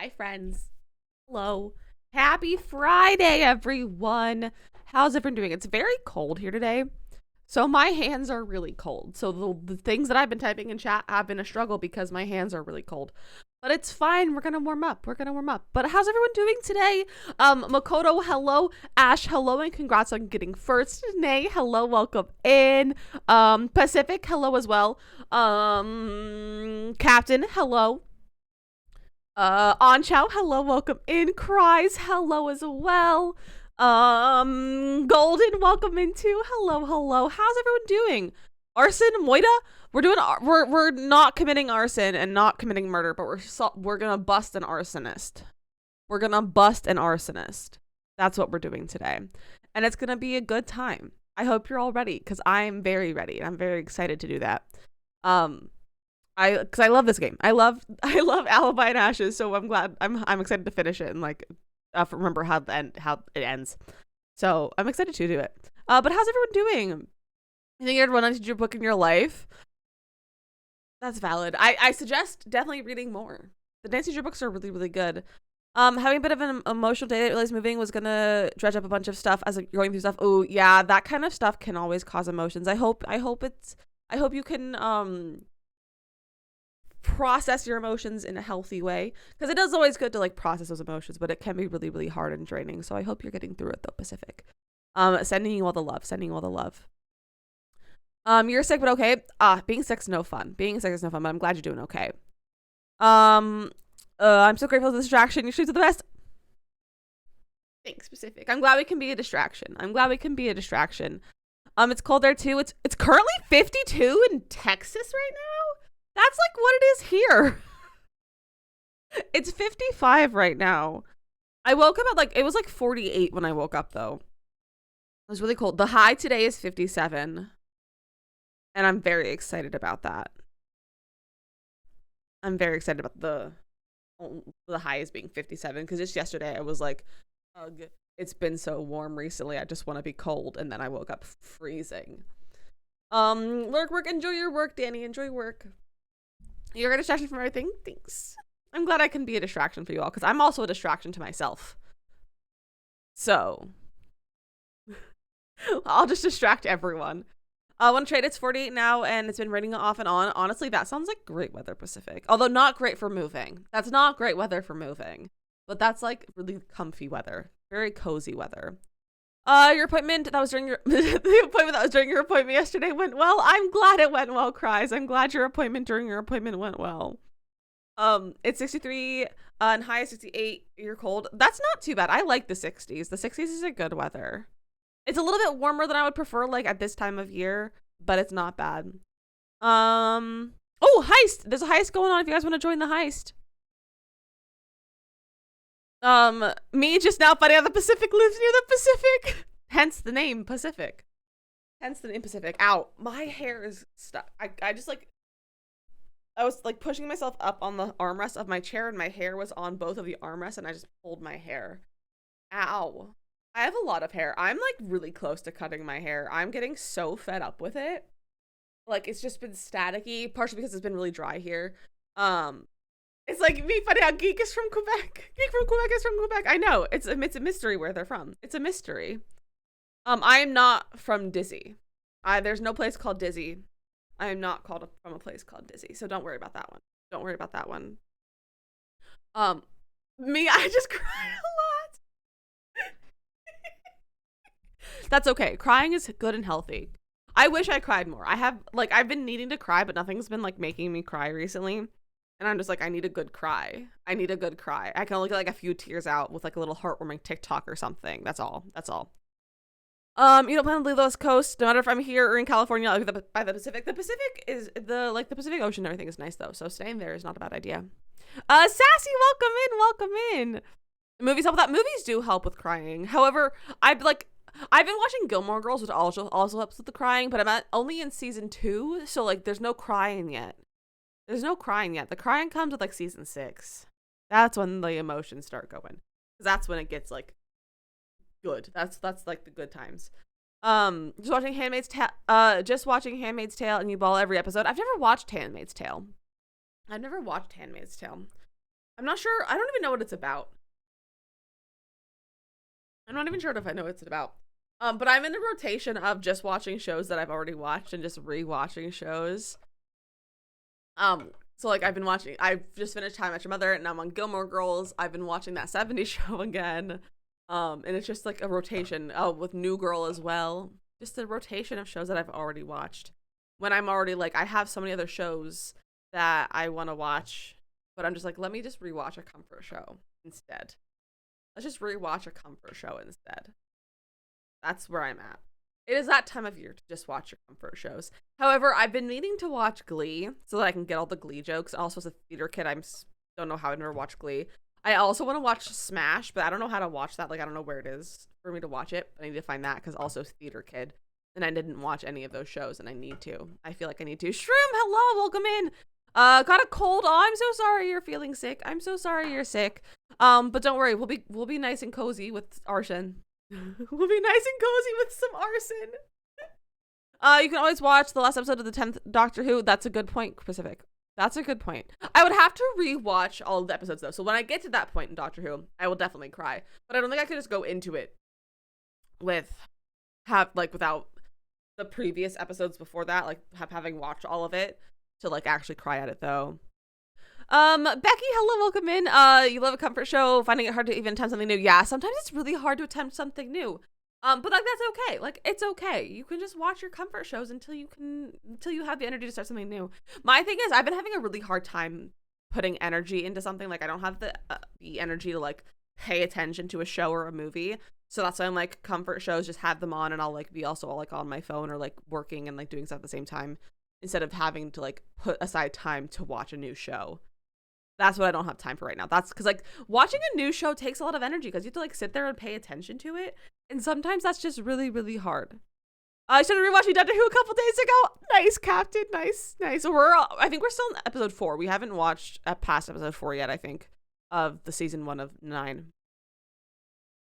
Hi, friends. Hello. Happy Friday, everyone. How's everyone doing? It's very cold here today. So my hands are really cold. So the things that I've been typing in chat have been a struggle because my hands are really cold. But it's fine. We're going to warm up. We're going to warm up. But how's everyone doing today? Makoto, hello. Ash, hello. And congrats on getting first. Nay, hello. Welcome in. Pacific, hello as well. Captain, hello. Anchow, hello, welcome in. Cries, hello as well. Golden, welcome in too. Hello, hello. How's everyone doing? Arson, Moida, we're not committing arson and not committing murder, but we're gonna bust an arsonist. We're gonna bust an arsonist. That's what we're doing today, and it's gonna be a good time. I hope you're all ready because I'm very ready and I'm very excited to do that. Because I love this game. I love Alibi and Ashes, so I'm glad I'm excited to finish it and like remember how it ends. So I'm excited to do it. But how's everyone doing? You think you'd run on your book in your life? That's valid. I suggest definitely reading more. The dance teacher books are really, really good. Having a bit of an emotional day that realized moving was gonna dredge up a bunch of stuff as you're going through stuff. Oh yeah, that kind of stuff can always cause emotions. I hope you can process your emotions in a healthy way, because it is always good to like process those emotions, but it can be really, really hard and draining. So I hope you're getting through it though, Pacific. Sending you all the love. You're sick but okay. Being sick's no fun. But I'm glad you're doing okay. I'm so grateful for the distraction. Your streets are the best. Thanks, Pacific. I'm glad we can be a distraction. It's cold there too. It's currently 52 in Texas right now. That's like what it is here. It's 55 right now. I woke up at it was like 48 when I woke up though. It was really cold. The high today is 57. And I'm very excited about that. I'm very excited about the high is being 57 because just yesterday I was like, ugh, it's been so warm recently. I just want to be cold. And then I woke up freezing. Work, enjoy your work, Danny. Enjoy work. You're a distraction from everything. Thanks. I'm glad I can be a distraction for you all because I'm also a distraction to myself. So I'll just distract everyone. One trade, it's 48 now and it's been raining off and on. Honestly, that sounds like great weather, Pacific. Although not great for moving. That's not great weather for moving. But that's like really comfy weather. Very cozy weather. Your appointment that was during your the appointment that was during your appointment yesterday went well. I'm glad it went well, Cries. I'm glad your appointment during your appointment went well. It's 63 and high is 68. You're cold. That's not too bad. I like the 60s. The 60s is a good weather. It's a little bit warmer than I would prefer, like at this time of year, but it's not bad. Oh, heist. There's a heist going on if you guys want to join the heist. Me just now finding out the Pacific lives near the Pacific. Hence the name Pacific. Ow. My hair is stuck. I just like, I was like pushing myself up on the armrest of my chair and my hair was on both of the armrests and I just pulled my hair. Ow. I have a lot of hair. I'm like really close to cutting my hair. I'm getting so fed up with it. Like it's just been staticky, partially because it's been really dry here. It's like me finding out Geek is from Quebec. Geek from Quebec is from Quebec. I know. It's a mystery where they're from. It's a mystery. I am not from Dizzy. There's no place called Dizzy. I am not from a place called Dizzy. So don't worry about that one. Me, I just cried a lot. That's okay. Crying is good and healthy. I wish I cried more. I've been needing to cry, but nothing's been like making me cry recently. And I'm just like, I need a good cry. I can only get like a few tears out with like a little heartwarming TikTok or something. That's all. You don't plan to leave the West Coast, no matter if I'm here or in California, by the Pacific. The Pacific is the Pacific Ocean and everything is nice though. So staying there is not a bad idea. Sassy, welcome in. Movies help with that. Movies do help with crying. However, I've been watching Gilmore Girls, which also helps with the crying, but I'm only in season 2, so like there's no crying yet. The crying comes with like season 6. That's when the emotions start going. That's when it gets like good. That's like the good times. Just watching Handmaid's Tale and you ball every episode. I've never watched Handmaid's Tale. I'm not sure. I don't even know what it's about. I'm not even sure if I know what it's about. But I'm in a rotation of just watching shows that I've already watched and just rewatching shows. So like I've just finished How I Met Your Mother and I'm on Gilmore Girls. I've been watching that 70s show again. And it's just like a rotation. Oh, with New Girl as well. Just a rotation of shows that I've already watched. When I'm already like, I have so many other shows that I want to watch, but I'm just like, let me just rewatch a comfort show instead. Let's just rewatch a comfort show instead. That's where I'm at. It is that time of year to just watch your comfort shows. However, I've been meaning to watch Glee so that I can get all the Glee jokes. Also, as a theater kid, don't know how I've never watched Glee. I also want to watch Smash, but I don't know how to watch that. Like, I don't know where it is for me to watch it. I need to find that because also theater kid. And I didn't watch any of those shows, and I need to. I feel like I need to. Shroom, hello, welcome in. Got a cold. Oh, I'm so sorry you're feeling sick. I'm so sorry you're sick. But don't worry, we'll be nice and cozy with arson. We'll be nice and cozy with some arson. You can always watch the last episode of the 10th Doctor Who. That's a good point, Pacific. That's a good point. I would have to rewatch all of the episodes though. So when I get to that point in Doctor Who, I will definitely cry. But I don't think I could just go into it without the previous episodes before that, like having watched all of it to like actually cry at it though. Becky, hello, welcome in. You love a comfort show, finding it hard to even attempt something new. Yeah, sometimes it's really hard to attempt something new. But like that's okay. Like it's okay. You can just watch your comfort shows until you have the energy to start something new. My thing is, I've been having a really hard time putting energy into something. Like I don't have the energy to like pay attention to a show or a movie. So that's why I'm like comfort shows, just have them on, and I'll like be also like on my phone or like working and like doing stuff at the same time instead of having to like put aside time to watch a new show. That's what I don't have time for right now. That's because like watching a new show takes a lot of energy because you have to like sit there and pay attention to it. And sometimes that's just really, really hard. I started rewatching Doctor Who a couple days ago. Nice, Captain. Nice, nice. So I think we're still in episode 4. We haven't watched past episode 4 yet, I think, of the season 1 of 9.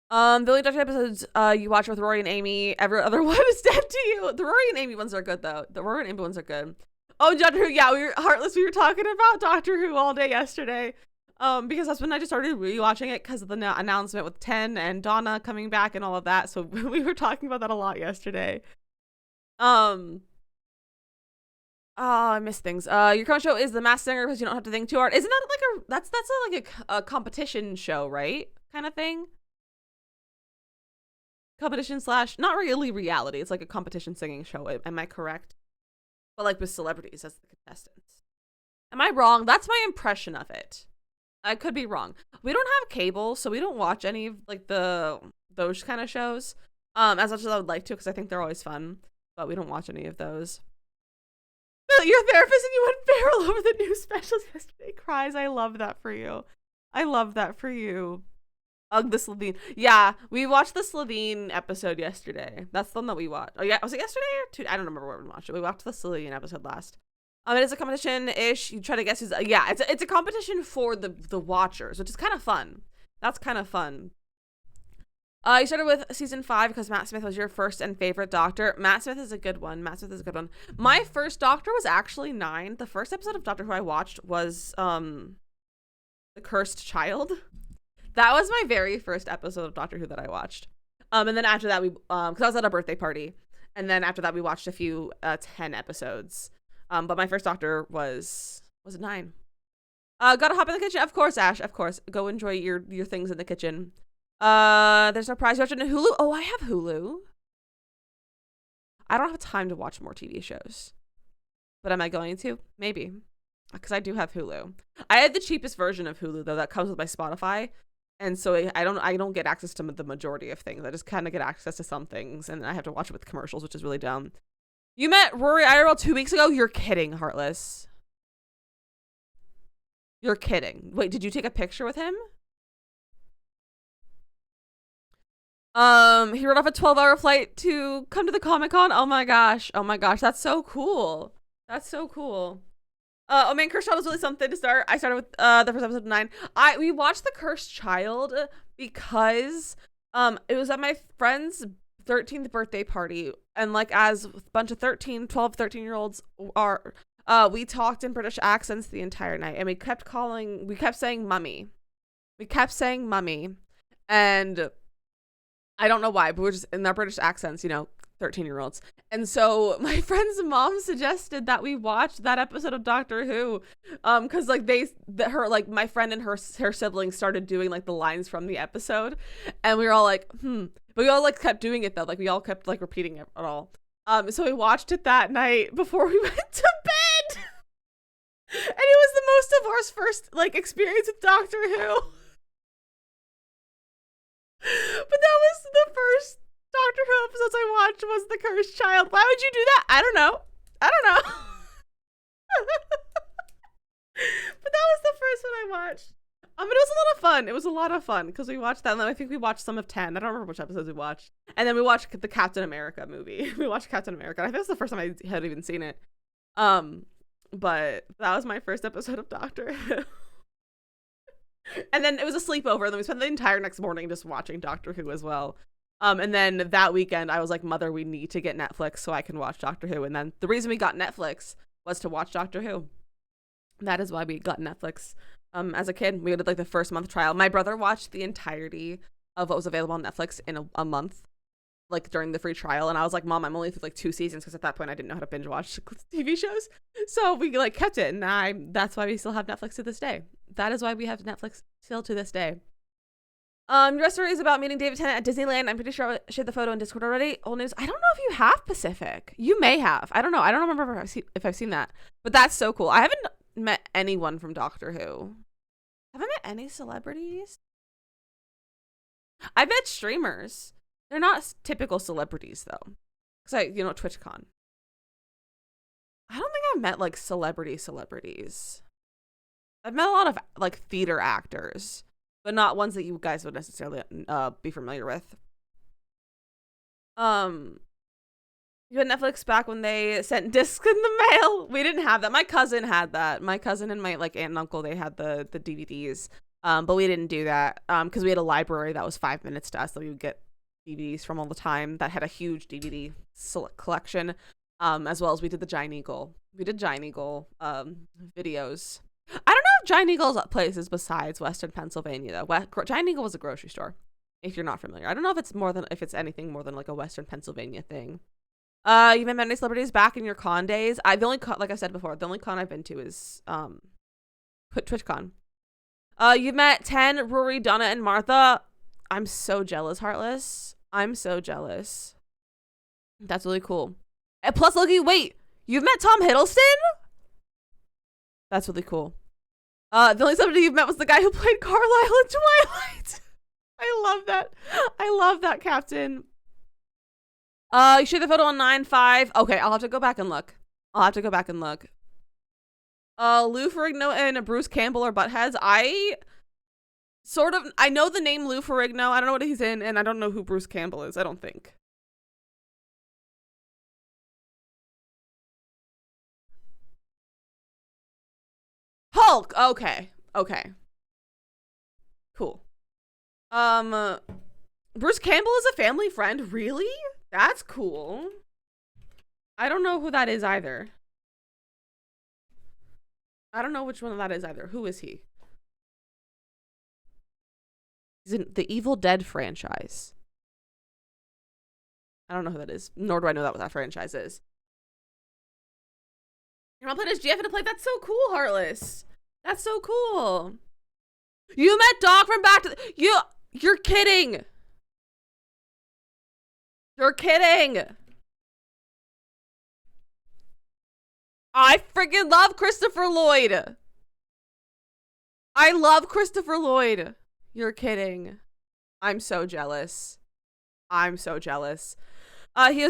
The only Doctor Who episodes you watch with Rory and Amy, every other one is dead to you. The Rory and Amy ones are good though. The Rory and Amy ones are good. Oh, Doctor Who, yeah, Heartless, we were talking about Doctor Who all day yesterday. Because that's when I just started rewatching it because of the announcement with 10 and Donna coming back and all of that. So we were talking about that a lot yesterday. Oh, I miss things. Your current show is The Masked Singer because you don't have to think too hard. Isn't that like that's like a competition show, right? Kind of thing. Competition / not really reality. It's like a competition singing show. Am I correct? But like with celebrities as the contestants. Am I wrong? That's my impression of it. I could be wrong. We don't have cable, so we don't watch any of like those kind of shows. As much as I would like to, because I think they're always fun. But we don't watch any of those. Your therapist and you went feral over the new specials yesterday. Cries. I love that for you. I love that for you. Ugh, the Slovene. Yeah, we watched the Slovene episode yesterday. That's the one that we watched. Oh yeah, was it yesterday or two? I don't remember where we watched it. We watched the Slovene episode last. It is a competition-ish. You try to guess who's. Yeah, it's a competition for the watchers, which is kind of fun. That's kind of fun. You started with season 5 because Matt Smith was your first and favorite Doctor. Matt Smith is a good one. My first Doctor was actually 9. The first episode of Doctor Who I watched was The Cursed Child. That was my very first episode of Doctor Who that I watched. And then after that, because I was at a birthday party. And then after that, we watched a few 10 episodes. But my first Doctor was 9. Gotta hop in the kitchen. Of course, Ash. Of course. Go enjoy your things in the kitchen. There's no prize. You're watching Hulu? Oh, I have Hulu. I don't have time to watch more TV shows. But am I going to? Maybe. Because I do have Hulu. I had the cheapest version of Hulu, though. That comes with my Spotify. And so I don't get access to the majority of things. I just kind of get access to some things, and I have to watch it with commercials, which is really dumb. You met Rory IRL 2 weeks ago? You're kidding, Heartless. You're kidding. Wait, did you take a picture with him? He rode off a 12-hour flight to come to the Comic-Con. Oh my gosh. That's so cool. Man, Cursed Child was really something to start. I started with the first episode of 9. We watched The Cursed Child because it was at my friend's 13th birthday party, and like as a bunch of 13-year-olds are We talked in British accents the entire night, and we kept saying mummy. We kept saying mummy, and I don't know why, but we're just in our British accents, 13-year-olds. And so my friend's mom suggested that we watch that episode of Doctor Who, because like my friend and her siblings started doing like the lines from the episode, and we were all like, but we all like kept doing it though, like we all kept like repeating it all. So we watched it that night before we went to bed, and it was the most of our first like experience with Doctor Who. But that was the first Doctor Who episodes I watched was The Cursed Child. Why would you do that? I don't know. But that was the first one I watched. It was a lot of fun. It was a lot of fun because we watched that, and then I think we watched some of 10. I don't remember which episodes we watched. And then we watched the Captain America movie. We watched Captain America. I think that's the first time I had even seen it. But that was my first episode of Doctor Who. And then it was a sleepover, and then we spent the entire next morning just watching Doctor Who as well. And then that weekend, I was like, Mother, we need to get Netflix so I can watch Doctor Who. And then the reason we got Netflix was to watch Doctor Who. That is why we got Netflix. As a kid, we did like the first month trial. My brother watched the entirety of what was available on Netflix in a month, like during the free trial. And I was like, Mom, I'm only through like 2 seasons because at that point I didn't know how to binge watch TV shows. So we like kept it, and that's why we still have Netflix to this day. That is why we have Netflix still to this day. Your story is about meeting David Tennant at Disneyland. I'm pretty sure I shared the photo in Discord already. Old news. I don't know if you have Pacific. You may have. I don't know. I don't remember if I've seen that. But that's so cool. I haven't met anyone from Doctor Who. Have I met any celebrities? I've met streamers. They're not typical celebrities though. Because TwitchCon. I don't think I've met like celebrities. I've met a lot of like theater actors, but not ones that you guys would necessarily be familiar with. You had Netflix back when they sent discs in the mail. We didn't have that. My cousin had that. My cousin and my like aunt and uncle, they had the DVDs. But we didn't do that because we had a library that was 5 minutes to us that we would get DVDs from all the time that had a huge DVD collection, as well as we did the Giant Eagle. We did Giant Eagle videos. I don't know if Giant Eagle's places besides Western Pennsylvania though. Giant Eagle was a grocery store, if you're not familiar. I don't know if it's anything more than like a Western Pennsylvania thing. You met many celebrities back in your con days. Like I said before, the only con I've been to is TwitchCon. You met 10, Rory, Donna, and Martha. I'm so jealous, Heartless. I'm so jealous. That's really cool. And plus, Loki, wait, you've met Tom Hiddleston? That's really cool. The only celebrity you've met was the guy who played Carlisle in Twilight. I love that, Captain. You shared the photo on 9/5. Okay, I'll have to go back and look. Lou Ferrigno and Bruce Campbell are buttheads. I know the name Lou Ferrigno. I don't know what he's in, and I don't know who Bruce Campbell is, I don't think. Hulk. Okay. Cool. Bruce Campbell is a family friend. Really? That's cool. I don't know who that is either. I don't know which one that is either. Who is he? He's in the Evil Dead franchise. I don't know who that is. Nor do I know what that franchise is. Your mom played as GF in a play. That's so cool, Heartless. That's so cool. You met Doc from Back to the... You're kidding. You're kidding. I freaking love Christopher Lloyd. I love Christopher Lloyd. You're kidding. I'm so jealous. He was a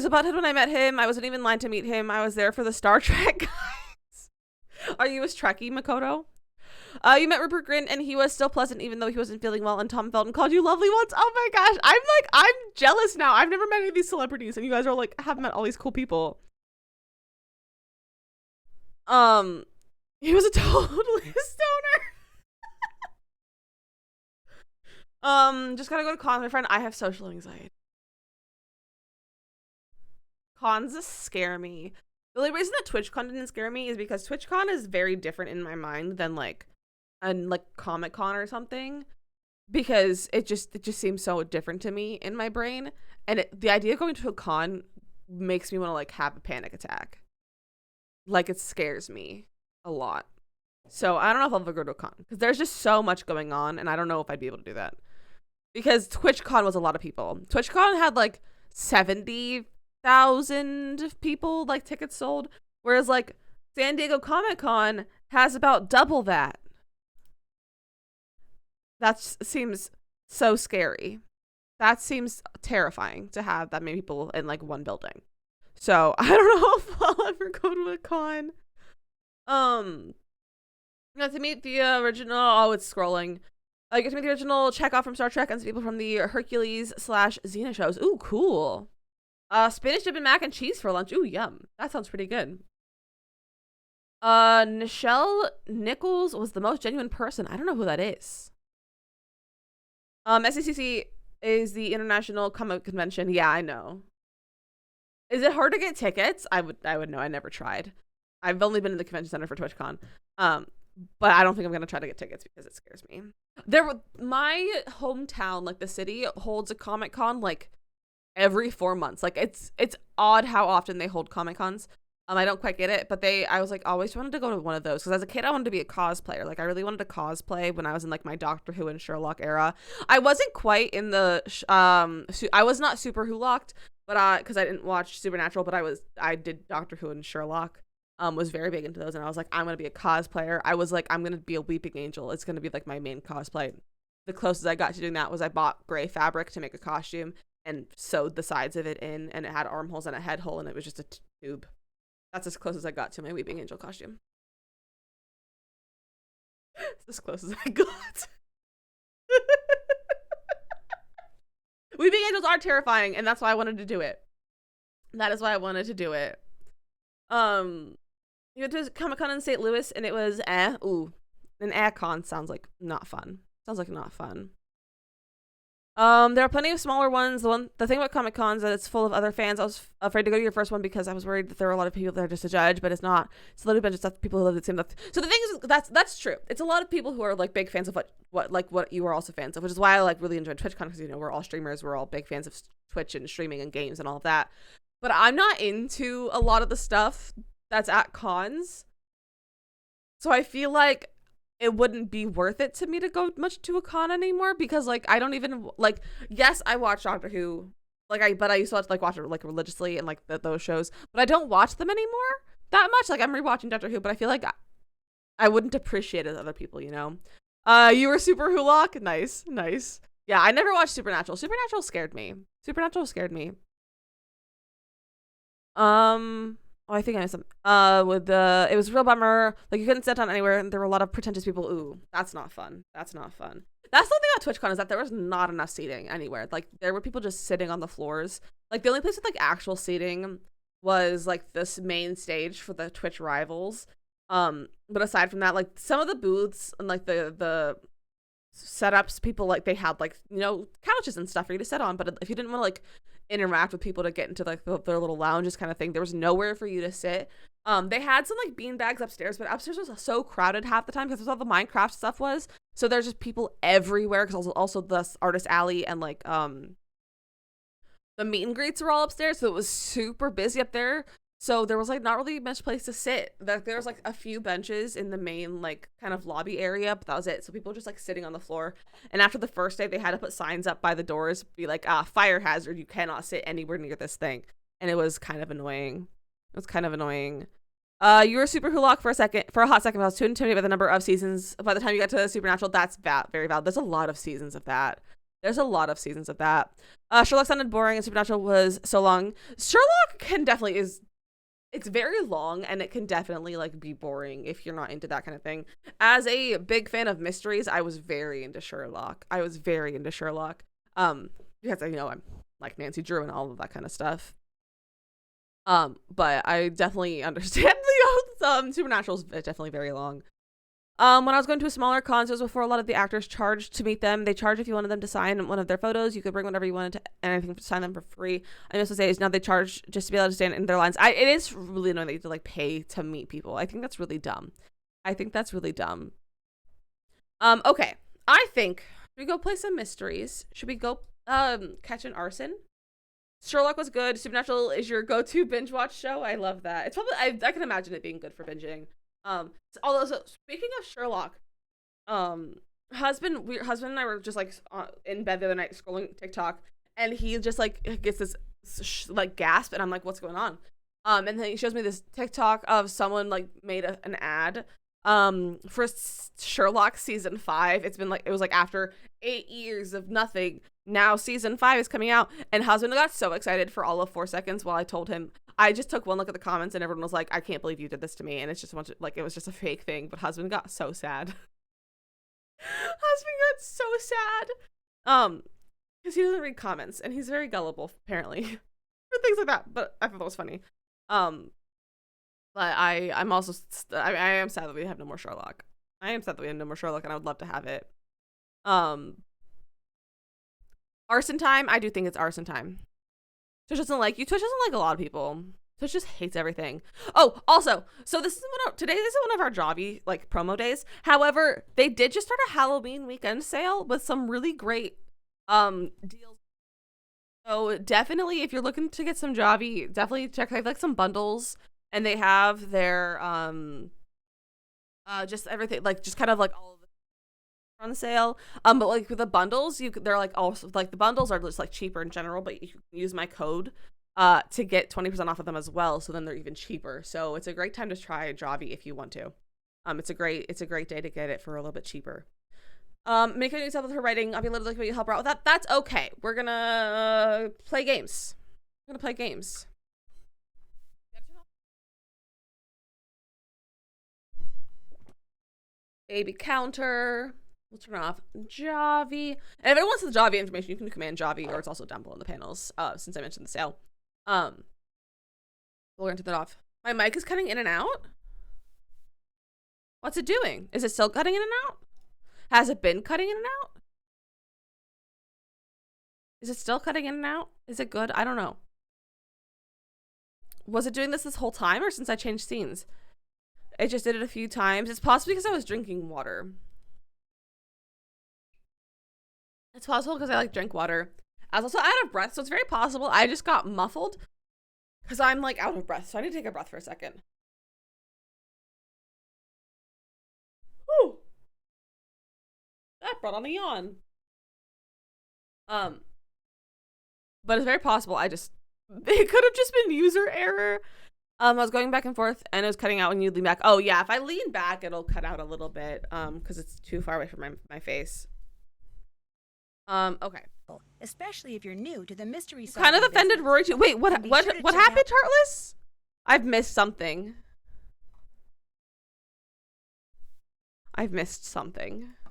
butthead when I met him. I wasn't even in line to meet him. I was there for the Star Trek guys. Are you a Trekkie, Makoto? You met Rupert Grint and he was still pleasant even though he wasn't feeling well, and Tom Felton called you lovely once. Oh my gosh. I'm jealous now. I've never met any of these celebrities and you guys are like, have met all these cool people. He was a totally stoner. Just gotta go to cons, my friend. I have social anxiety. Cons scare me. The only reason that TwitchCon didn't scare me is because TwitchCon is very different in my mind than like Comic Con or something, because it just seems so different to me in my brain, and the idea of going to a con makes me want to like have a panic attack. Like it scares me a lot. So I don't know if I'll ever go to a con because there's just so much going on, and I don't know if I'd be able to do that. Because TwitchCon was a lot of people. TwitchCon had like 70,000 people like tickets sold, whereas like San Diego Comic Con has about double that. That seems so scary. That seems terrifying to have that many people in like one building. So I don't know if I'll ever go to a con. You got to meet the original. Oh, it's scrolling. You get to meet the original Chekhov from Star Trek and some people from the Hercules / Xena shows. Ooh, cool. Spinach dip and mac and cheese for lunch. Ooh, yum. That sounds pretty good. Nichelle Nichols was the most genuine person. I don't know who that is. SCCC is the International Comic Convention. Yeah, I know. Is it hard to get tickets? I would know. I never tried. I've only been in the convention center for TwitchCon. But I don't think I'm gonna try to get tickets because it scares me. My hometown, like the city, holds a Comic Con like every 4 months. Like it's odd how often they hold Comic Cons. I don't quite get it, but I was like always wanted to go to one of those because as a kid I wanted to be a cosplayer. Like I really wanted to cosplay when I was in like my Doctor Who and Sherlock era. I wasn't quite in the I was not super Who locked, but because I didn't watch Supernatural, but I did Doctor Who and Sherlock. Was very big into those, and I was like, I'm gonna be a cosplayer. I was like, I'm gonna be a weeping angel. It's gonna be like my main cosplay. The closest I got to doing that was I bought gray fabric to make a costume and sewed the sides of it in, and it had armholes and a head hole, and it was just a tube. That's as close as I got to my weeping angel costume. It's as close as I got. Weeping angels are terrifying, and that's why I wanted to do it. That is why I wanted to do it. You went to Comic Con in St. Louis, and it was ooh, an con sounds like not fun. Sounds like not fun. There are plenty of smaller ones. The thing about Comic Cons is that it's full of other fans. I was afraid to go to your first one because I was worried that there were a lot of people there just to judge, but it's not. It's a little bit just people who live the same life. So the thing is, that's true. It's a lot of people who are like big fans of what you are also fans of, which is why I like really enjoyed TwitchCon because we're all streamers, we're all big fans of Twitch and streaming and games and all of that. But I'm not into a lot of the stuff that's at cons, so I feel like it wouldn't be worth it to me to go much to a con anymore because like I don't even like. Yes, I watch Doctor Who, but I used to watch it like religiously and like those shows, but I don't watch them anymore that much. Like I'm rewatching Doctor Who, but I feel like I wouldn't appreciate it as other people, you know. You were super Hulock, nice. Yeah, I never watched Supernatural. Supernatural scared me. Oh, I think I missed some. It was a real bummer. Like you couldn't sit down anywhere, and there were a lot of pretentious people. Ooh, that's not fun. That's the thing about TwitchCon is that there was not enough seating anywhere. Like there were people just sitting on the floors. Like the only place with like actual seating was like this main stage for the Twitch rivals. But aside from that, like some of the booths and like the setups, people like they had like couches and stuff for you to sit on. But if you didn't want to like interact with people to get into like their little lounges kind of thing, there was nowhere for you to sit. They had some like bean bags upstairs, but upstairs was so crowded half the time because that's all the Minecraft stuff was. So there's just people everywhere because also the artist alley and like the meet and greets were all upstairs, so it was super busy up there. So there was like not really much place to sit. There was like a few benches in the main like kind of lobby area, but that was it. So people were just like sitting on the floor. And after the first day, they had to put signs up by the doors, be like, fire hazard, you cannot sit anywhere near this thing. And it was kind of annoying. You were super Hulock for a hot second. I was too intimidated by the number of seasons. By the time you got to Supernatural, that's very valid. There's a lot of seasons of that. Sherlock sounded boring, and Supernatural was so long. Sherlock it's very long, and it can definitely like be boring if you're not into that kind of thing. As a big fan of mysteries, I was very into Sherlock. Because I'm like Nancy Drew and all of that kind of stuff. But I definitely understand the Supernatural is definitely very long. When I was going to smaller cons, it was before a lot of the actors charged to meet them. They charge if you wanted them to sign one of their photos. You could bring whatever you wanted to, and I think sign them for free. I just to say is now they charge just to be able to stand in their lines. It is really annoying that you have to like pay to meet people. I think that's really dumb. Okay. I think should we go play some mysteries? Should we go catch an arson? Sherlock was good. Supernatural is your go-to binge watch show. I love that. It's probably I can imagine it being good for binging. Although so speaking of Sherlock, husband and I were just like in bed the other night scrolling TikTok, and he just like gets this like gasp, and I'm like, what's going on? And then he shows me this TikTok of someone like made an ad for Sherlock season 5. It was like after 8 years of nothing. Now season 5 is coming out, and husband got so excited for all of 4 seconds while I told him. I just took one look at the comments and everyone was like, I can't believe you did this to me. And it's just a bunch of, like, it was just a fake thing. But husband got so sad. Husband got so sad. Because he doesn't read comments and he's very gullible, apparently. For things like that. But I thought that was funny. But I'm also, I am sad that we have no more Sherlock. I am sad that we have no more Sherlock, and I would love to have it. Arson time, I do think it's arson time. Twitch doesn't like you. Twitch doesn't like a lot of people. Twitch just hates everything. Oh, also, so today is one of our Javi like promo days. However, they did just start a Halloween weekend sale with some really great deals. So definitely, if you're looking to get some Javi, definitely check. They have like some bundles, and they have their just everything, like just kind of like all of the on sale. But like with the bundles, they're like also like the bundles are just like cheaper in general, but you can use my code to get 20% off of them as well. So then they're even cheaper. So it's a great time to try Javi if you want to. It's a great day to get it for a little bit cheaper. Making yourself with her writing, I'll be able to like help her out with that. That's okay. We're gonna play games. Baby counter. We'll turn off Javi. And if anyone wants the Javi information, you can command Javi, or it's also down below in the panels, since I mentioned the sale. We're gonna turn that off. My mic is cutting in and out. What's it doing? Is it still cutting in and out? Has it been cutting in and out? Is it still cutting in and out? Is it good? I don't know. Was it doing this whole time, or since I changed scenes? It just did it a few times. It's possibly because I was drinking water. It's possible because I like drink water. I was also out of breath, so it's very possible I just got muffled because I'm like out of breath. So I need to take a breath for a second. Whew. That brought on a yawn. But it's very possible it could have just been user error. I was going back and forth and it was cutting out when you lean back. Oh yeah, if I lean back, it'll cut out a little bit because it's too far away from my face. Okay. Especially if you're new to the mystery side. Kind of offended Rory too. Wait, what happened, Tartless? I've missed something.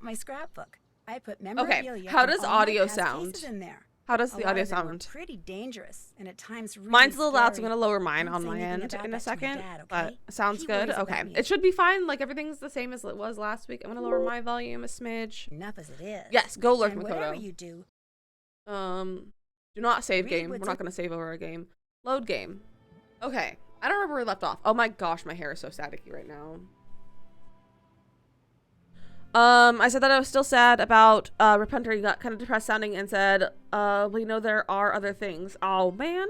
My scrapbook. I put memorabilia. Okay. How does audio sound? In there. How does the audio sound? Pretty dangerous and at times really mine's a little loud, so I'm scary. gonna lower mine on my end in a second. But sounds good. Okay. It should be fine. Like everything's the same as it was last week. I'm gonna lower my volume a smidge. Enough as it is. Yes, go lurk, Makoto. Whatever you do. Do not save game. We're not gonna save over a game. Load game. Okay. I don't remember where we left off. Oh my gosh, my hair is so staticky right now. I said that I was still sad about Repenter. He got kind of depressed sounding and said, well, you know, there are other things. Oh man.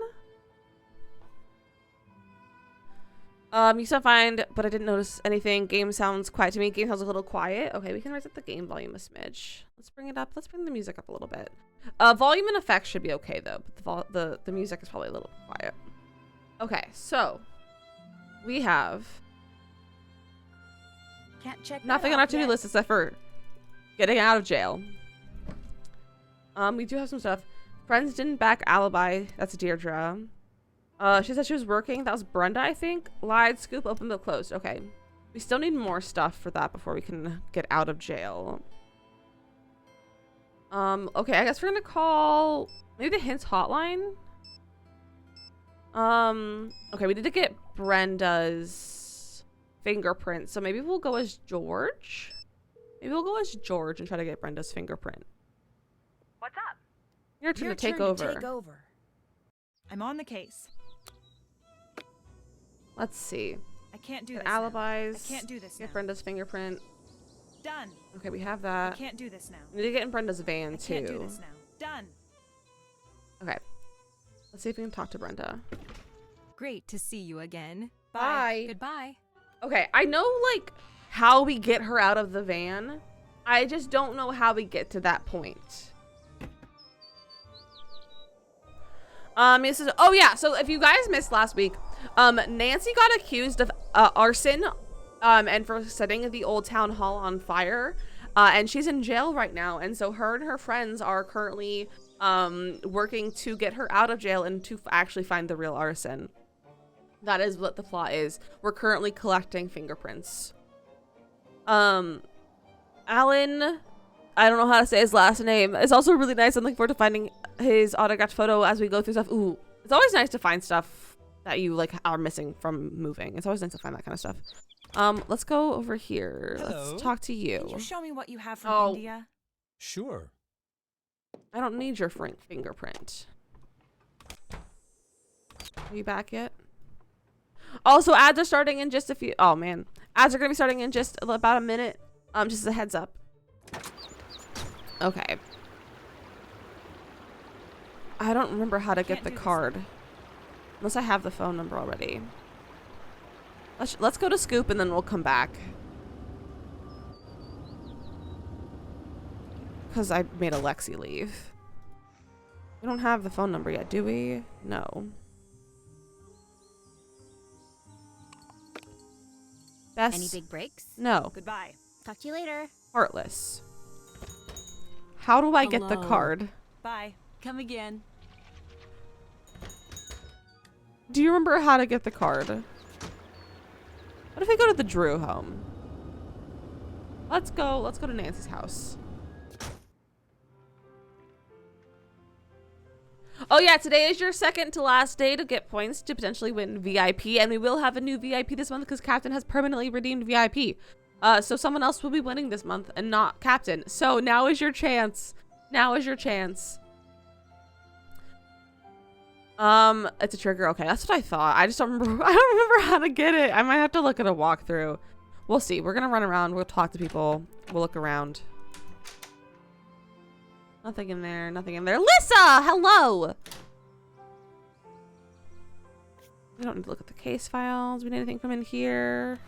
You sound fine, but I didn't notice anything. Game sounds quiet to me. Game sounds a little quiet. Okay, we can raise up the game volume a smidge. Let's bring it up. Let's bring the music up a little bit. Volume and effects should be okay though, but the music is probably a little quiet. Okay, so we have nothing on our to-do list except for getting out of jail. We do have some stuff. Friends didn't back alibi. That's Deirdre. She said she was working. That was Brenda, I think. Lied, scoop, open, but closed. Okay. We still need more stuff for that before we can get out of jail. Okay, I guess we're gonna call maybe the hints hotline. Okay, we need to get Brenda's fingerprint. So maybe we'll go as George. Maybe we'll go as George and try to get Brenda's fingerprint. What's up? Your turn to take over. I'm on the case. Let's see. I can't do Get this. alibis. I can't do this. Get Brenda's fingerprint. Done. Okay, we have that. I can't do this now. We need to get in Brenda's van I too. can't do this now. Done. Okay. Let's see if we can talk to Brenda. Great to see you again. Bye. Goodbye. Okay, I know like how we get her out of the van. I just don't know how we get to that point. This is, oh yeah, so if you guys missed last week, Nancy got accused of arson and for setting the old town hall on fire, and she's in jail right now. And so her and her friends are currently working to get her out of jail and to actually find the real arson. That is what the plot is. We're currently collecting fingerprints. Alan, I don't know how to say his last name. It's also really nice. I'm looking forward to finding his autographed photo as we go through stuff. Ooh, it's always nice to find stuff that you like are missing from moving. It's always nice to find that kind of stuff. Let's go over here. Hello. Let's talk to you. Can you show me what you have from India? Sure. I don't need your fingerprint. Are you back yet? Also, ads are starting in just a few. Oh man, ads are gonna be starting in just about a minute. Just as a heads up. Okay. I don't remember how to get the card. Unless I have the phone number already. Let's go to Scoop and then we'll come back. Because I made Alexi leave. We don't have the phone number yet, do we? No. Best. Any big breaks? No. Goodbye. Talk to you later. Heartless. How do I get the Hello. card? Bye. Come again. Do you remember how to get the card? What if we go to the Drew home? Let's go to Nancy's house. Oh yeah, today is your second to last day to get points to potentially win VIP, and we will have a new VIP this month because Captain has permanently redeemed VIP. So someone else will be winning this month and not Captain. So now is your chance. Now is your chance. It's a trigger. Okay, that's what I thought. I just don't remember. I don't remember how to get it. I might have to look at a walkthrough. We'll see. We're gonna run around. We'll talk to people. We'll look around. Nothing in there. Nothing in there. Lissa, hello. We don't need to look at the case files. We need anything from in here?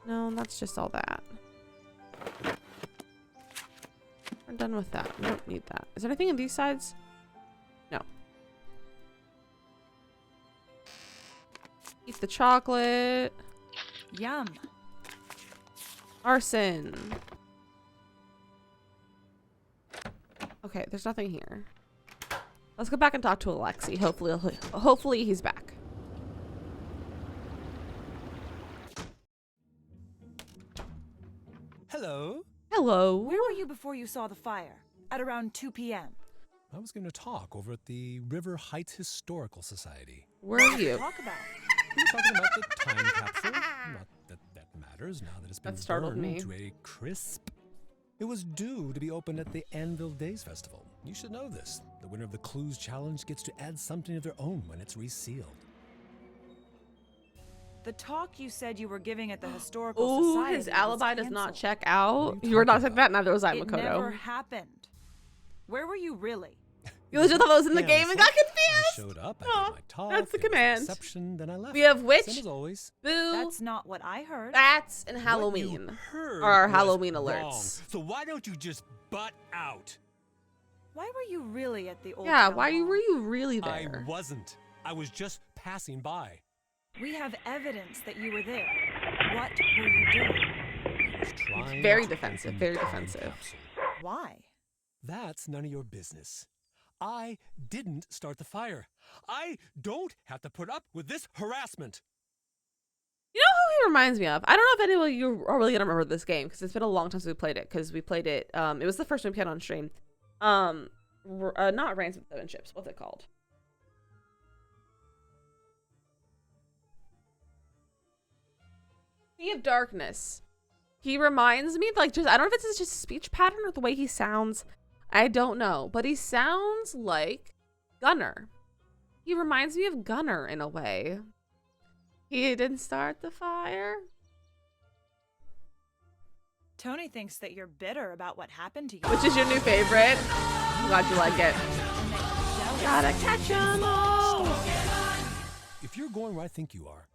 No, that's just all that. We're done with that. We don't need that. Is there anything in these sides? No. Eat the chocolate. Yum. Arson. Okay, there's nothing here. Let's go back and talk to Alexi. Hopefully he's back. Hello. Hello. Where were you before you saw the fire? At around 2 p.m. I was going to talk over at the River Heights Historical Society. Where are you? Talk about. We were talking about the time capsule. Not that that matters now that it's been That startled burned me. to a crisp. It was due to be opened at the Anvil Days Festival. You should know this. The winner of the Clues Challenge gets to add something of their own when it's resealed. The talk you said you were giving at the historical Ooh, society. his was alibi does not canceled. check out. What are You were not talking saying that. Neither was I, It Makoto. never happened. Where were you really? You legit thought that was in the Yeah, game and so got I confused. showed up, I Aw, gave my talk. that's the there was command. Reception, then I left. We have witch, Same as always. boo, That's not what I heard. bats, and What Halloween. you heard Or our was Halloween wrong. alerts. So why don't you just butt out? Why were you really at the old Yeah, town were hall? you really I there? wasn't. I was just passing by. We have evidence that you were there. What were you doing? I was trying very to defensive, open very the time defensive. capsule. Why? That's none of your business. I didn't start the fire. I don't have to put up with this harassment. You know who he reminds me of? I don't know if any of you are really gonna remember this game because it's been a long time since we played it. Because we played it. It was the first one we played on stream. Not Ransom Seven Ships. What's it called? Sea of Darkness. He reminds me, like, just, I don't know if it's just speech pattern or the way he sounds. I don't know, but he sounds like Gunner. He reminds me of Gunner in a way. He didn't start the fire. Tony thinks that you're bitter about what happened to you. Which is your new favorite? I'm glad you like it. Gotta catch 'em all. If you're going where I think you are,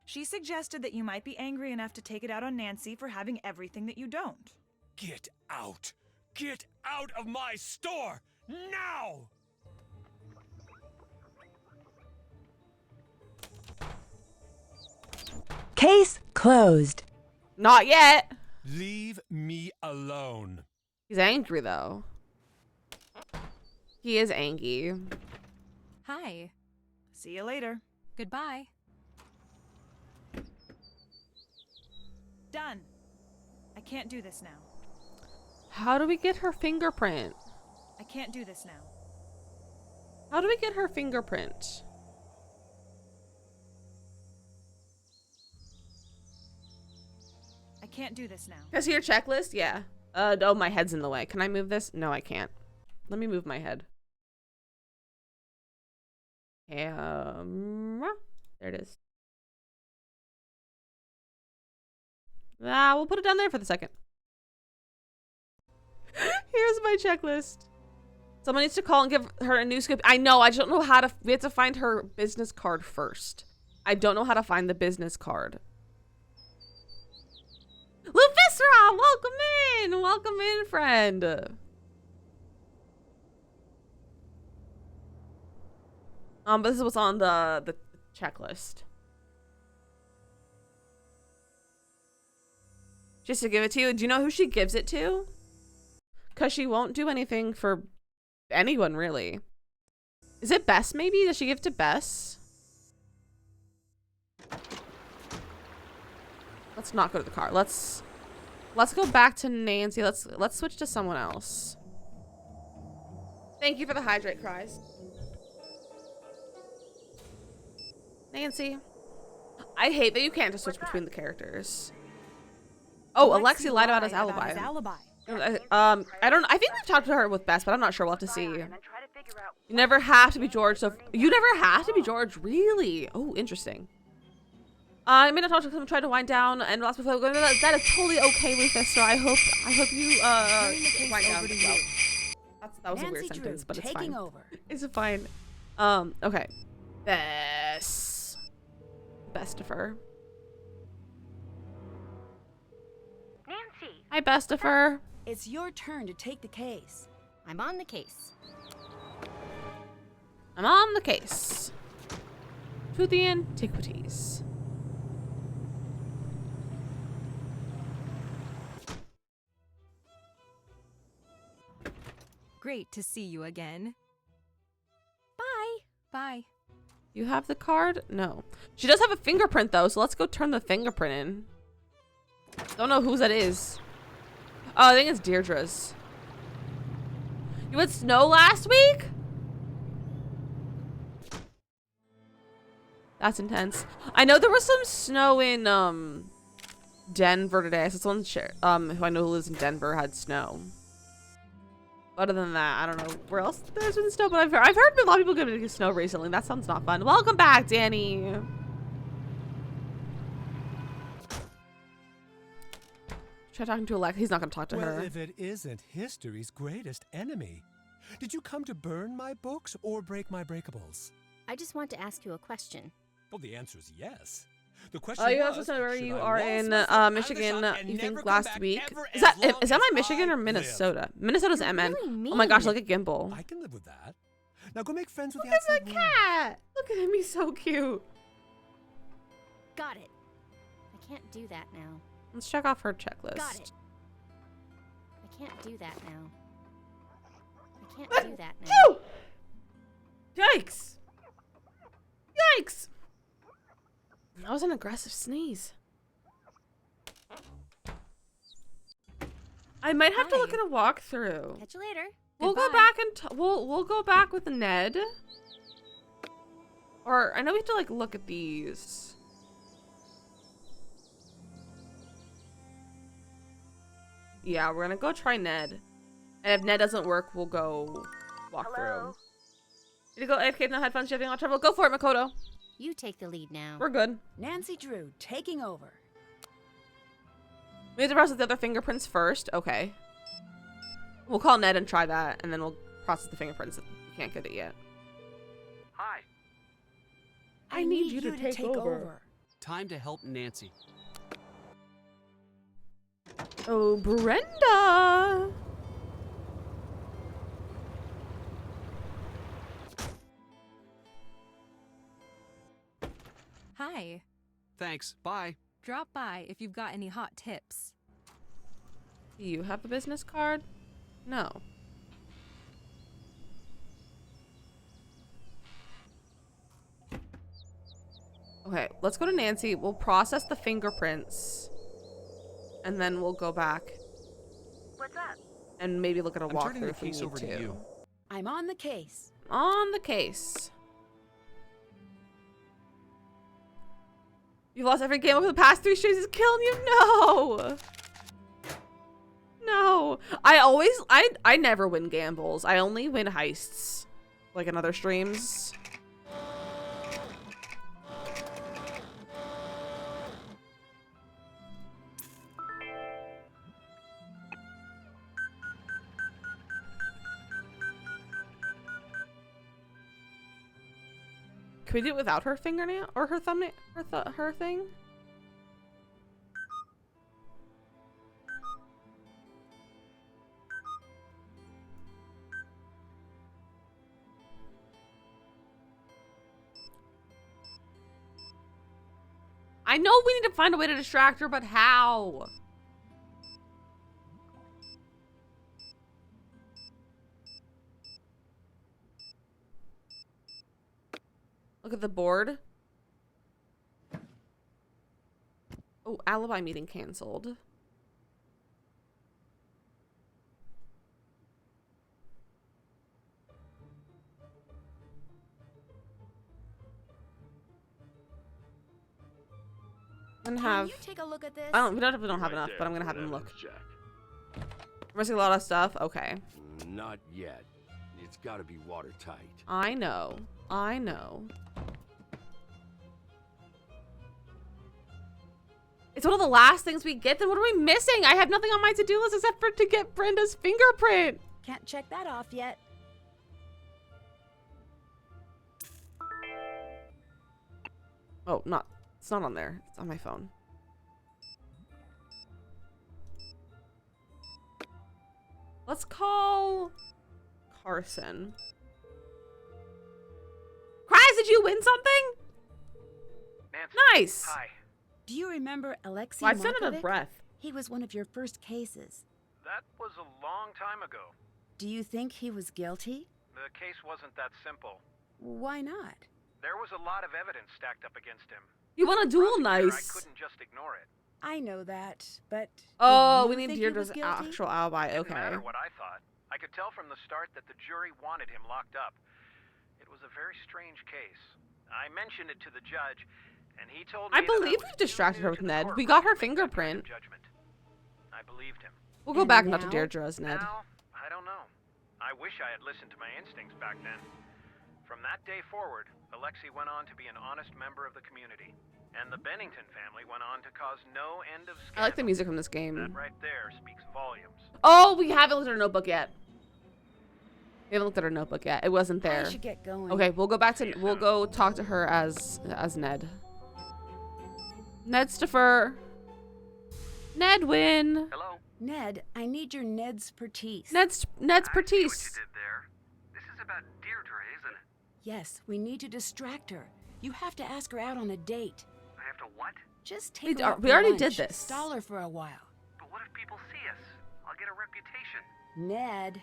She suggested that you might be angry enough to take it out on Nancy for having everything that you don't. Get out! Get out of my store! Now! Case closed. Not yet. Leave me alone. He's angry though. He is angry. Hi. See you later. Goodbye. Done. I can't do this now. How do we get her fingerprint? I can't do this now. How do we get her fingerprint? I can't do this now. Can I see your checklist? Yeah. Oh, my head's in the way. Can I move this? No, I can't. Let me move my head. There it is. We'll put it down there for the second. Here's my checklist. Someone needs to call and give her a new scoop. I know, I just don't know how to, we have to find her business card first. I don't know how to find the business card. Lufisra, welcome in! Welcome in, friend. But this is what's on the checklist. Just to give it to you. Do you know who she gives it to? Because she won't do anything for anyone, really. Is it Bess, maybe? Does she give it to Bess? Let's not go to the car. Let's go back to Nancy. Let's switch to someone else. Thank you for the hydrate cries. Nancy. I hate that you can't just switch between the characters. Oh, Alexi lied about his alibi. I think we've talked to her with Bess, but I'm not sure. We'll have to see. You never have to be George, so you never have to be George, really? Oh, interesting. I may not talk to him, try to wind down, and last before going, that is totally okay, Lufister. I hope you wind down as well. That was a weird sentence, but it's fine. It's fine. Okay. Bess. Bestifer. Nancy! Hi, Bestifer. It's your turn to take the case. I'm on the case. I'm on the case. To the antiquities. Great to see you again. Bye. Bye. You have the card? No. She does have a fingerprint though, so let's go turn the fingerprint in. Don't know whose that is. Oh, I think it's Deirdre's. You had snow last week? That's intense. I know there was some snow in Denver today. So someone who I know who lives in Denver had snow. Other than that, I don't know where else there's been snow, but I've heard a lot of people getting snow recently. That sounds not fun. Welcome back, Danny. Try talking to Alexa. He's not going to talk to her. Well, if it isn't history's greatest enemy. Did you come to burn my books or break my breakables? I just want to ask you a question. Well, the answer is yes. The question You was, also said where should you I are waltz in myself out of the Michigan. shop and You never think come last back week? ever Is that as long my as Michigan I or live? Minnesota? Minnesota's You're MN. really Oh my gosh, mean. look at Gimbal. I can live with that. Now go make friends with Look the at outside the world. cat. Look at him. He's so cute. Got it. I can't do that now. Let's check off her checklist. Got it. I can't do that now. I can't do that now. Ew! Yikes. Yikes. That was an aggressive sneeze. I might have to look Hi. at a walkthrough. Catch you later. We'll go Goodbye. back and we'll go back with Ned. Or I know we have to like look at these. Yeah, we're gonna go try Ned. And if Ned doesn't work, we'll go walk through. Need to go AFK, no headphones, you have any trouble? Go for it, Makoto. You take the lead now. We're good. Nancy Drew taking over. We have to process the other fingerprints first. Okay. We'll call Ned and try that, and then we'll process the fingerprints if we can't get it yet. Hi. I need you to take over. Time to help Nancy. Oh, Brenda! Hi. Thanks. Bye. Drop by if you've got any hot tips. Do you have a business card? No. Okay, let's go to Nancy. We'll process the fingerprints. And then we'll go back. What's up? And maybe look at a I'm turning walkthrough the if we case need over to you. I'm on the case. On the case. You've lost every game over the past 3 streams. It's killing you. No. No. I never win gambles. I only win heists. Like in other streams. Can we do it without her fingernail or her thumbnail or her thing? I know we need to find a way to distract her, but how? Look at the board. Oh, alibi meeting canceled. I'm gonna have. Can you take a look at this? We don't have enough, but I'm gonna have him look. We're missing a lot of stuff. Okay. Not yet. It's gotta be watertight. I know. I know. It's one of the last things we get. Then what are we missing? I have nothing on my to-do list except for to get Brenda's fingerprint. Can't check that off yet. Oh, it's not on there. It's on my phone. Let's call Carson. Cries, did you win something? Nancy. Nice. Hi. Do you remember Alexei I sent it a Markovic? breath. He was one of your first cases. That was a long time ago. Do you think he was guilty? The case wasn't that simple. Why not? There was a lot of evidence stacked up against him. You want a duel? Prosecutor, Nice. I couldn't just ignore it. I know that, but Oh, do we you need think he was Deirdre's guilty? actual alibi. Didn't Okay. matter what I thought. I could tell from the start that the jury wanted him locked up. It was a very strange case. I mentioned it to the judge, and he told me I that believe was we've distracted too her new with to the Ned. courtroom We got her to make that kind of fingerprint. judgment. I believed him. We'll go And back not to now? Deirdre's, Ned. Now, I don't know. I wish I had listened to my instincts back then. From that day forward, Alexei went on to be an honest member of the community. And the Bennington family went on to cause no end of scandal. I like the music from this That game. right there speaks volumes. Oh, we haven't looked at our notebook yet. We haven't looked at our notebook yet. It wasn't there. I should get going. Okay, we'll go back to. We'll go talk to her as Ned. Ned Staffer. Ned win. Hello? Ned, I need your Ned's Pertise. Ned's I see what Pertise. you did there. This is about Deirdre, isn't it? Yes, we need to distract her. You have to ask her out on a date. I have to what? Just take her We out for already lunch. did this. Stall her for a while. But what if people see us? I'll get a reputation. Ned,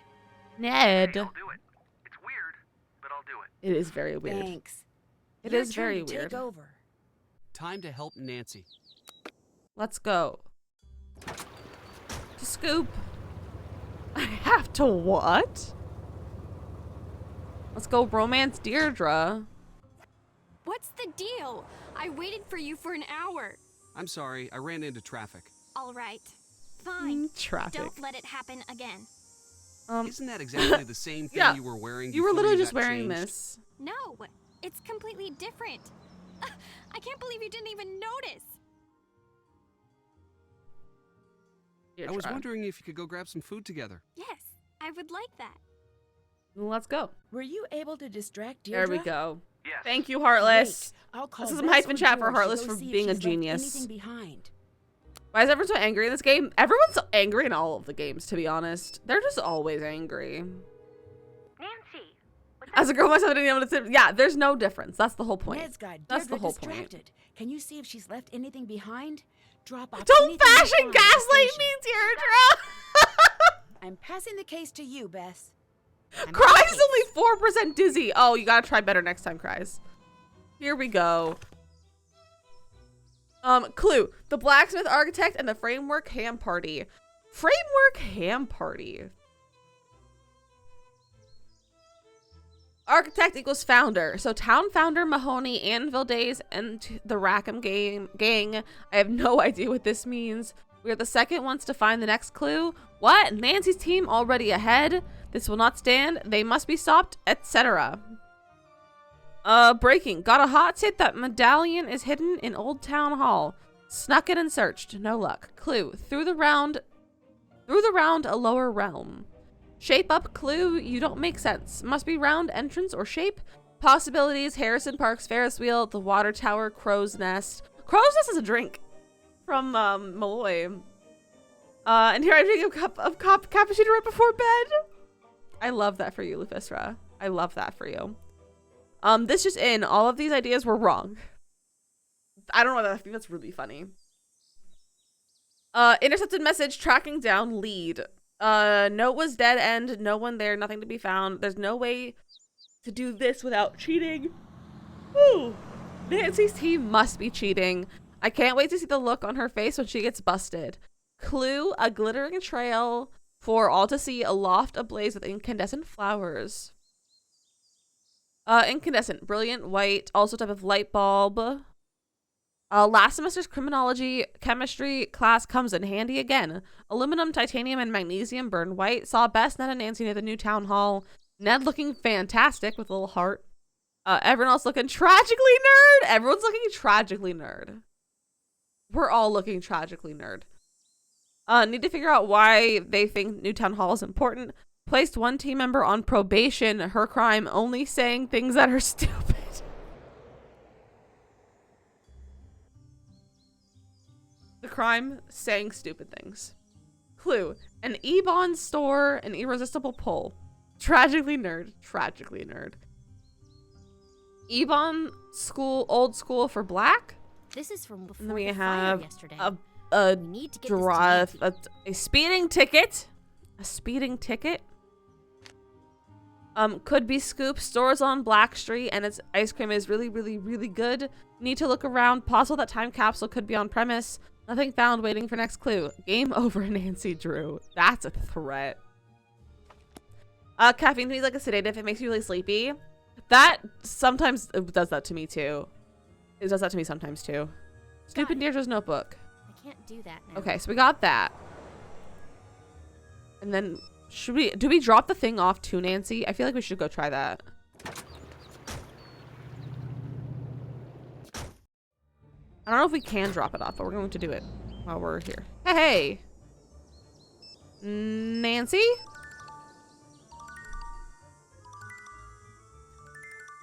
Ned. Hey, I'll do it. It's weird, but I'll do it. It is very weird. thanks. It Your is very turn to weird. Take over. Time to help Nancy. Let's go. To scoop. I have to what? Let's go romance Deirdre. What's the deal? I waited for you for an hour. I'm sorry, I ran into traffic. All right. Fine. Traffic. Don't let it happen again. Isn't that exactly the same thing Yeah. you were wearing? You were before literally you just got wearing changed? this. No, it's completely different. I can't believe you didn't even notice. I was wondering if you could go grab some food together. Yes, I would like that. Let's go. Were you able to distract There Deirdre? we go. Yes. Thank you, Heartless. Great. I'll call This is some Bess hyphen or chat for George to Heartless go for see if being a she's left genius. anything behind. Why is everyone so angry in this game? Everyone's so angry in all of the games, to be honest. They're just always angry. Nancy! As a girl myself, I didn't know what to say. Yeah, there's no difference. That's the whole point. Ned's got That's the Deirdre whole point. distracted. Can you see if she's left anything behind? Drop off Don't anything you fashion find at the gaslight station. me, Deirdre! I'm passing the case to you, Bess. I'm Cries on only 4% dizzy. Oh, you gotta try better next time, Cries. Here we go. Clue. The blacksmith architect and the framework ham party. Framework ham party. Architect equals founder. So town founder Mahoney, Anvil Days, and the Rackham gang. I have no idea what this means. We are the second ones to find the next clue. What? Nancy's team already ahead? This will not stand. They must be stopped, etc. Breaking. Got a hot tip that medallion is hidden in Old Town Hall. Snuck it and searched. No luck. Clue. Through the round, a lower realm. Shape up clue. You don't make sense. Must be round entrance or shape. Possibilities. Harrison Park's Ferris wheel. The water tower. Crow's nest. Crow's nest is a drink from Malloy. And here I drink a cup of cappuccino right before bed. I love that for you, Lufisra. I love that for you. This just in. All of these ideas were wrong. I don't know. I think that's really funny. Intercepted message. Tracking down lead. Note was dead end. No one there. Nothing to be found. There's no way to do this without cheating. Woo. Nancy's team must be cheating. I can't wait to see the look on her face when she gets busted. Clue. A glittering trail for all to see. A loft ablaze with incandescent flowers. Incandescent. Brilliant white. Also type of light bulb. Last semester's criminology chemistry class comes in handy again. Aluminum, titanium, and magnesium burn white. Saw Bess, Ned, and Nancy near the new town hall. Ned looking fantastic with a little heart. Everyone else looking tragically nerd. Everyone's looking tragically nerd. We're all looking tragically nerd. Need to figure out why they think new town hall is important. Placed one team member on probation. Her crime, only saying things that are stupid. The crime, saying stupid things. Clue. An E-Bond store, an irresistible pull. Tragically nerd. Tragically nerd. E-Bond school, old school for black. This is from before And then we the have fire yesterday. a We need to get this to Nancy. a speeding ticket. A speeding ticket. Could be Scoop. Stores on Black Street and its ice cream is really, really, really good. Need to look around. Possible that time capsule could be on premise. Nothing found. Waiting for next clue. Game over, Nancy Drew. That's a threat. Caffeine to me like a sedative. It makes you really sleepy. That sometimes it does that to me too. It does that to me sometimes too. Snoop and Deirdre's notebook. I can't do that now. Okay, so we got that. And then do we drop the thing off to Nancy? I feel like we should go try that. I don't know if we can drop it off, but we're going to do it while we're here. Hey! Nancy?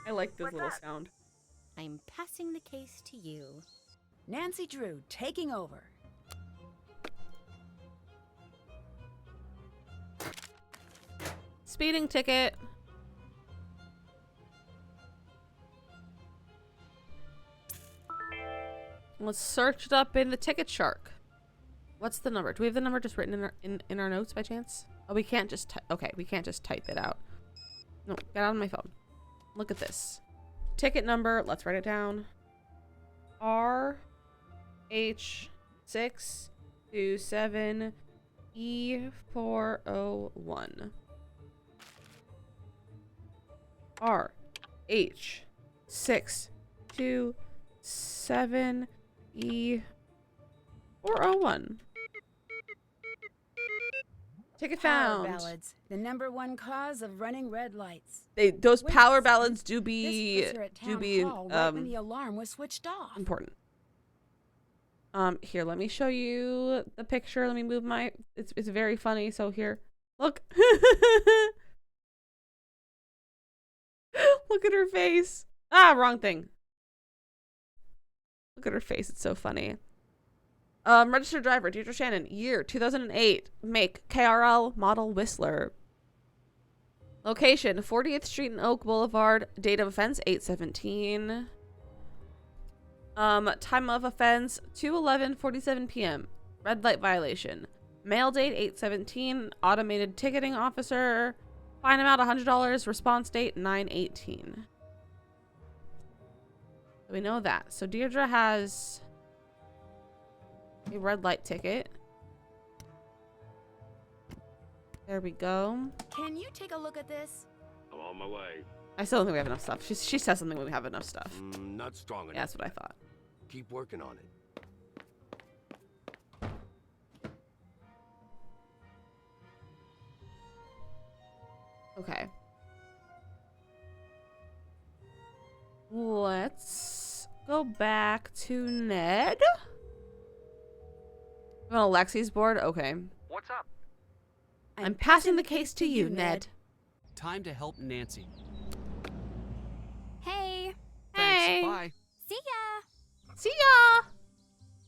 I like this little sound. I'm passing the case to you. Nancy Drew taking over. Speeding ticket. Let's search it up in the ticket shark. What's the number? Do we have the number just written in our notes by chance? Oh, we can't just okay, we can't just type it out. No, get out of my phone. Look at this. Ticket number, let's write it down. RH627E401. RH627E401. Ticket Power found. ballads, the #1 cause of running red lights. Those Wait power a second. ballads do This be puts her at town hall right when the alarm was switched off. important. Here, let me show you the picture. Let me move my. It's very funny. So here, look. Look at her face. Ah, wrong thing. Look at her face. It's so funny. Registered driver, Deirdre Shannon. Year 2008. Make KRL model Whistler. Location 40th Street and Oak Boulevard. Date of offense 8/17. Time of offense 2:11:47 p.m. Red light violation. Mail date 8/17. Automated ticketing officer. Fine amount $100. Response date 9/18. We know that. So Deirdre has a red light ticket. There we go. Can you take a look at this? I'm on my way. I still don't think we have enough stuff. She says something when we have enough stuff. Not strong enough. Yeah, that's what I thought. Keep working on it. Okay. Let's go back to Ned. On Alexi's board? Okay. What's up? I'm passing the case to you, Ned. Time to help Nancy. Hey. Thanks. Hey. Bye. See ya. See ya.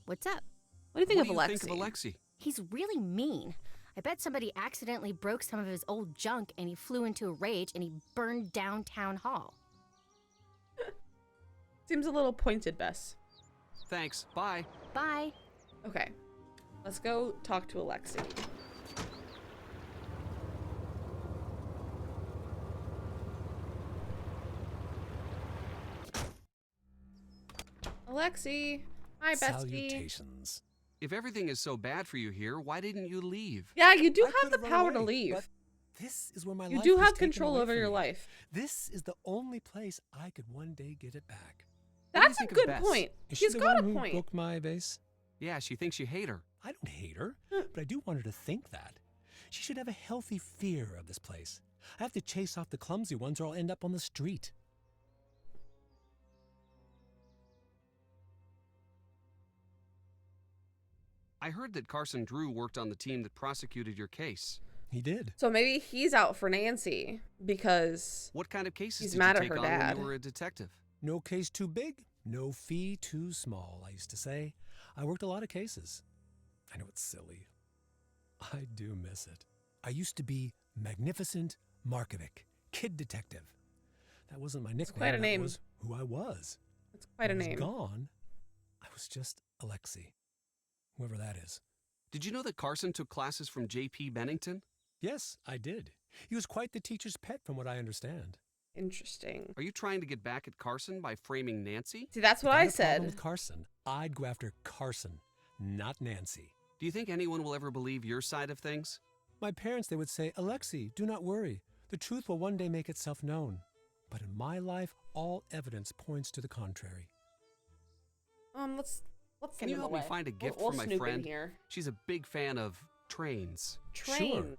What's up? What do you think What of do you Alexi? think of Alexi? He's really mean. I bet somebody accidentally broke some of his old junk and he flew into a rage and he burned down town hall. Seems a little pointed, Bess. Thanks. Bye. Bye. Okay. Let's go talk to Alexi. Alexi. Hi, bestie. Salutations. If everything is so bad for you here, why didn't you leave? Yeah, you do I have the could've run power to away, leave. but this is where my You life do was have taken control away over from your me. life. This is the only place I could one day get it back. What do you That's a think of good Bess? point. Is She's she the got one a who point. broke my vase? Yeah, she thinks you hate her. I don't hate her, but I do want her to think that. She should have a healthy fear of this place. I have to chase off the clumsy ones or I'll end up on the street. I heard that Carson Drew worked on the team that prosecuted your case. He did. So maybe he's out for Nancy because What kind of cases he's did mad you at take her on dad. when you were a detective? No case too big, no fee too small, I used to say. I worked a lot of cases. I know it's silly. I do miss it. I used to be Magnificent Markovic, kid detective. That wasn't my nickname. quite a name. That was who I was. That's quite a When I name. was gone, I was just Alexi, whoever that is. Did you know that Carson took classes from J.P. Bennington? Yes, I did. He was quite the teacher's pet, from what I understand. Interesting. Are you trying to get back at Carson by framing Nancy? See, that's what If I had a problem said. with Carson, I'd go after Carson, not Nancy. Do you think anyone will ever believe your side of things? My parents, they would say, Alexi, do not worry. The truth will one day make itself known. But in my life, all evidence points to the contrary. Let's Can send you him help away. me find a gift we'll for my snoop in friend? here. She's a big fan of trains. Trains.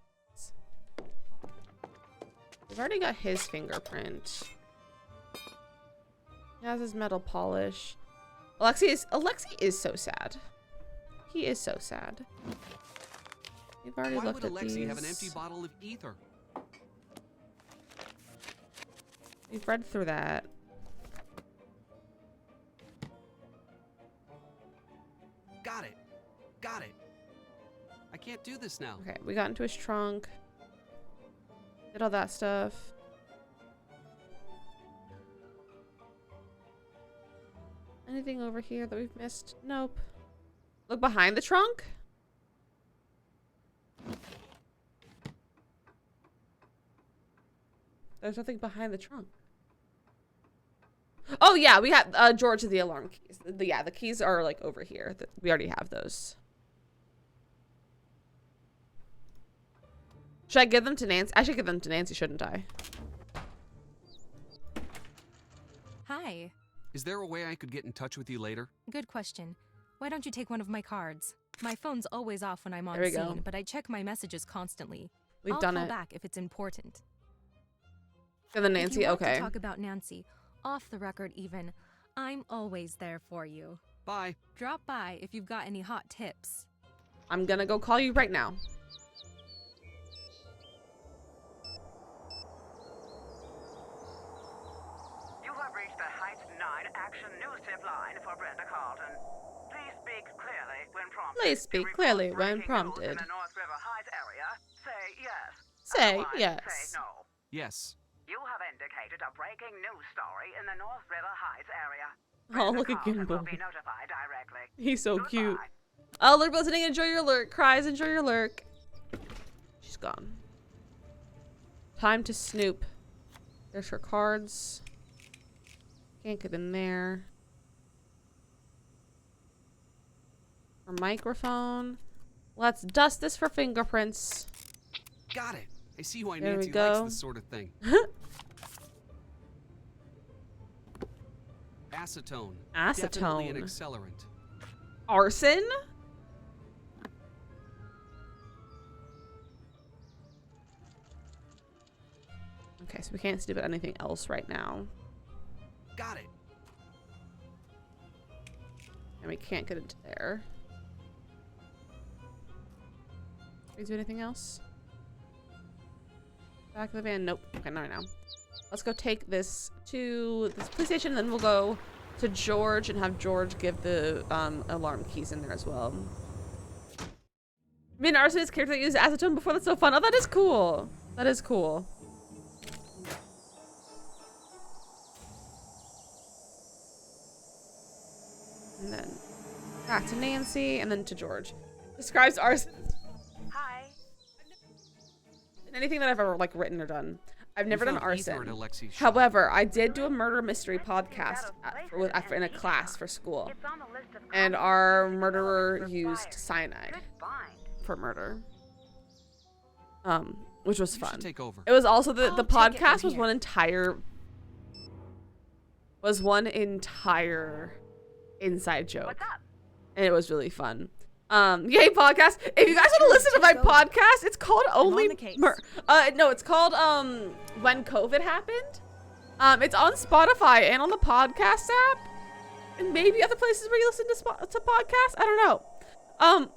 We've already got his fingerprint. He has his metal polish. Alexi is so sad. He is so sad. We've already Why looked would at Alexi these. have an empty bottle of ether? We've read through that. Got it. Got it. I can't do this now. Okay, we got into his trunk. Did all that stuff. Anything over here that we've missed? Nope. Look behind the trunk? There's nothing behind the trunk. Oh yeah, we have George the alarm keys. The keys are like over here. We already have those. Should I give them to Nancy? I should give them to Nancy, shouldn't I? Hi. Is there a way I could get in touch with you later? Good question. Why don't you take one of my cards? My phone's always off when I'm on There we scene, go. but I check my messages constantly. We've I'll done call it. back if it's important. And then If Nancy, you want okay. to talk about Nancy, off the record even, I'm always there for you. Bye. Drop by if you've got any hot tips. I'm gonna go call you right now. You have reached the Heights 9 Action News Tip line for Brenda Carlton. Please speak clearly when prompted. Please speak clearly when prompted. In the North River Heights area, say yes. Say Otherwise, yes. Say no. Yes. You have indicated a breaking news story in the North River Heights area. Oh, Brenda look at Carlton Gimbal. will be notified directly. He's so cute. Goodbye. Oh, lurk listening. Enjoy your lurk. Cries. Enjoy your lurk. She's gone. Time to snoop. There's her cards. Can't get in there. Her microphone. Let's dust this for fingerprints. Got it. I see why There we Nancy likes go. this sort of thing. Acetone. Definitely an Acetone. accelerant. Arson? Okay, so we can't snoop at anything else right now. Got it. And we can't get into there. Can we do anything else? Back of the van? Nope. Okay, not right now. Let's go take this to this police station, then we'll go to George and have George give the alarm keys in there as well. I mean, Arsonist character that used acetone before. That's so fun. Oh, that is cool. That is cool. And then back to Nancy, and then to George. Describes arson. Hi. Anything that I've ever like written or done. I've never done found ether arson. at Alexi's shop. However, I did do a murder mystery podcast in a class for school, and our murderer used cyanide for murder, which was You fun. should take over. It was also the I'll take it podcast from was here. one entire inside joke, and it was really fun. Yay podcast. If you guys want to listen to my podcast, it's called Only the case. no, it's called When COVID Happened. It's on Spotify and on the podcast app, and maybe other places where you listen to podcasts. I don't know.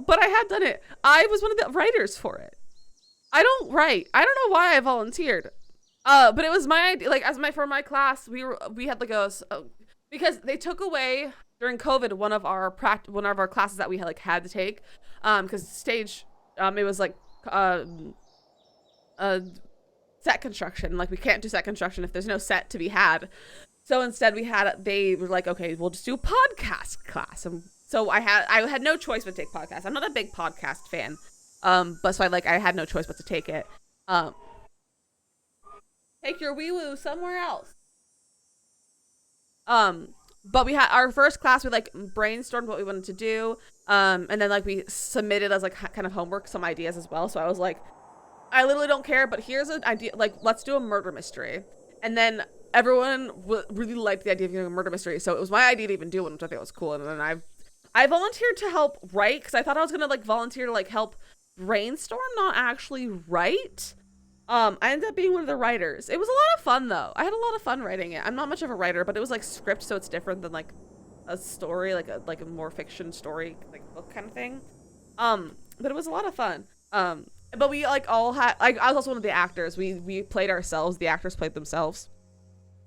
But I have done it. I was one of the writers for it. I don't write. I don't know why I volunteered. But it was my idea. Like for my class, we had like because they took away during COVID one of our classes that we had to take, because stage it was like set construction. Like we can't do set construction if there's no set to be had. So instead they were like, okay, we'll just do a podcast class. And so I had no choice but to take podcast. I'm not a big podcast fan. But so I had no choice but to take it. Take your wee woo somewhere else. But we had our first class, we brainstormed what we wanted to do. And then we submitted as kind of homework some ideas as well. So I was like, I literally don't care, but here's an idea, let's do a murder mystery. And then everyone really liked the idea of doing a murder mystery. So it was my idea to even do one, which I think was cool. And then I volunteered to help write, because I thought I was gonna volunteer to help brainstorm, not actually write. I ended up being one of the writers. It was a lot of fun though. I had a lot of fun writing it. I'm not much of a writer, but it was script, so it's different than a story, like a more fiction story, book kind of thing. But it was a lot of fun. But we all had, I was also one of the actors. We played ourselves. The actors played themselves.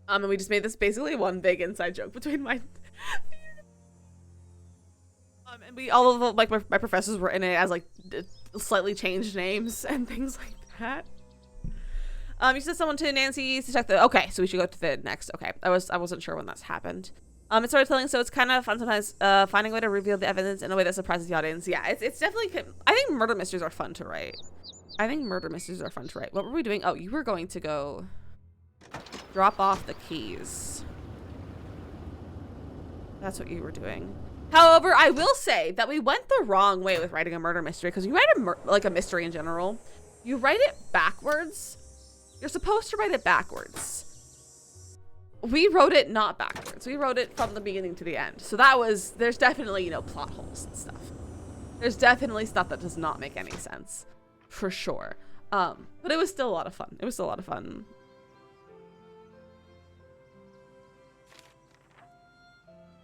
And we just made this basically one big inside joke between my and we all of my professors were in it as slightly changed names and things like that. You said someone to Nancy to check okay, so we should go to the next. Okay, I wasn't sure when that's happened. It's storytelling, so it's kind of fun sometimes finding a way to reveal the evidence in a way that surprises the audience. Yeah, it's definitely, I think murder mysteries are fun to write. What were we doing? Oh, you were going to go drop off the keys. That's what you were doing. However, I will say that we went the wrong way with writing a murder mystery, because you write a mystery in general, you write it backwards. You're supposed to write it backwards. We wrote it not backwards. We wrote it from the beginning to the end. So there's definitely, plot holes and stuff. There's definitely stuff that does not make any sense, for sure. But it was still a lot of fun. It was still a lot of fun.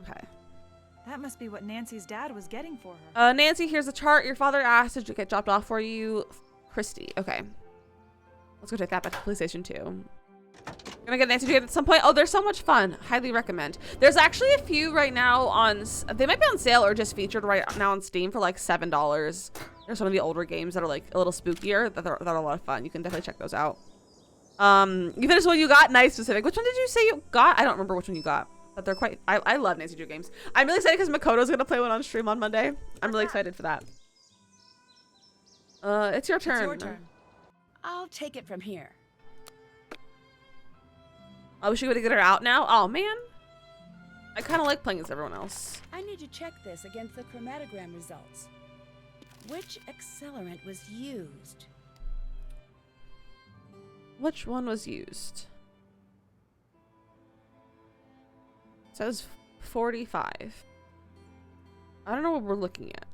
Okay. That must be what Nancy's dad was getting for her. Nancy, here's the chart. Your father asked to get dropped off for you. Christy. Okay. Let's go take that back to police station 2. Gonna get Nancy at some point. Oh, they're so much fun. Highly recommend. There's actually a few right now on, they might be on sale or just featured right now on Steam for like $7. There's some of the older games that are like a little spookier that are a lot of fun. You can definitely check those out. You finished one you got? Nice. Specific. Which one did you say you got? I don't remember which one you got, but they're quite, I love Nancy Drew games. I'm really excited because Makoto's gonna play one on stream on Monday. I'm really excited for that. It's your turn. It's your turn. I'll take it from here. Oh, we should go to get her out now? Oh, man. I kind of like playing as everyone else. I need to check this against the chromatogram results. Which accelerant was used? Which one was used? It says 45. I don't know what we're looking at.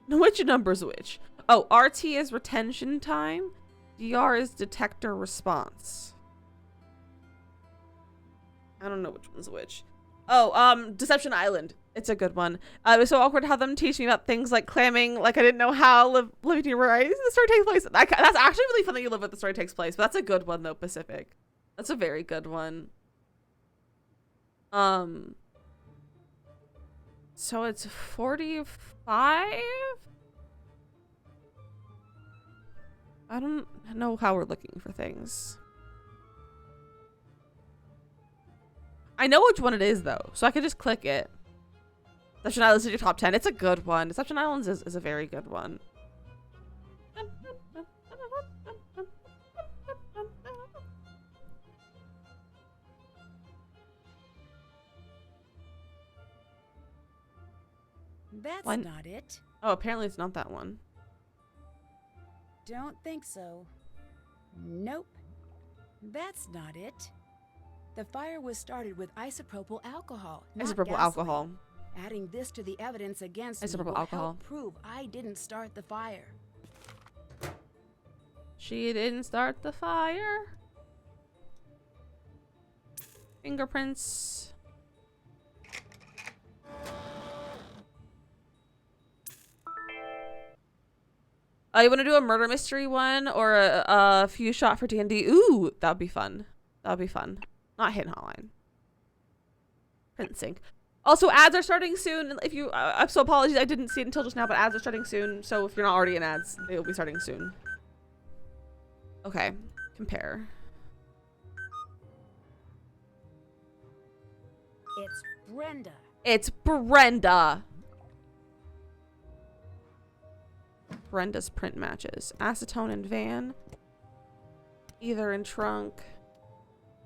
Which number's which? Oh, RT is retention time. DR is detector response. I don't know which one's which. Oh, Deception Island. It's a good one. It was so awkward to have them teach me about things like clamming, like I didn't know how living near where the story takes place. That's actually really fun that you live where the story takes place, but that's a good one though, Pacific. That's a very good one. So it's 45? I don't know how we're looking for things. I know which one it is though, so I could just click it. Deception Islands is your top 10. It's a good one. Deception Islands is a very good one. That's One. not it. Oh, apparently it's not that one. Don't think so. Nope. That's not it. The fire was started with isopropyl alcohol, not Isopropyl gasoline. alcohol. Adding this to the evidence against me Isopropyl will alcohol. help prove I didn't start the fire. She didn't start the fire. Fingerprints. You want to do a murder mystery one or a few shot for D&D? Ooh, that would be fun. That would be fun. Not Hidden Hotline. Print sync. Also, ads are starting soon. If you, I'm so apologies, I didn't see it until just now, but ads are starting soon. So if you're not already in ads, they will be starting soon. Okay, compare. It's Brenda. It's Brenda. Brenda's print matches. Acetone and van. Either in trunk.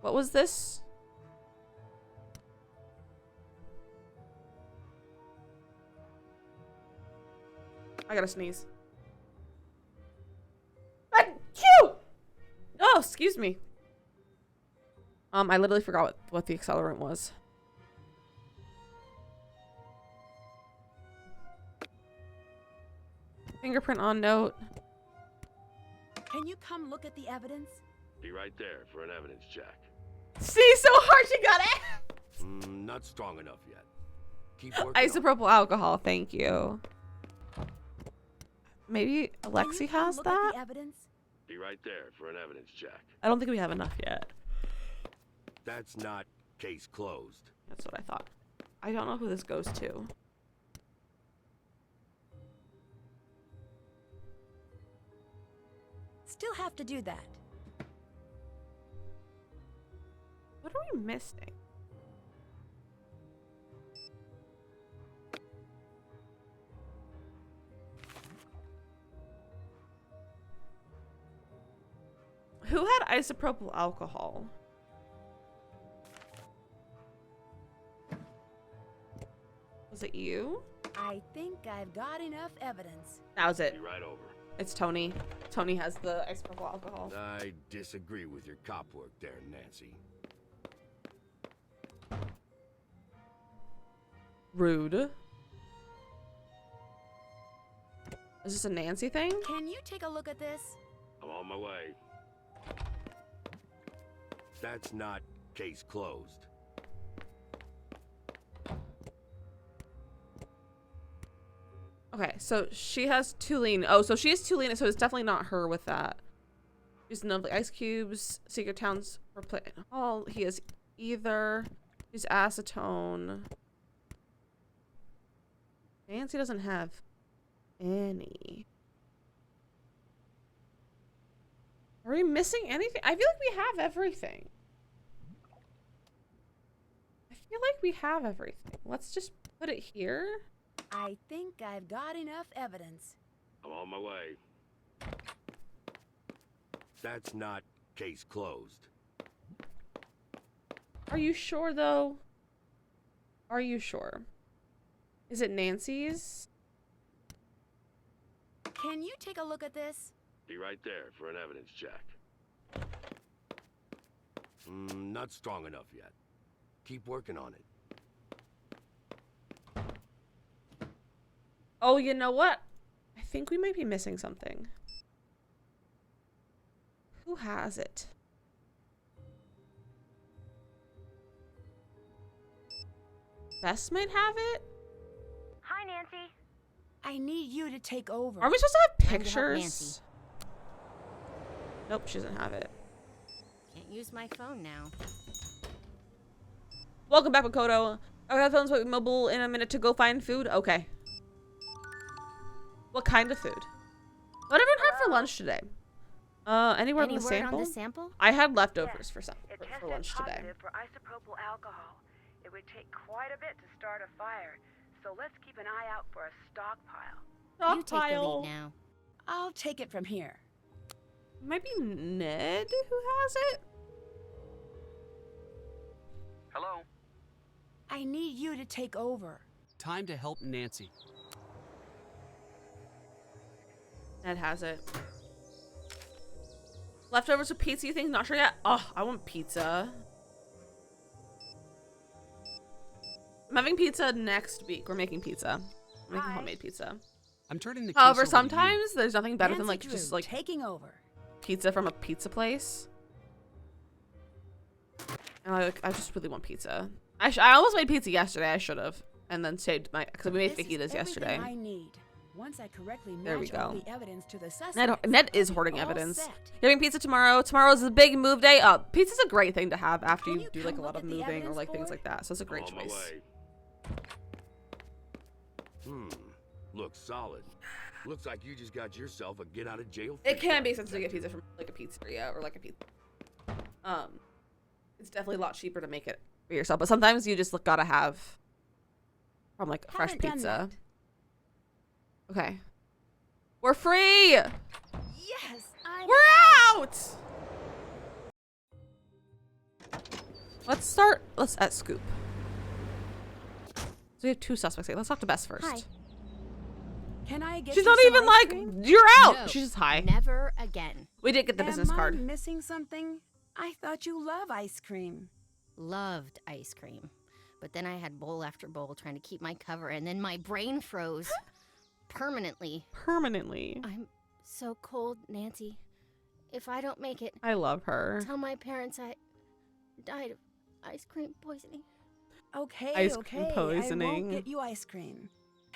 What was this? I gotta sneeze. Achoo! Oh, excuse me. I literally forgot what the accelerant was. Fingerprint on note. Can you come look at the evidence? Be right there for an evidence check. See, so hard she got it. Not strong enough yet. Keep working. Isopropyl alcohol, thank you. Maybe Alexi has look that? At the evidence? Be right there for an evidence check. I don't think we have enough yet. That's not case closed. That's what I thought. I don't know who this goes to. Still have to do that. What are we missing? Who had isopropyl alcohol? Was it you? I think I've got enough evidence. That was it. Be right over. It's Tony. Tony has the isopropyl alcohol. I disagree with your cop work there, Nancy. Rude. Is this a Nancy thing? Can you take a look at this? I'm on my way. That's not case closed. Okay, so she has Tulane. Oh, so she has Tulane, so it's definitely not her with that. She's none of the ice cubes, secret towns for play. Oh, he has either. She's acetone. Nancy doesn't have any. Are we missing anything? I feel like we have everything. I feel like we have everything. Let's just put it here. I think I've got enough evidence. I'm on my way. That's not case closed. Are you sure, though? Are you sure? Is it Nancy's? Can you take a look at this? Be right there for an evidence check. Not strong enough yet. Keep working on it. Oh, you know what? I think we might be missing something. Who has it? Bess might have it? Hi, Nancy. I need you to take over. Are we supposed to have Time to help Nancy. pictures? Nope, she doesn't have it. Can't use my phone now. Welcome back, Makoto. I have phones but mobile in a minute to go find food. Okay. What kind of food? What everyone had for lunch today? Anywhere Any on the word sample? on the sample? I had leftovers for It for lunch tested today. positive for isopropyl alcohol. It would take quite a bit to start a fire, so let's keep an eye out for a stockpile. You take the lead now. I'll take it from here. Might be Ned who has it. Hello? I need you to take over. Time to help Nancy. Ned has it. Leftovers with pizza, you think? Not sure yet? Oh, I want pizza. I'm having pizza next week. We're making pizza. We're making homemade pizza. I'm turning the However, case over to you. sometimes there's nothing better than Nancy like Drew, just like taking over. pizza from a pizza place. And I just really want pizza. I almost made pizza yesterday. I should have, and then saved my because we made This is fajitas yesterday. everything I need. Once I correctly There we match all go. the evidence to the suspect, Ned is hoarding all evidence. set. You're having pizza tomorrow. Tomorrow's a big move day. Pizza's a great thing to have after Can you you do like a come lot look of at the moving or evidence like things board? like that. So it's a great I'm on my choice. way. Looks solid. Looks like you just got yourself a get out of jail. It can be since we get pizza from like a pizzeria or like a pizza. It's definitely a lot cheaper to make it for yourself, but sometimes you just gotta have from like a fresh Haven't done pizza. that. Okay, we're free. Yes, We're out. Let's start. Let's at Scoop. So we have two suspects here. Let's talk to Bess first. Hi. Can I get She's you not some even ice like, cream? you're out. No, She's just hi. Never again. We did get the business Am card. I missing something? I thought you love ice cream. Loved ice cream. But then I had bowl after bowl trying to keep my cover, and then my brain froze. Permanently. Permanently. I'm so cold, Nancy. If I don't make it, I love her. tell my parents I died of ice cream poisoning. Okay, Ice cream okay. I poisoning. won't get you ice cream.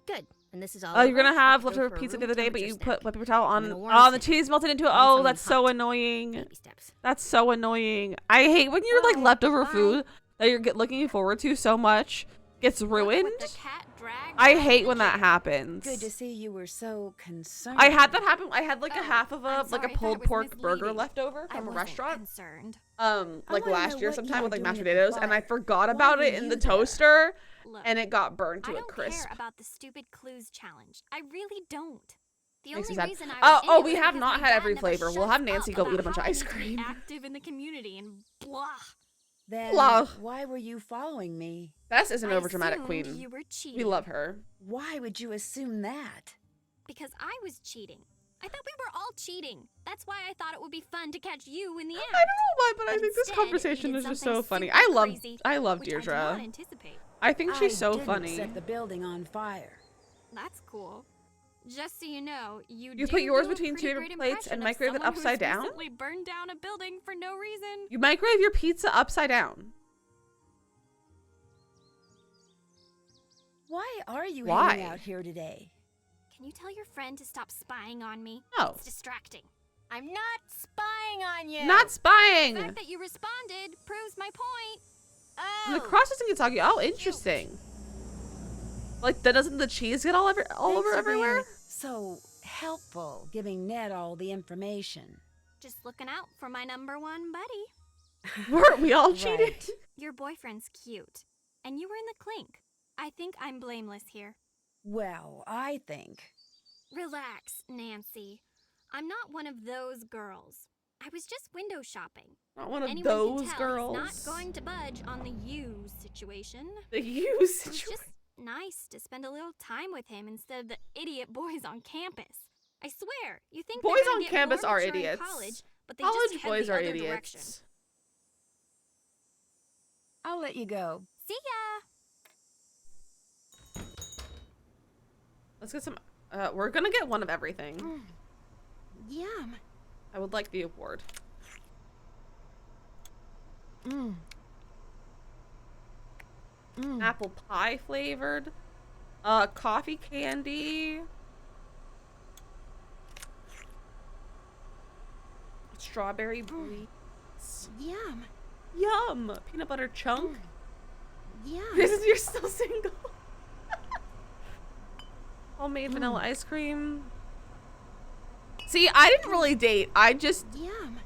Good. And this is all Oh, you're over. gonna have Let's go leftover for a pizza room the other day, but temperature you snack. put paper towel on. I'm gonna warn Oh, the you. cheese melted into it. Want Oh, something that's so hot. annoying. Baby steps. That's so annoying. I hate when you're like Bye. leftover Bye. food that you're looking forward to so much gets ruined. The cat dragged I out hate the when that chair. happens. Good to see you were so concerned. I had that happen. I had like a Oh, half of I'm a like sorry, I a thought pulled it was pork burger misleading. leftover I from a wasn't restaurant. concerned. Like wanna last know year what sometime you with were like mashed doing at the potatoes, and I fire. forgot Why about were it in the you there? toaster, Look, and it got burned I to a don't crisp. care about the stupid clues challenge. I really don't. The Makes only me sad. reason I Oh, was in oh, it we was have because not my had dad every never flavor. We'll shuts have Nancy up go eat a about bunch of how I ice need to be cream. Active in the community and blah. Then Blah. why were you following me? Bess is an I overdramatic assumed queen. You were cheating. We love her. Why would you assume that? Because I was cheating. I thought we were all cheating. That's why I thought it would be fun to catch you in the act. I don't know why, but I But think this instead, conversation you is did just so something funny. super I love crazy, which I did Deirdre. not anticipate. I think she's so didn't funny. set the building on fire. That's cool. just so you know, you You do put yours do a between pretty two great plates and impression of microwave it someone who's upside down? recently burned down a building for no reason. You microwave your pizza upside down. Why are you Why? hanging out here today? Can you tell your friend to stop spying on me? No. It's distracting. I'm not spying on you. Not spying. The fact that you responded proves my point. The crust doesn't get soggy. Oh, interesting. Like, then doesn't the cheese get all over Thanks for being everywhere? So helpful, giving Ned all the information. Just looking out for my #1 buddy. Weren't we all cheated? Right. Your boyfriend's cute, and you were in the clink. I think I'm blameless here. Well, I think. Relax, Nancy. I'm not one of those girls. I was just window shopping. Not one of Anyone can those tell girls. He's not going to budge on the you situation. The you It's situation. just nice to spend a little time with him instead of the idiot boys on campus. I swear, you think Boys they're gonna on get campus more are mature in idiots. college, but they College just head boys the are other idiots. direction. I'll let you go. See ya. Let's get some. We're gonna get one of everything. Yum. I would like the award. Apple pie flavored. Coffee candy. Strawberry breeze. Yum. Yum. Peanut butter chunk. Yum. You're still single. Homemade vanilla ice cream. See, I didn't really date. I just Yum.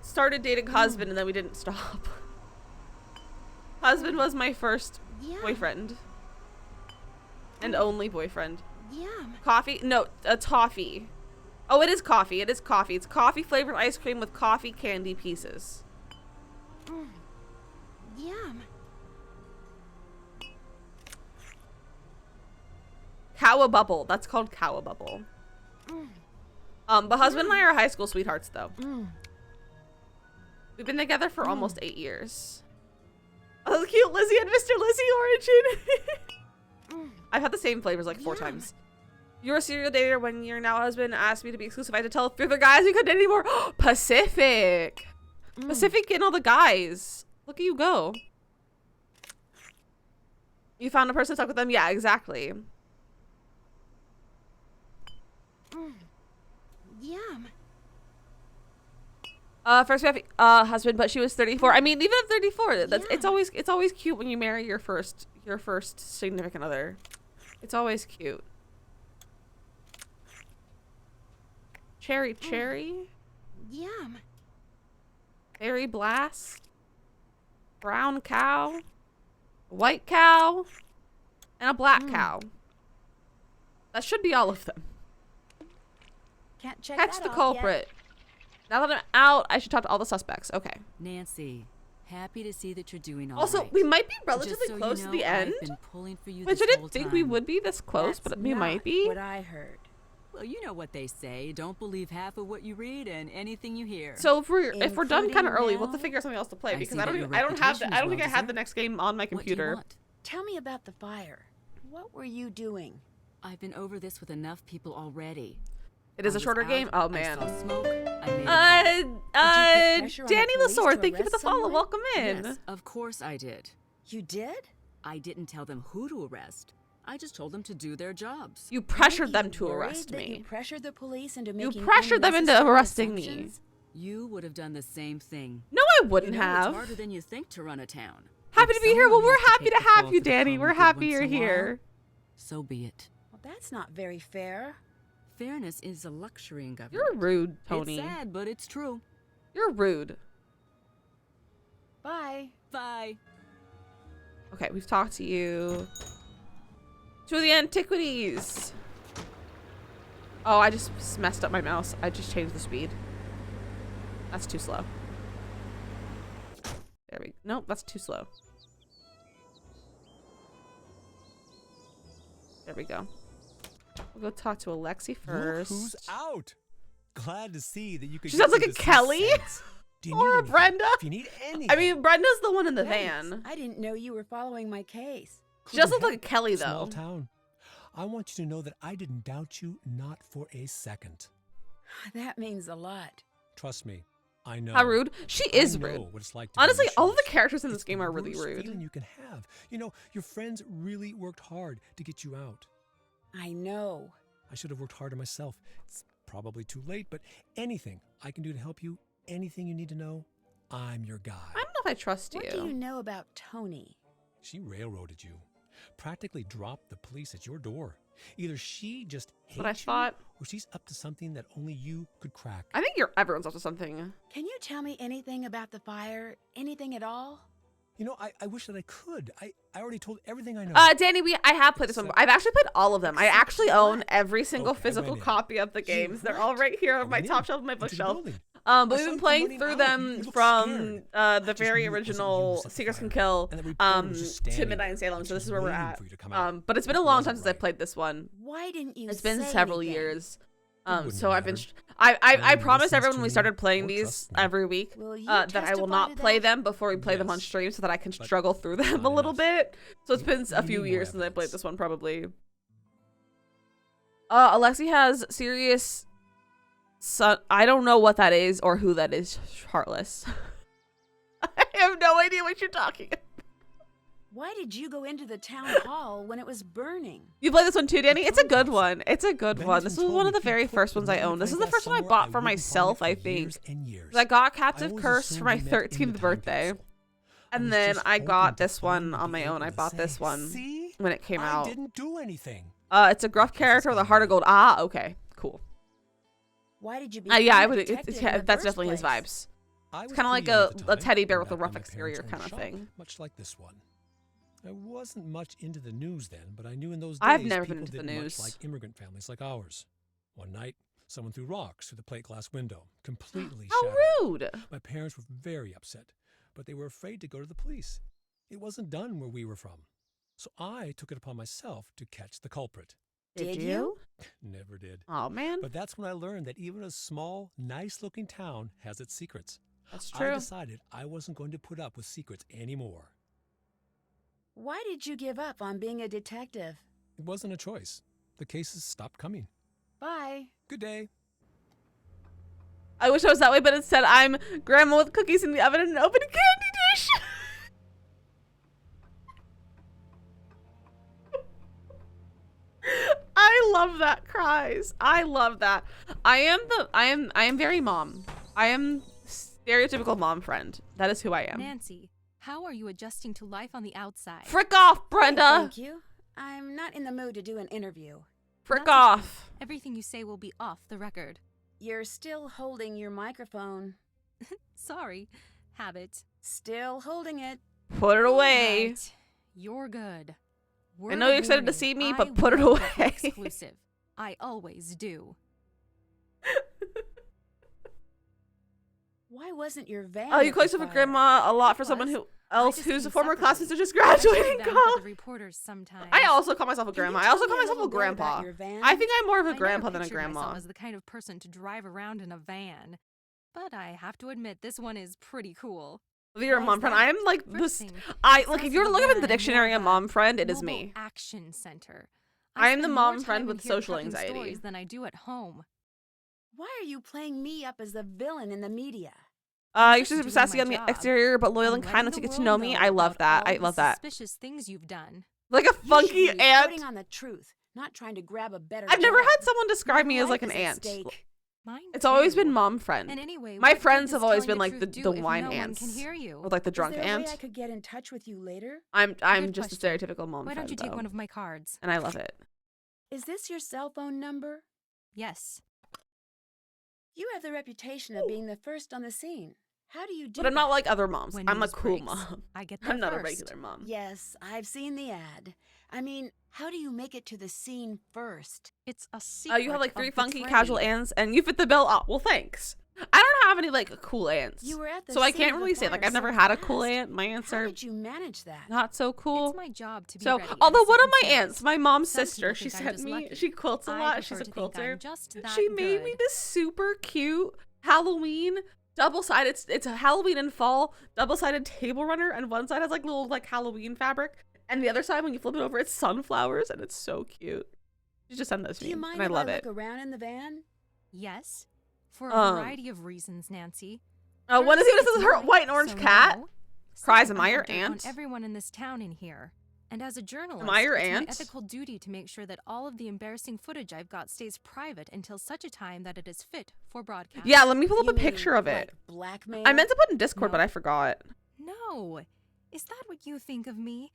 started dating husband and then we didn't stop. Husband was my first boyfriend. And only boyfriend. Yum. Coffee? No, a toffee. Oh, it is coffee. It is coffee. It's coffee flavored ice cream with coffee candy pieces. Yum. Cowabubble. That's called Cowabubble. But husband and I are high school sweethearts, though. We've been together for almost 8 years. Oh, that's cute. Lizzie and Mr. Lizzie origin. I've had the same flavors like 4 times. You're a serial dater when your now husband asked me to be exclusive. I had to tell 3 other guys we couldn't date anymore. Pacific. Pacific and all the guys. Look at you go. You found a person to talk with them? Yeah, exactly. Yum. First we have husband, but she was 34. I mean, even at 34, that's it's always cute when you marry your first significant other. It's always cute. Cherry. Yum. Berry blast. Brown cow. White cow. And a black cow. That should be all of them. Can't check Catch that the off culprit. Now that I'm out, I should talk to all the suspects. Okay. Nancy, happy to see that you're doing all Also, right. we might be Just relatively so close you to know, the end. I've been pulling for you Which this I didn't whole think we time. would be this close, but we might be. What I heard. Well, you know what they say. Don't believe half of what you read and anything you hear. So if we're done kind of early, we'll have to now? figure out something else to play I because see I that don't your think reputation I don't is think I have the well-deserved. next game on my What do you computer. want? Tell me about the fire. What were you doing? I've been over this with enough people already. It is I a was shorter out, game. Oh I man. saw smoke, I made a call. pressure on the Danny police Lasore, to thank you for the arrest follow. someone? Welcome in. Yes, of course I did. You did? I didn't tell them who to arrest. I just told them to do their jobs. You pressured Aren't them you to worried arrest that You me. pressured the police into You making pressured them into unnecessary arresting me. assumptions? You would have done the same thing. No, I wouldn't You know, have. It's harder than you think to run a town. Happy If to be here. Well, someone we're has happy take to the have fall you, for the Danny. common We're good happy once you're in a while, here. So be it. Well, that's not very fair. Fairness is a luxury in government. You're rude, Tony. It's sad, but it's true. You're rude. Bye. Bye. Okay, we've talked to you. To the antiquities. Oh, I just messed up my mouse. I just changed the speed. That's too slow. There we go. Nope, that's too slow. There we go. We'll go talk to Alexi first. Look who's out. Glad to see that you could. She sounds get like a into some Kelly sense. Do you or need a anything? Brenda. If you need anything. I mean, Brenda's the one in the Thanks. van. I didn't know you were following my case. She does look Couldn't like a Kelly, help. Small though. town. I want you to know that I didn't doubt you, not for a second. That means a lot. Trust me, I know. How rude. She is I know rude. what it's like to be in Honestly, your all of the shoes. characters in this It's game the are really worst rude. feeling you can have. You know, your friends really worked hard to get you out. I know. I should have worked harder myself. It's probably too late, but anything I can do to help you, anything you need to know, I'm your guy. I don't know if I trust What do you know about Tony? She railroaded you. Practically dropped the police at your door. Either she just hates What I thought. you, or she's up to something that only you could crack. I think everyone's up to something. Can you tell me anything about the fire? Anything at all? You know, I wish that I could. I already told everything I know. Danny, I have played this one. I've actually played all of them. I actually own every single Okay, I physical went in. copy of the games. They're all right here on my top shelf of my Into the bookshelf. building. But we've saw been you playing running through out. them You looked from scared. the just very knew it wasn't you original who set the Seekers Can fire. Kill And the reporter was just to standing Midnight in there, Salem. So this is where we're waiting at. for you to come out. But it's been a It long wasn't time since I right. played this one. Why didn't you It's been say several anything? years. wouldn't So I've been. matter. I No one promised listens everyone to when we me started playing or these trusts me. every week Will you that I will testify not to play that? them before we play them on Yes. stream so that I can But struggle through them a not little enough. bit. So it's been You a need few more years since I played evidence. this one probably. Alexi has serious. I don't know what that is or who that is. Heartless. I have no idea what you're talking about. Why did you go into the town hall when it was burning? You play this one too, Danny? It's a good Photographer. one. It's a good one. This Bennington was told one me of the he very put first the ones I magnifying owned. This is the glass first one I somewhere bought for wouldn't find it myself, for I think. years and years. 'Cause I got I Captive always Curse for assumed my he meant in the 13th time birthday. capsule. I And was then just I hoping got to this one finally on be my own. able I to bought say, this one "See? when it came I out. didn't do anything." It's a gruff character with a heart of gold. Ah, okay. Cool. Why did you be? Yeah, I would. That's definitely his vibes. I It's was kind of like pretty young at the a time, teddy bear with a wrapped in rough my exterior parents' kind own of shop, thing. Much like this one. I wasn't much into the news then, but I knew in those days I've never been people into the didn't news. much like immigrant families like ours. One night, someone threw rocks through the plate glass window, completely How shattered. rude! My parents were very upset, but they were afraid to go to the police. It wasn't done where we were from. So I took it upon myself to catch the culprit. Did you? Never did. Oh man, But that's when I learned that even a small, nice-looking town has its secrets. that's I true. decided I wasn't going to put up with secrets anymore. Why did you give up on being a detective? It wasn't a choice. The cases stopped coming. Bye. Good day. I wish I was that way, but instead I'm grandma with cookies in the oven and an open candy dish. I love that cries. I love that. I am very mom. I am stereotypical mom friend. That is who I am. Nancy, how are you adjusting to life on the outside? Frick off, Brenda. Thank you. I'm not in the mood to do an interview. Frick Not to- off. Everything you say will be off the record. You're still holding your microphone. Sorry. Habit. Still holding it. Put it away. Right. You're good. I know you're excited to see me, but I put it will get the away. Exclusive. I always do. Why wasn't your van? Oh, you at call the yourself a fire? grandma a lot for It someone was. who else just who's a came former separately. classmate or just I share graduating them with college. the reporters sometimes. I also call myself a Can you grandma. I tell also me call a myself a little bit about grandpa. your van? I think I'm more of a I never grandpa than a pictured myself grandma. as the kind of person to drive around in a van. But I have to admit, this one is pretty cool. If you're a Why is mom friend, that? I am like First this. thing, I it's like if less you were to of a look up in van the and more dictionary, a of mom friend, it is mobile me. Action center. I am the spend mom more friend time with in here social prepping anxiety. stories than I do at home. Why are you playing me up as the villain in the media? You're just super doing sassy my on the job. exterior, but loyal I'm and letting kind enough the to get to world know me. I love about that. I all the love that. Suspicious things you've done. Like a You should funky be ant. reporting on the truth, not trying to grab a better. I've never job. had someone describe My me as like life an is at ant. stake. Mine It's always too. been mom friend. And anyway, My what good friends does have always telling been like truth the do if wine no ants, one can hear you? or like the Is drunk there a ant. way I could get in touch with you later? I'm Good just a question. stereotypical mom Why friend don't you take though. one of my cards? And I love it. Is this your cell phone number? Yes. You have the reputation of being the first on the scene. How do you do But I'm not that? like other moms. When I'm a news cool breaks, mom. I get there I'm not a first. regular mom. Yes, I've seen the ad. I mean, how do you make it to the scene first? It's a secret. You have like of 3 the funky trade. casual ants, and you fit the bill. Oh, well, thanks. I don't have any like cool ants. You were at the so I scene can't of the really say like fire I've never so had a cool fast. ant. My ants How are did you manage that? not so cool. It's my job to be So, ready at although a one of my second aunts, my mom's Some sister, people she think I'm sent just me. lucky. She quilts a I lot. prefer She's a to think quilter. I'm just that She made me good. this super cute Halloween double-sided. It's a Halloween and fall double-sided table runner, and one side has like little like Halloween fabric, and the other side, when you flip it over, it's sunflowers, and it's so cute. She just sent those to Do me, you mind and I if love I it. look around in the van? Yes, for a variety of reasons, Nancy. One is First, this is it's her night, white and orange so cat. no. Cries, Second, am I your have dirt on aunt? everyone in this town in here. And as a journalist, Am I your it's aunt? my ethical duty to make sure that all of the embarrassing footage I've got stays private until such a time that it is fit for broadcast. Yeah, let me pull up You a picture mean, of it. like blackmail? I meant to put in Discord, No. but I forgot. No. Is that what you think of me?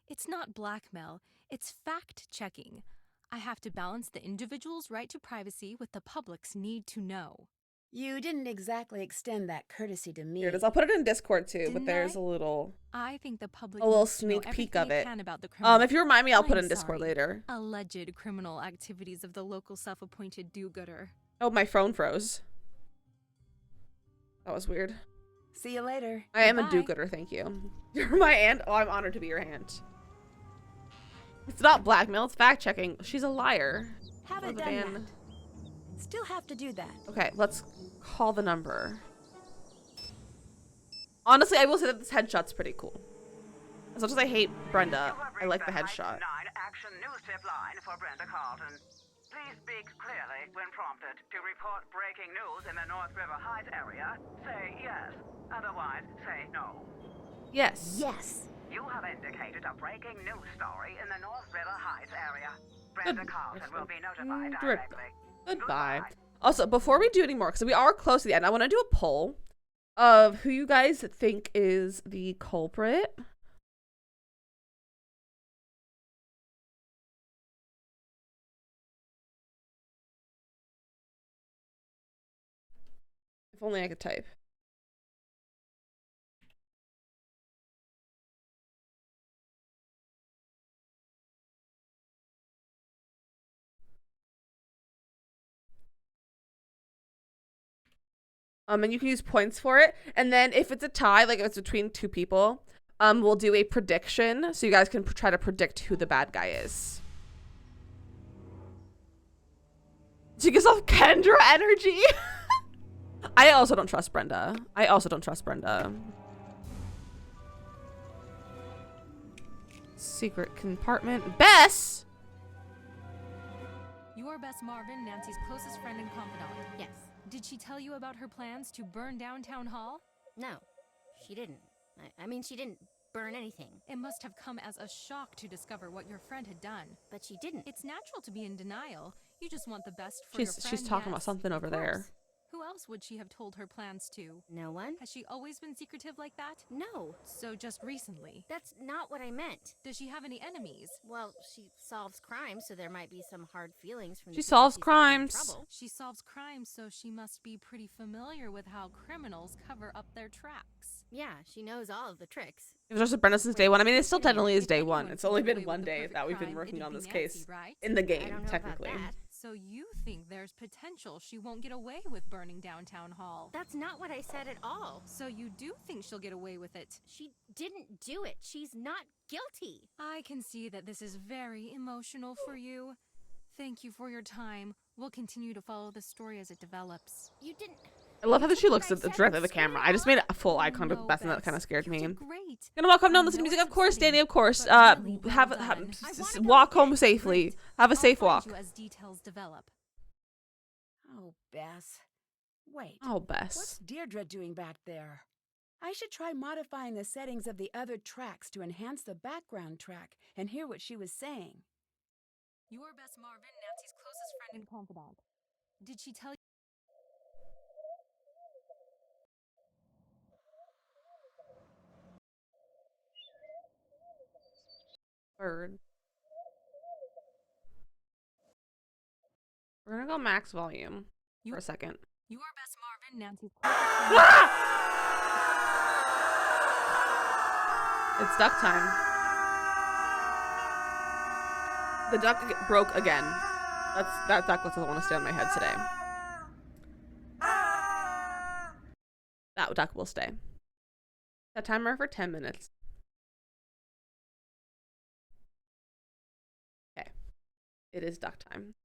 It's not blackmail. It's fact-checking. I have to balance the individual's right to privacy with the public's need to know. You didn't exactly extend that courtesy to me. Here it is. I'll put it in Discord too, but Didn't there's I? a little I think the public a little needs to know sneak peek everything of it it. can about the criminal. If you remind me, I'll put it I'm in Discord sorry, later. Alleged criminal activities of the local self-appointed do-gooder. Oh, my phone froze. That was weird. See you later. I am a Goodbye. do-gooder, thank you. You're my aunt? Oh, I'm honored to be your aunt. It's not blackmail, it's fact-checking. She's a liar. Haven't the done van. that. Still have to do that. Okay, let's call the number. Honestly, I will say that this headshot's pretty cool. As much as I hate Brenda, I like the headshot. 9 Action News Tip line for Brenda Carlton. Please speak clearly when prompted. To report breaking news in the North River Heights area, say yes. Otherwise, say no. Yes. Yes. You have indicated a breaking news story in the North River Heights area. Brenda Carlton will be notified directly. Goodbye. Also, before we do any more, because we are close to the end, I want to do a poll of who you guys think is the culprit. If only I could type. And you can use points for it. And then if it's a tie, like if it's between two people, we'll do a prediction. So you guys can try to predict who the bad guy is. She gives off Kendra energy. I also don't trust Brenda. Secret compartment. Bess! Your Bess Marvin, Nancy's closest friend and confidant. Yes. Did she tell you about her plans to burn down Town Hall? No, she didn't. I mean, she didn't burn anything. It must have come as a shock to discover what your friend had done. But she didn't. It's natural to be in denial. You just want the best for your friend. She's talking about yes. something over Of there. course. Who else would she have told her plans to? No one? Has she always been secretive like that? No. So just recently? That's not what I meant. Does she have any enemies? Well, she solves crimes, so there might be some hard feelings from the She people solves she's gotten in crimes. trouble. She solves crimes, so she must be pretty familiar with how criminals cover up their tracks. Yeah, she knows all of the tricks. It was just Brenda since day one. I mean, it still Wait a minute. technically is If day anyone one. It's can only get been away one with the day perfect that we've been crime, working it'd on be this Nancy, case right? in the I game, don't know about technically. that. So you think there's potential she won't get away with burning down Town Hall? That's not what I said at all. So you do think she'll get away with it? She didn't do it. She's not guilty. I can see that this is very emotional for you. Thank you for your time. We'll continue to follow the story as it develops. You didn't. I love how she looks directly at the camera. I just made a full eye contact with Beth, and that kind of scared me. Great. Gonna walk home down, listen to music, of course. Danny, of course. Walk home safely. Have a safe walk. You as details develop. Oh, Bess. Wait. Oh, What's Bess. Deirdre doing back there? I should try modifying the settings of the other tracks to enhance the background track and hear what she was saying. Your Bess Marvin, Nancy's closest friend and confidant. Did she tell you? Bird. We're gonna go max volume for a second. Your Bess Marvin, Nancy's It's duck time. The duck broke again. That duck doesn't want to stay on my head today. That duck will stay. Set timer for 10 minutes. Okay. It is duck time.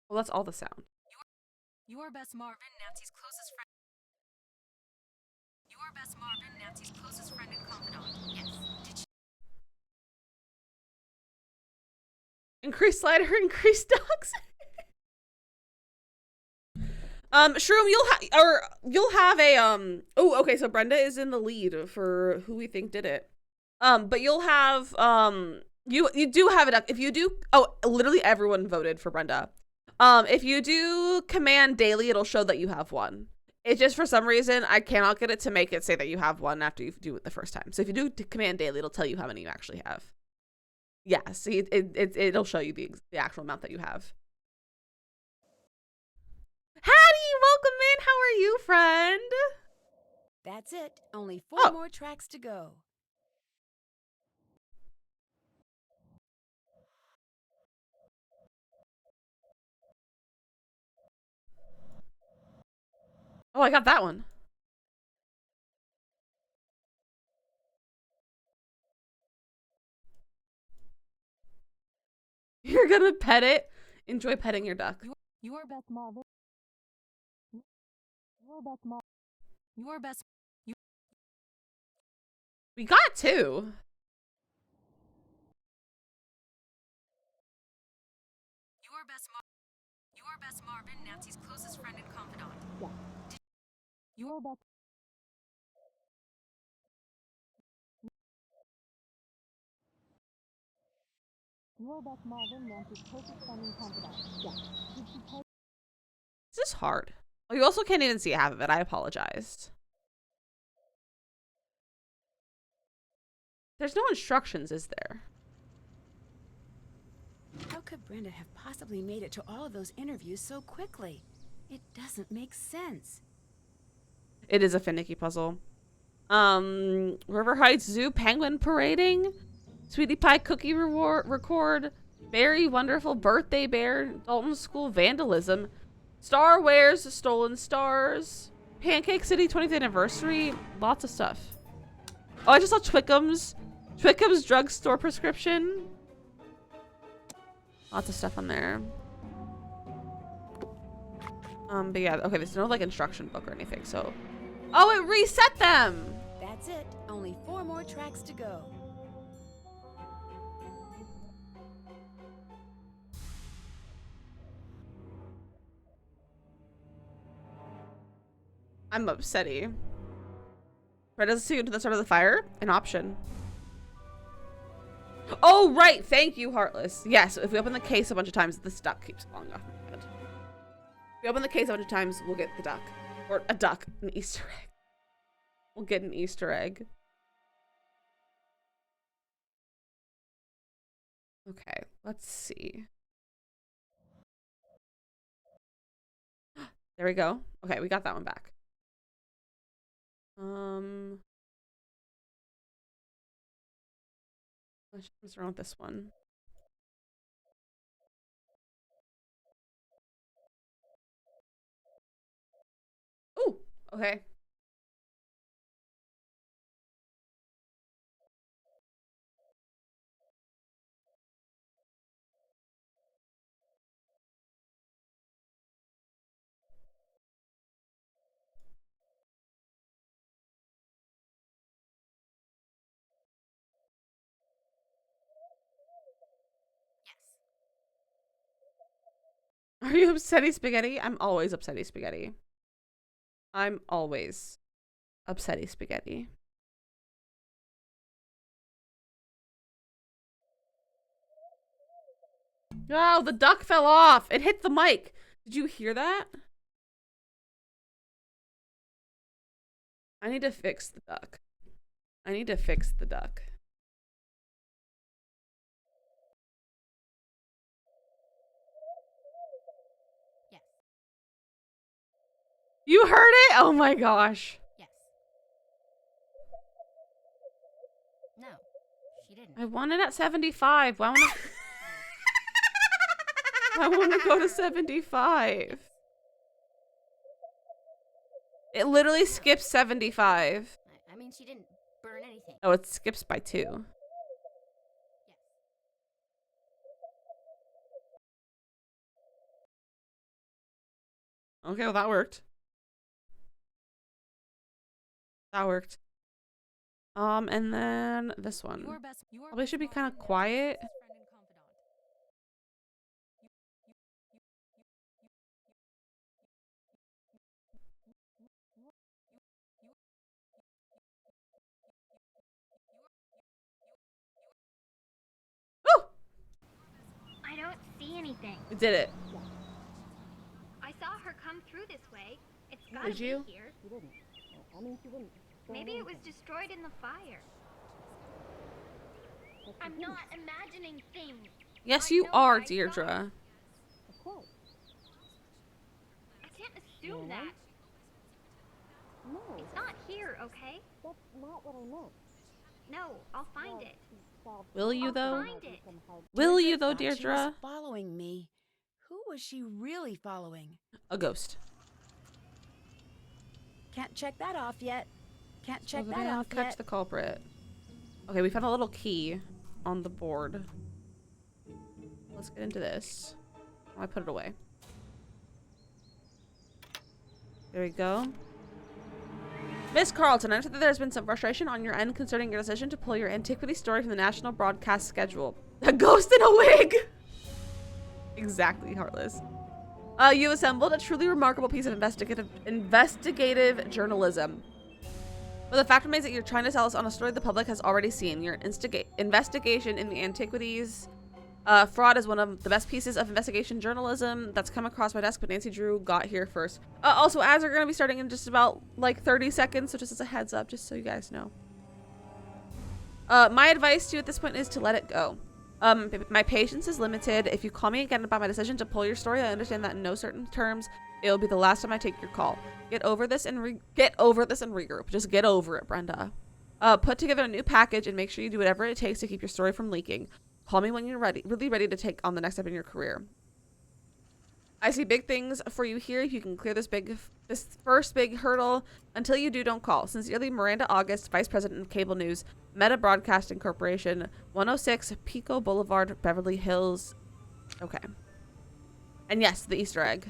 Well, that's all the sound. Your Bess Marvin, Nancy's closest friend. Your Bess Marvin, Nancy's closest friend and confidant. Yes. Increase slider, increase dogs. Shroom, you'll have a oh, okay, so Brenda is in the lead for who we think did it. But you'll have you do have it up. If you do, oh, literally everyone voted for Brenda. If you do command daily, it'll show that you have one. It's just for some reason I cannot get it to make it say that you have one after you do it the first time. So if you do command daily, it'll tell you how many you actually have. Yeah, see, it'll show you the actual amount that you have. Hattie, welcome in. How are you, friend? That's it. Only 4 more tracks to go. Oh, I got that one. You're gonna pet it? Enjoy petting your duck. Your best Marvin. Your best Marvin. Your best. We got 2. Your best Marvin, Nancy's closest friend and confidant. Yeah. Your best. Your best Marvin, Nancy's closest friend and confidant. Yeah. Did she tell? This is hard. Oh, you also can't even see half of it. I apologized. There's no instructions, is there? How could Brenda have possibly made it to all of those interviews so quickly? It doesn't make sense. It is a finicky puzzle. River Heights Zoo penguin parading, Sweetie Pie cookie record, Very Wonderful Birthday Bear, Dalton School vandalism, Star Wares stolen stars, Pancake City 20th anniversary, lots of stuff. Oh, I just saw Twickham's drugstore prescription. Lots of stuff on there. But yeah, okay, there's no like instruction book or anything, so. Oh, it reset them! That's it. Only 4 more tracks to go. I'm upsetty. Right, does it see you to the start of the fire? An option. Oh, right. Thank you, Heartless. Yes, if we open the case a bunch of times, this duck keeps falling off my head. If we open the case a bunch of times, we'll get the duck. Or a duck. An Easter egg. We'll get an Easter egg. Okay, let's see. There we go. Okay, we got that one back. Let's mess around with this one. Ooh, okay. Are you upsetty spaghetti? I'm always upsetty spaghetti. I'm always upsetty spaghetti. Oh, the duck fell off. It hit the mic. Did you hear that? I need to fix the duck. I need to fix the duck. Yes. You heard it? Oh my gosh. Yes. No, she didn't. I want it at 75. Why want to... I want to go to 75. It literally skips 75. I mean, she didn't burn anything. Oh, it skips by 2. Yes. Okay, well that worked. That worked. And then this one. Probably should be kind of quiet. anything. We did it. I saw her come through this way. It's gotta Did you? be here. Maybe it was destroyed in the fire. I'm not imagining things. Yes, I you know are, what I saw. Deirdre. I can't assume that. No. It's not here, okay? That's not what I meant. No, I'll find it. Will you, I'll though? find it. Will you, though, thought she was Deirdre? following me. Who was she really following? A ghost. Can't check that off yet. Can't check Well, that then off catch yet. the culprit. Okay, we found a little key on the board. Let's get into this. Oh, I put it away. There we go. Miss Carlton, I understand that there's been some frustration on your end concerning your decision to pull your antiquity story from the national broadcast schedule. A ghost in a wig! Exactly, Heartless. You assembled a truly remarkable piece of investigative journalism. But the fact remains that you're trying to tell us on a story the public has already seen. Your investigation in the antiquities fraud is one of the best pieces of investigation journalism that's come across my desk, but Nancy Drew got here first. Also, ads are going to be starting in just about like 30 seconds, so just as a heads up, just so you guys know. My advice to you at this point is to let it go. My patience is limited. If you call me again about my decision to pull your story, I understand that in no certain terms, it will be the last time I take your call. Get over this and regroup. Just get over it, Brenda. Put together a new package and make sure you do whatever it takes to keep your story from leaking. Call me when you're really ready to take on the next step in your career. I see big things for you here. If you can clear this first big hurdle. Until you do, don't call. Sincerely, Miranda August, Vice President of Cable News, Meta Broadcasting Corporation, 106 Pico Boulevard, Beverly Hills. Okay. And yes, the Easter egg.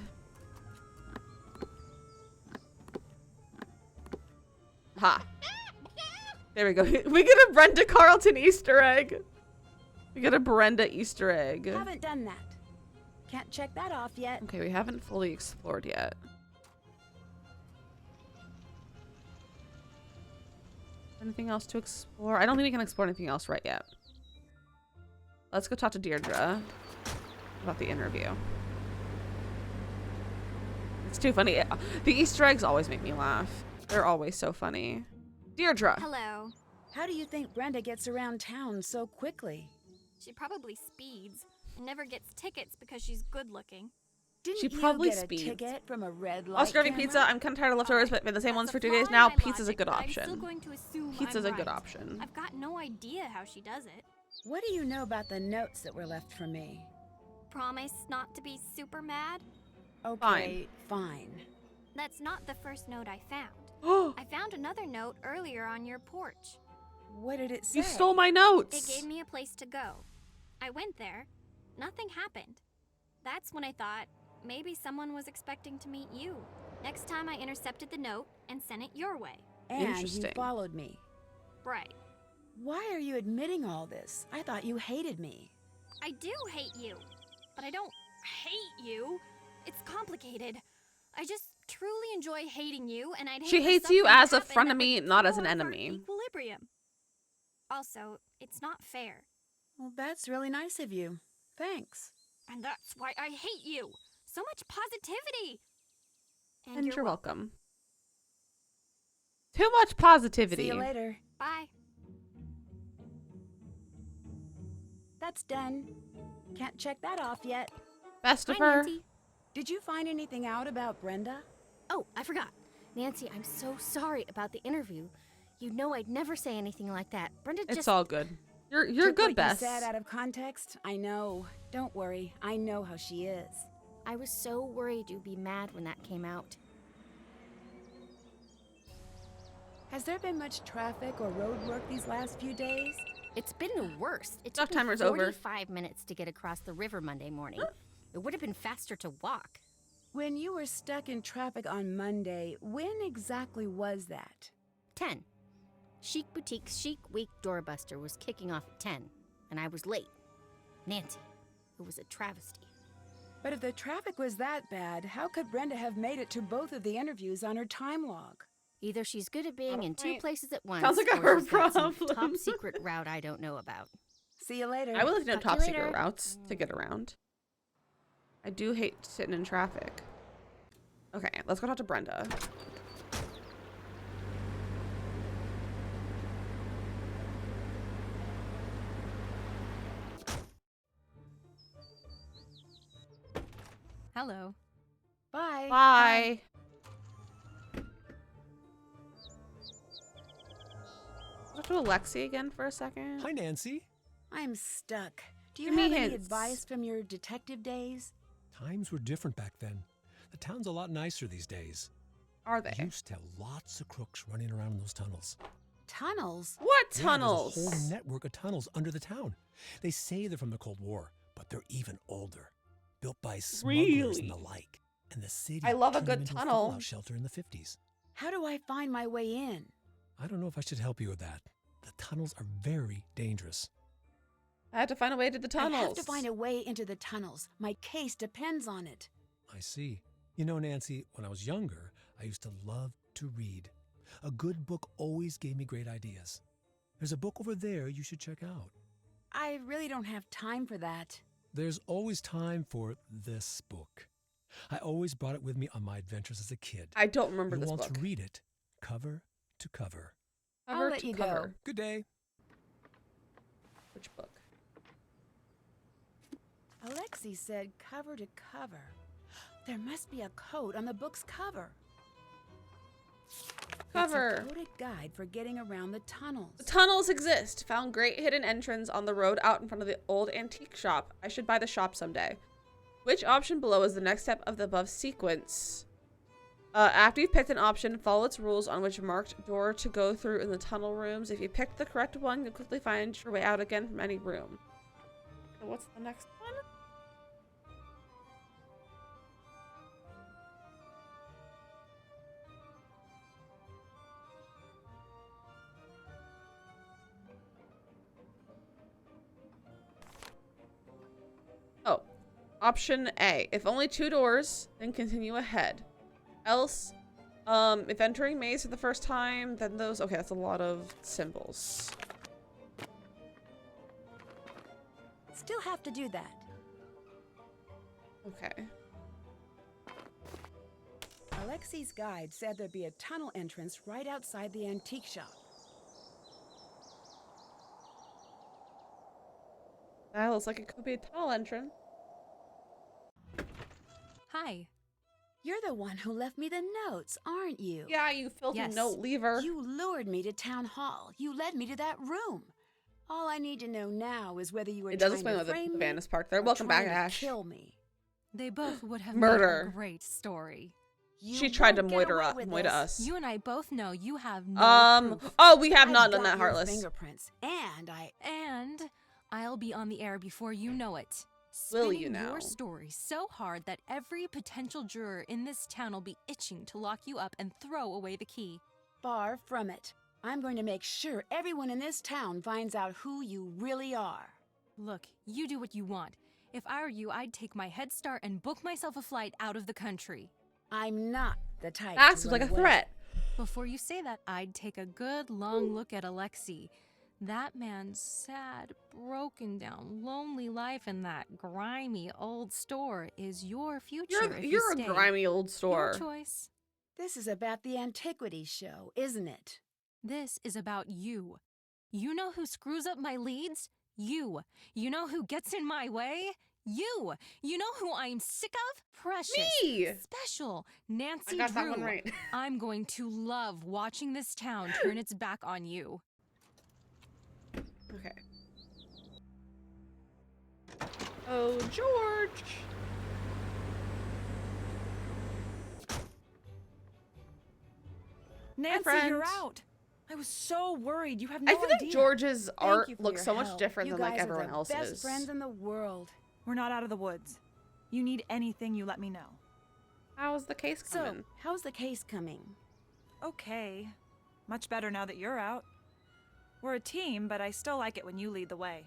Ha. There we go. We get a Brenda Carlton Easter egg. We get a Brenda Easter egg. Haven't done that. Can't check that off yet. Okay, we haven't fully explored yet. Anything else to explore? I don't think we can explore anything else right yet. Let's go talk to Deirdre about the interview. It's too funny. The Easter eggs always make me laugh. They're always so funny. Deirdre. Hello. How do you think Brenda gets around town so quickly? She probably speeds and never gets tickets because she's good looking. Didn't She probably you get speeds. a ticket from a red light Oscar having camera? pizza. I'm kind of tired of leftovers, but been the same ones for 2 days now. Pizza's a good option. Pizza's a good option. I've got no idea how she does it. What do you know about the notes that were left for me? Promise not to be super mad? Okay, fine. That's not the first note I found. I found another note earlier on your porch. What did it say? You stole my notes. It gave me a place to go. I went there. Nothing happened. That's when I thought maybe someone was expecting to meet you. Next time I intercepted the note and sent it your way. And you followed me. Right. Why are you admitting all this? I thought you hated me. I do hate you. But I don't hate you. It's complicated. I just truly enjoy hating you, and I'd hate She for hates you something to as a happen that frenemy, would not as throw an off our enemy. Equilibrium. Also, it's not fair. Well, that's really nice of you. Thanks. And that's why I hate you. So much positivity. And you're welcome. Too much positivity. See you later. Bye. That's done. Can't check that off yet. Best of her. Nancy. Did you find anything out about Brenda? Oh, I forgot. Nancy, I'm so sorry about the interview. You know I'd never say anything like that. Brenda just... It's all good. You're Took good, what Bess. You said out of context. I know. Don't worry. I know how she is. I was so worried you'd be mad when that came out. Has there been much traffic or road work these last few days? It's been the worst. It Dock took me timer's over. 45 minutes to get across the river Monday morning. It would have been faster to walk. When you were stuck in traffic on Monday, when exactly was that? 10. Chic Boutique's Chic Week Doorbuster was kicking off at 10, and I was late. Nancy, it was a travesty. But if the traffic was that bad, how could Brenda have made it to both of the interviews on her time log? Either she's good at being in two places at once, Sounds like a or her she's got some problem. top secret route I don't know about. See you later. I would like to know Talk to top you secret later. routes to get around. I do hate sitting in traffic. Okay, let's go talk to Brenda. Hello. Bye. Bye. Talk to Alexi again for a second. Hi, Nancy. I'm stuck. Do you Give me have any hints. advice from your detective days? Times were different back then. The town's a lot nicer these days. Are they? Used to have lots of crooks running around in those tunnels. Tunnels? What Yeah, tunnels? there's a whole network of tunnels under the town. They say they're from the Cold War, but they're even older. Built by smugglers and the like. And the city I love a turned them good into tunnel. a fallout shelter in the 50s. How do I find my way in? I don't know if I should help you with that. The tunnels are very dangerous. I had to find a way to the tunnels. I have to find a way into the tunnels. My case depends on it. I see. You know, Nancy, when I was younger, I used to love to read. A good book always gave me great ideas. There's a book over there you should check out. I really don't have time for that. There's always time for this book. I always brought it with me on my adventures as a kid. I don't remember this You'll want book. to read it cover to cover. I'll let you go. Good day. Which book? Alexi said cover to cover. There must be a code on the book's cover. Cover. It's a coded guide for getting around the tunnels. The tunnels exist. Found great hidden entrance on the road out in front of the old antique shop. I should buy the shop someday. Which option below is the next step of the above sequence? After you've picked an option, follow its rules on which marked door to go through in the tunnel rooms. If you picked the correct one, you'll quickly find your way out again from any room. So what's the next one? Oh, option A. If only 2 doors, then continue ahead. Else, if entering maze for the first time, then those... Okay, that's a lot of symbols. Still have to do that. Okay. Alexi's guide said there'd be a tunnel entrance right outside the antique shop. That looks like it could be a tunnel entrance. Hi. You're the one who left me the notes, aren't you? Yeah, you filthy note leaver. You lured me to town hall. You led me to that room. All I need to know now is whether you were It does trying explain to what the frame me Vannis Park there. or Welcome back, trying to Ash. kill me. They both would have Murder. made a great story. She tried to won't get moiter away up, with moiter this. us. You and I both know you have no proof. Oh, we have I've not done got that, your Heartless. fingerprints, and I'll be on the air before you know it. Will Spinning you now? your story so hard that every potential juror in this town will be itching to lock you up and throw away the key. far from it. I'm going to make sure everyone in this town finds out who you really are. Look, you do what you want. If I were you, I'd take my head start and book myself a flight out of the country. I'm not the type That to seems run like a away. threat. Before you say that, I'd take a good long look at Alexi. That man's sad, broken down, lonely life in that grimy old store is your future if you You're a stay. grimy old store. Your choice. This is about the antiquities show, isn't it? This is about you. You know who screws up my leads? You. You know who gets in my way? You. You know who I'm sick of? Precious. Me. Special. Nancy I got Drew. that one right. I'm going to love watching this town turn its back on you. Okay. Oh, George. Nancy, friend. you're out. I was so worried. You have no I feel idea. like George's Thank art you for looks your so much help. different You than like guys are everyone the else's. best friends in the world. We're not out of the woods. You need anything, you let me know. How's the case coming? So, how's the case coming? Okay. Much better now that you're out. We're a team, but I still like it when you lead the way.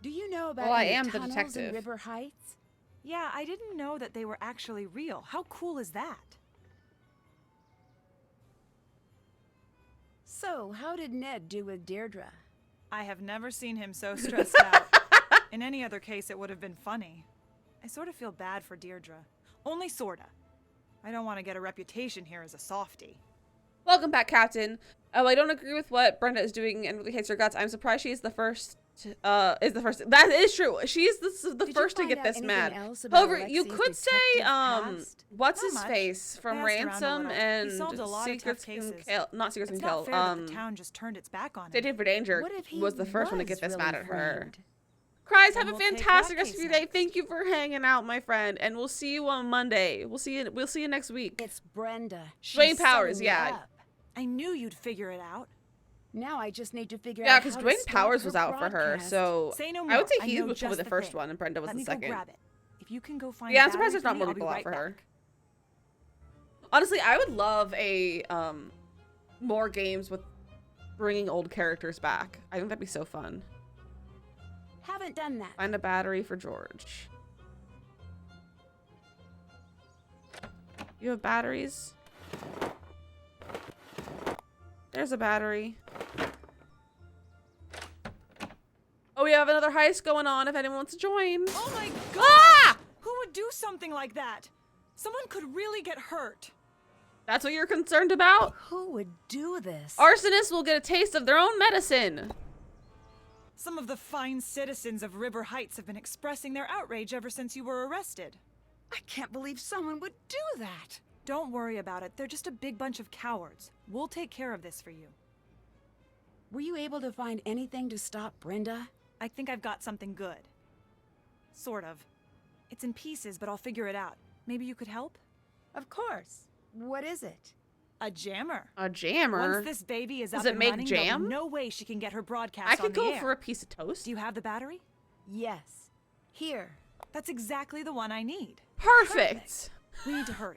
Do you know about Well, I any am the tunnels detective. in River Heights? Yeah, I didn't know that they were actually real. How cool is that? So, how did Ned do with Deirdre? I have never seen him so stressed out. In any other case, it would have been funny. I sort of feel bad for Deirdre. Only sorta. I don't want to get a reputation here as a softie. Welcome back, Captain. I don't agree with what Brenda is doing and really hates her guts. I'm surprised she is the first. That is true. She is the first to get this mad. However, you could say what's his face from Ransom and Secrets and Kill, not Secrets and Kill. The town just turned its back on Stay him. for Danger What if he was the first one to was get this really mad at her. framed? Cries, Then have a we'll take fantastic that rest of case your day. next. Thank you for hanging out, my friend, and we'll see you on Monday. We'll see you next week. It's Brenda. Dwayne She's Powers, setting me yeah. up. I knew you'd figure it out. Now I just need to figure Yeah, out because how to Dwayne stop Powers her was out for her, broadcast. so Say no I would more. say I he know was probably just the the first thing. one, and Brenda was Let the me second. go grab it. If you can go find Yeah, I'm a surprised battery there's not for more me, people I'll out be for right her. back. Honestly, I would love a more games with bringing old characters back. I think that'd be so fun. Haven't done that. Find a battery for George. You have batteries? There's a battery. Oh, we have another heist going on if anyone wants to join. Oh my god! Ah! Who would do something like that? Someone could really get hurt. That's what you're concerned about? Who would do this? Arsonists will get a taste of their own medicine. Some of the fine citizens of River Heights have been expressing their outrage ever since you were arrested. I can't believe someone would do that. Don't worry about it. They're just a big bunch of cowards. We'll take care of this for you. Were you able to find anything to stop Brenda? I think I've got something good. Sort of. It's in pieces, but I'll figure it out. Maybe you could help? Of course. What is it? A jammer. A jammer? Once this baby is Does up it and make running, jam? there'll be no way she can get her broadcast I on could the go air. for a piece of toast. Do you have the battery? Yes. Here. That's exactly the one I need. Perfect. We need to hurry.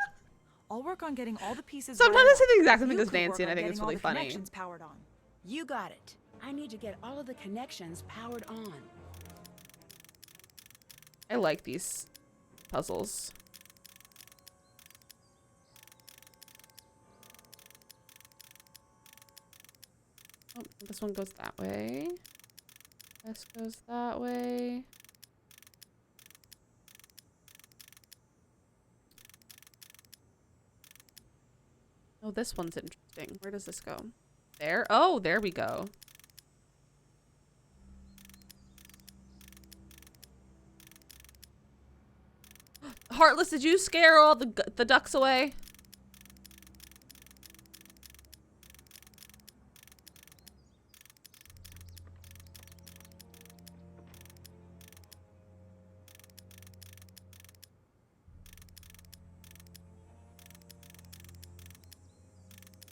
I'll work on getting all the pieces. Sometimes wired I say the up. exact same You thing as could work Nancy, and I on think it's getting all really the funny. connections powered on. You got it. I need to get all of the connections powered on. I like these puzzles. Oh, this one goes that way. This goes that way. Oh, this one's interesting. Where does this go? There? Oh, there we go. Heartless, did you scare all the ducks away?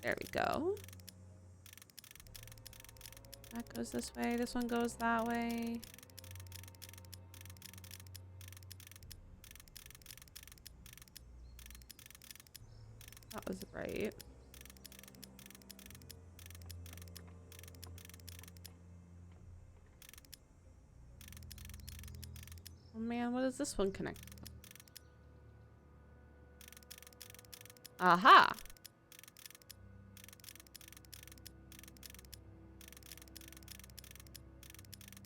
There we go. That goes this way. This one goes that way. That was right. Oh man, what does this one connect? Aha!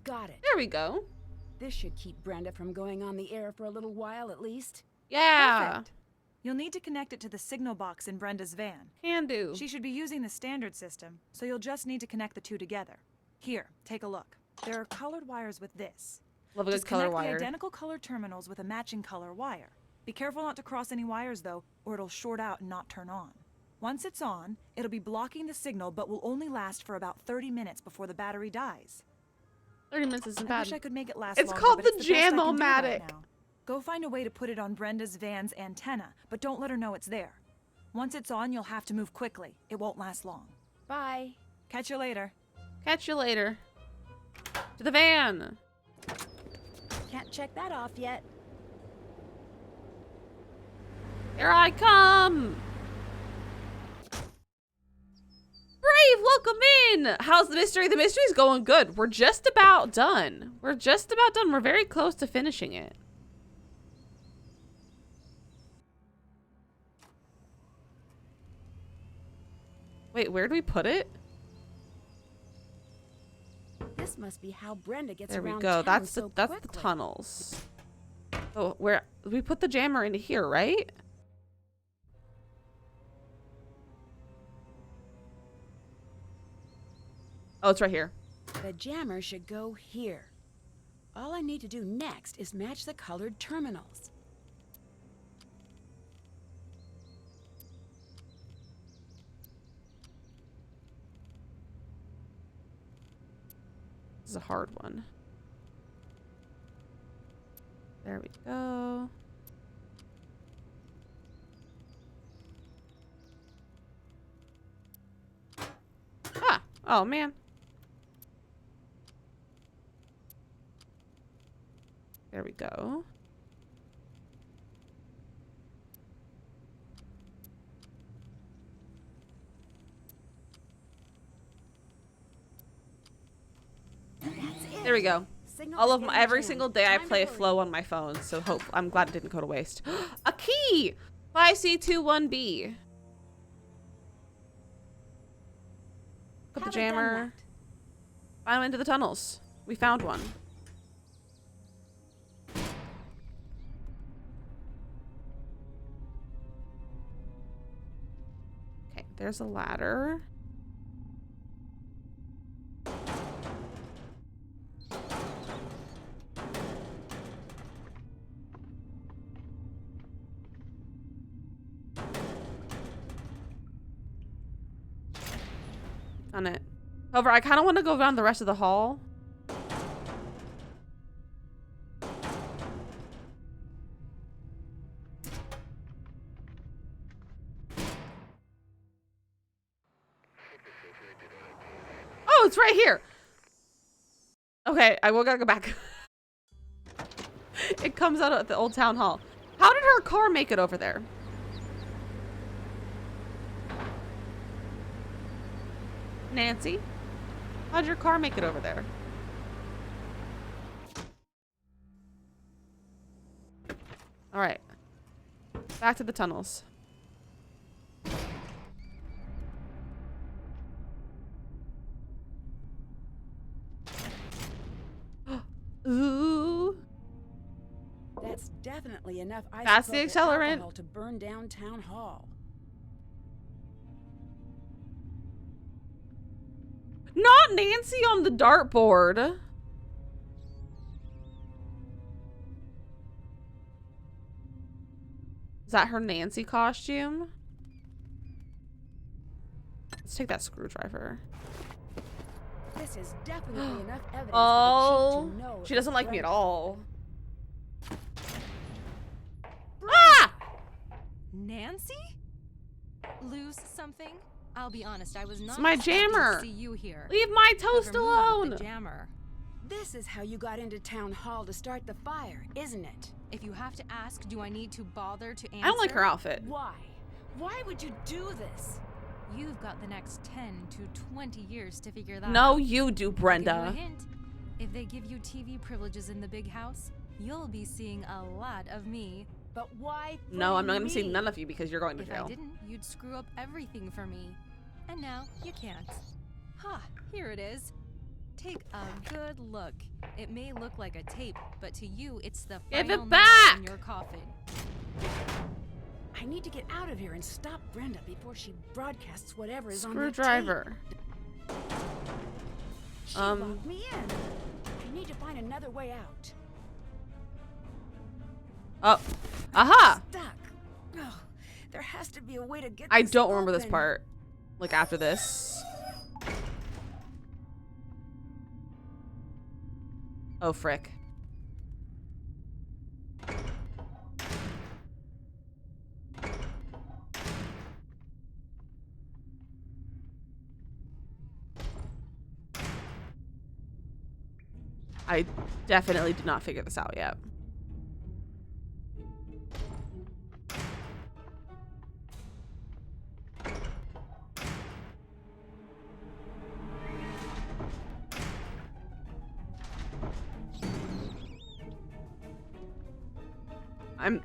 Got it. There we go. This should keep Brenda from going on the air for a little while at least. Yeah. Perfect. You'll need to connect it to the signal box in Brenda's van. Can do. She should be using the standard system, so you'll just need to connect the two together. Here, take a look. There are colored wires with this. Love a good Just color connect wire. the identical color terminals with a matching color wire. Be careful not to cross any wires though, or it'll short out and not turn on. Once it's on, it'll be blocking the signal but will only last for about 30 minutes before the battery dies. 30 minutes isn't I bad. wish I could make it last It's longer, called but the it's the best I can do right Jam-O-Matic. now. Go find a way to put it on Brenda's van's antenna, but don't let her know it's there. Once it's on, you'll have to move quickly. It won't last long. Bye. Catch you later. Catch you later. To the van. Can't check that off yet. Here I come. Brave, welcome in. How's the mystery? The mystery's going good. We're just about done. We're very close to finishing it. Wait, where do we put it? This must be how Brenda gets There we around go. town That's so the quickly. tunnels. Oh, where we put the jammer into here, right? Oh, it's right here. The jammer should go here. All I need to do next is match the colored terminals. This is a hard one. There we go. Ah! Oh, man. There we go. There we go. All of my, every single day I play a flow on my phone, so I'm glad it didn't go to waste. A key! 5C21B. Put the jammer. Find into the tunnels. We found one. Okay, there's a ladder. On it. However, I kind of want to go around the rest of the hall. Oh, it's right here. Okay, I will gotta go back. It comes out at the old town hall. How did her car make it over there? Nancy? How'd your car make it over there? Alright. Back to the tunnels. Ooh. That's definitely enough That's the isopropyl accelerant. alcohol to burn down town hall. Not Nancy on the dartboard. Is that her Nancy costume? Let's take that screwdriver. This is definitely enough evidence Oh, for the chief to know she it doesn't was like me at Brenda. all. Ah! Nancy? Lose something? I'll be honest, I was not It's my expecting jammer. to see you here. Leave my toast Whoever moved alone. with the jammer. This is how you got into town hall to start the fire, isn't it? If you have to ask, do I need to bother to answer? I don't like her outfit. Why? Why would you do this? You've got the next 10 to 20 years to figure that out. No, you do, I'll give you Brenda. a hint. If they give you TV privileges in the big house, you'll be seeing a lot of me. But why? No, I'm not going to see none of you because you're going to If fail. I didn't, you'd screw up everything for me. And now, you can't. Ha, here it is. Take a good look. It may look like a tape, but to you, it's the Give final it nail back! in your coffin. I need to get out of here and stop Brenda before she broadcasts whatever is on that Screwdriver. tape. She locked me in. I need to find another way out. Oh. Aha! Stuck. Oh, there has to be a way to get I this don't remember this open. part. Like after this. Oh, frick. I definitely did not figure this out yet.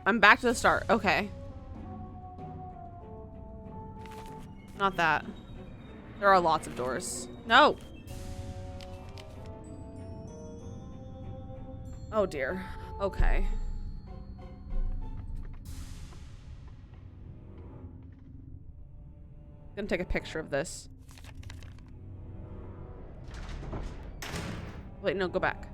I'm back to the start. Okay. Not that. There are lots of doors. No. Oh dear. Okay. gonna take a picture of this. Wait, no, go back.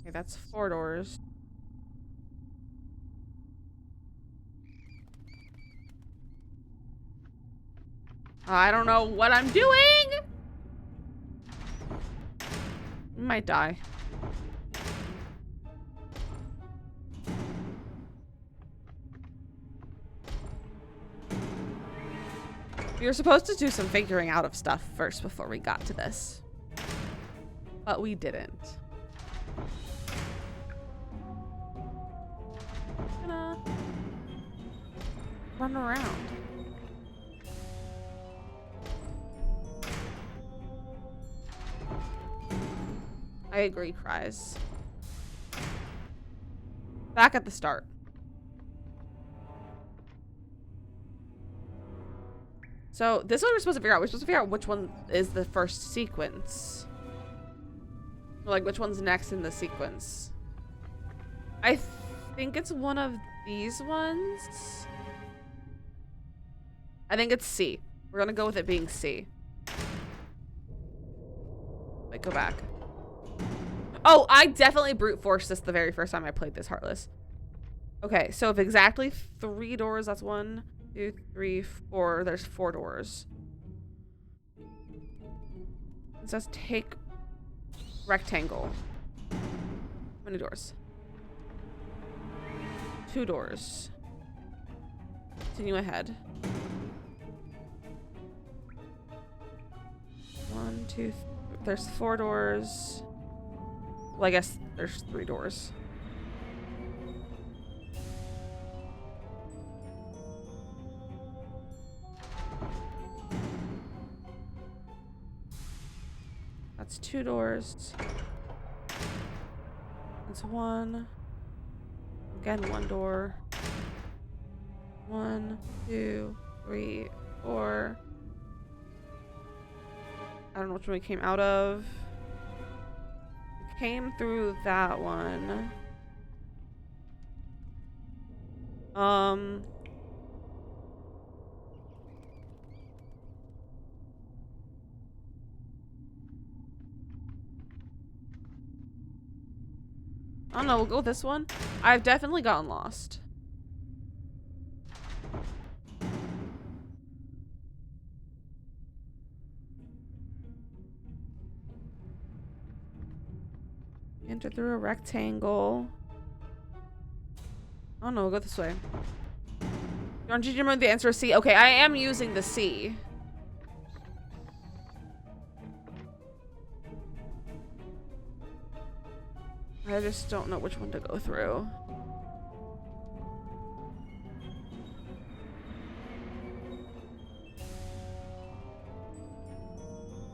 Okay, that's 4 doors. I don't know what I'm doing! Might die. We were supposed to do some figuring out of stuff first before we got to this. But we didn't. I'm gonna run around. I agree, cries. Back at the start. So this is what we're supposed to figure out. We're supposed to figure out which one is the first sequence. Or like which one's next in the sequence. I think it's one of these ones. I think it's C. We're gonna go with it being C. Wait, go back. Oh, I definitely brute forced this the very first time I played this Heartless. Okay, so if exactly 3 doors, that's 1, 2, 3, 4. There's 4 doors. It says take rectangle. How many doors? 2 doors. Continue ahead. 1, 2, 3. There's 4 doors. Well, I guess there's 3 doors. That's 2 doors. That's 1. Again, 1 door. 1, 2, 3, 4. I don't know which one we came out of. We came through that one. I don't know, we'll go with this one. I've definitely gotten lost. Enter through a rectangle. I don't know, we'll go this way. Don't you remember the answer is C? Okay, I am using the C. I just don't know which one to go through.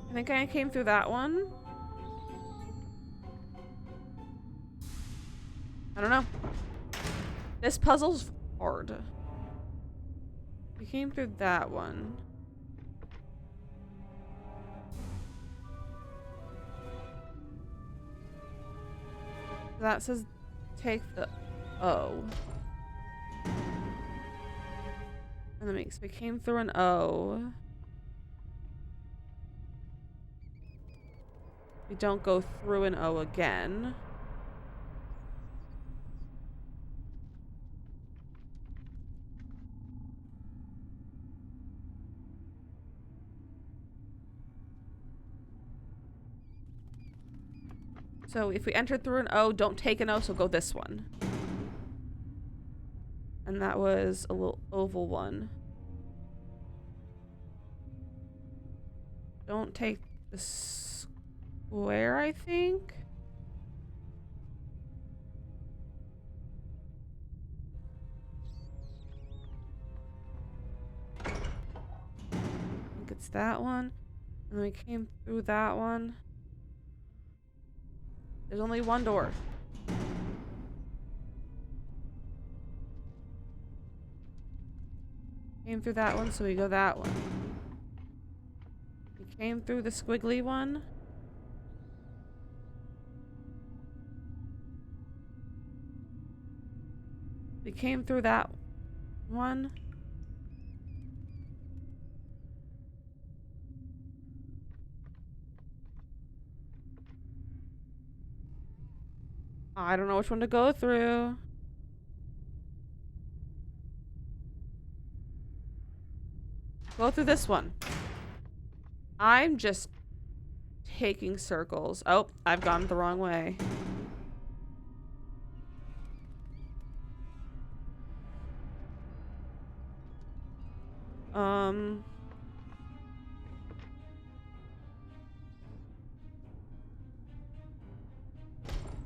I think I came through that one. I don't know. This puzzle's hard. We came through that one. That says take the O. And that makes we came through an O. We don't go through an O again. So if we enter through an O, don't take an O, so go this one. And that was a little oval one. Don't take the square, I think. I think it's that one. And then we came through that one. There's only 1 door. I Came through that one, so we go that one. We came through the squiggly one. We came through that one. I don't know which one to go through. Go through this one. I'm just taking circles. Oh, I've gone the wrong way.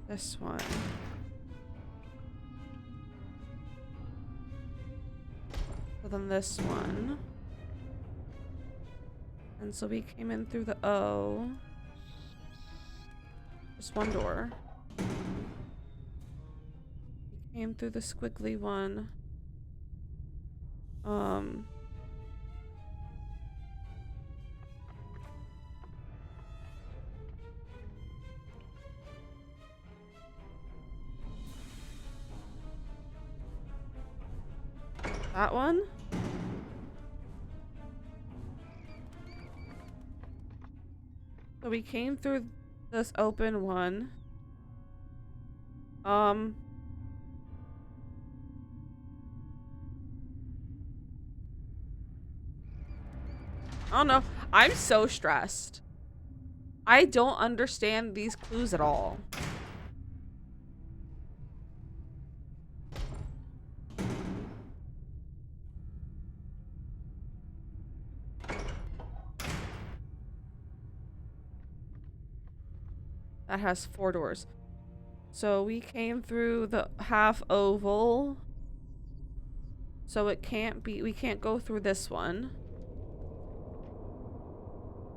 This one. So then this one. And so we came in through the O. Just one door. We came through the squiggly one. That one? So we came through this open one. I don't know. I'm so stressed. I don't understand these clues at all. That has 4 doors. So we came through the half oval. So it can't be, we can't go through this one.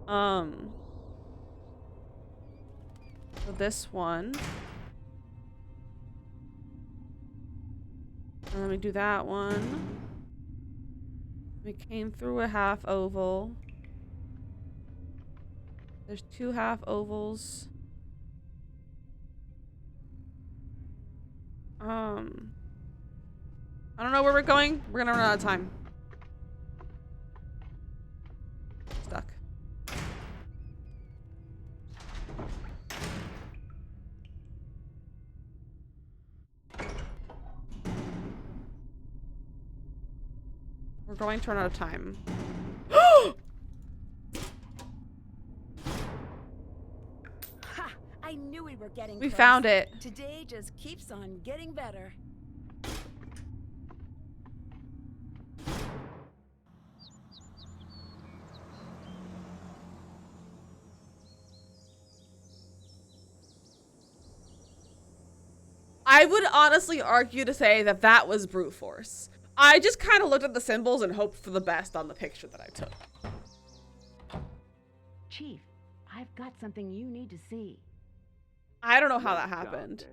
So this one. And then we do that one. We came through a half oval. There's 2 half ovals. I don't know where we're going. We're gonna run out of time. Stuck. We're going to run out of time. Ha! I knew we were getting We close. found it. Today just keeps on getting better. I would honestly argue to say that that was brute force. I just kind of looked at the symbols and hoped for the best on the picture that I took. Chief, I've got something you need to see. I don't know how that happened.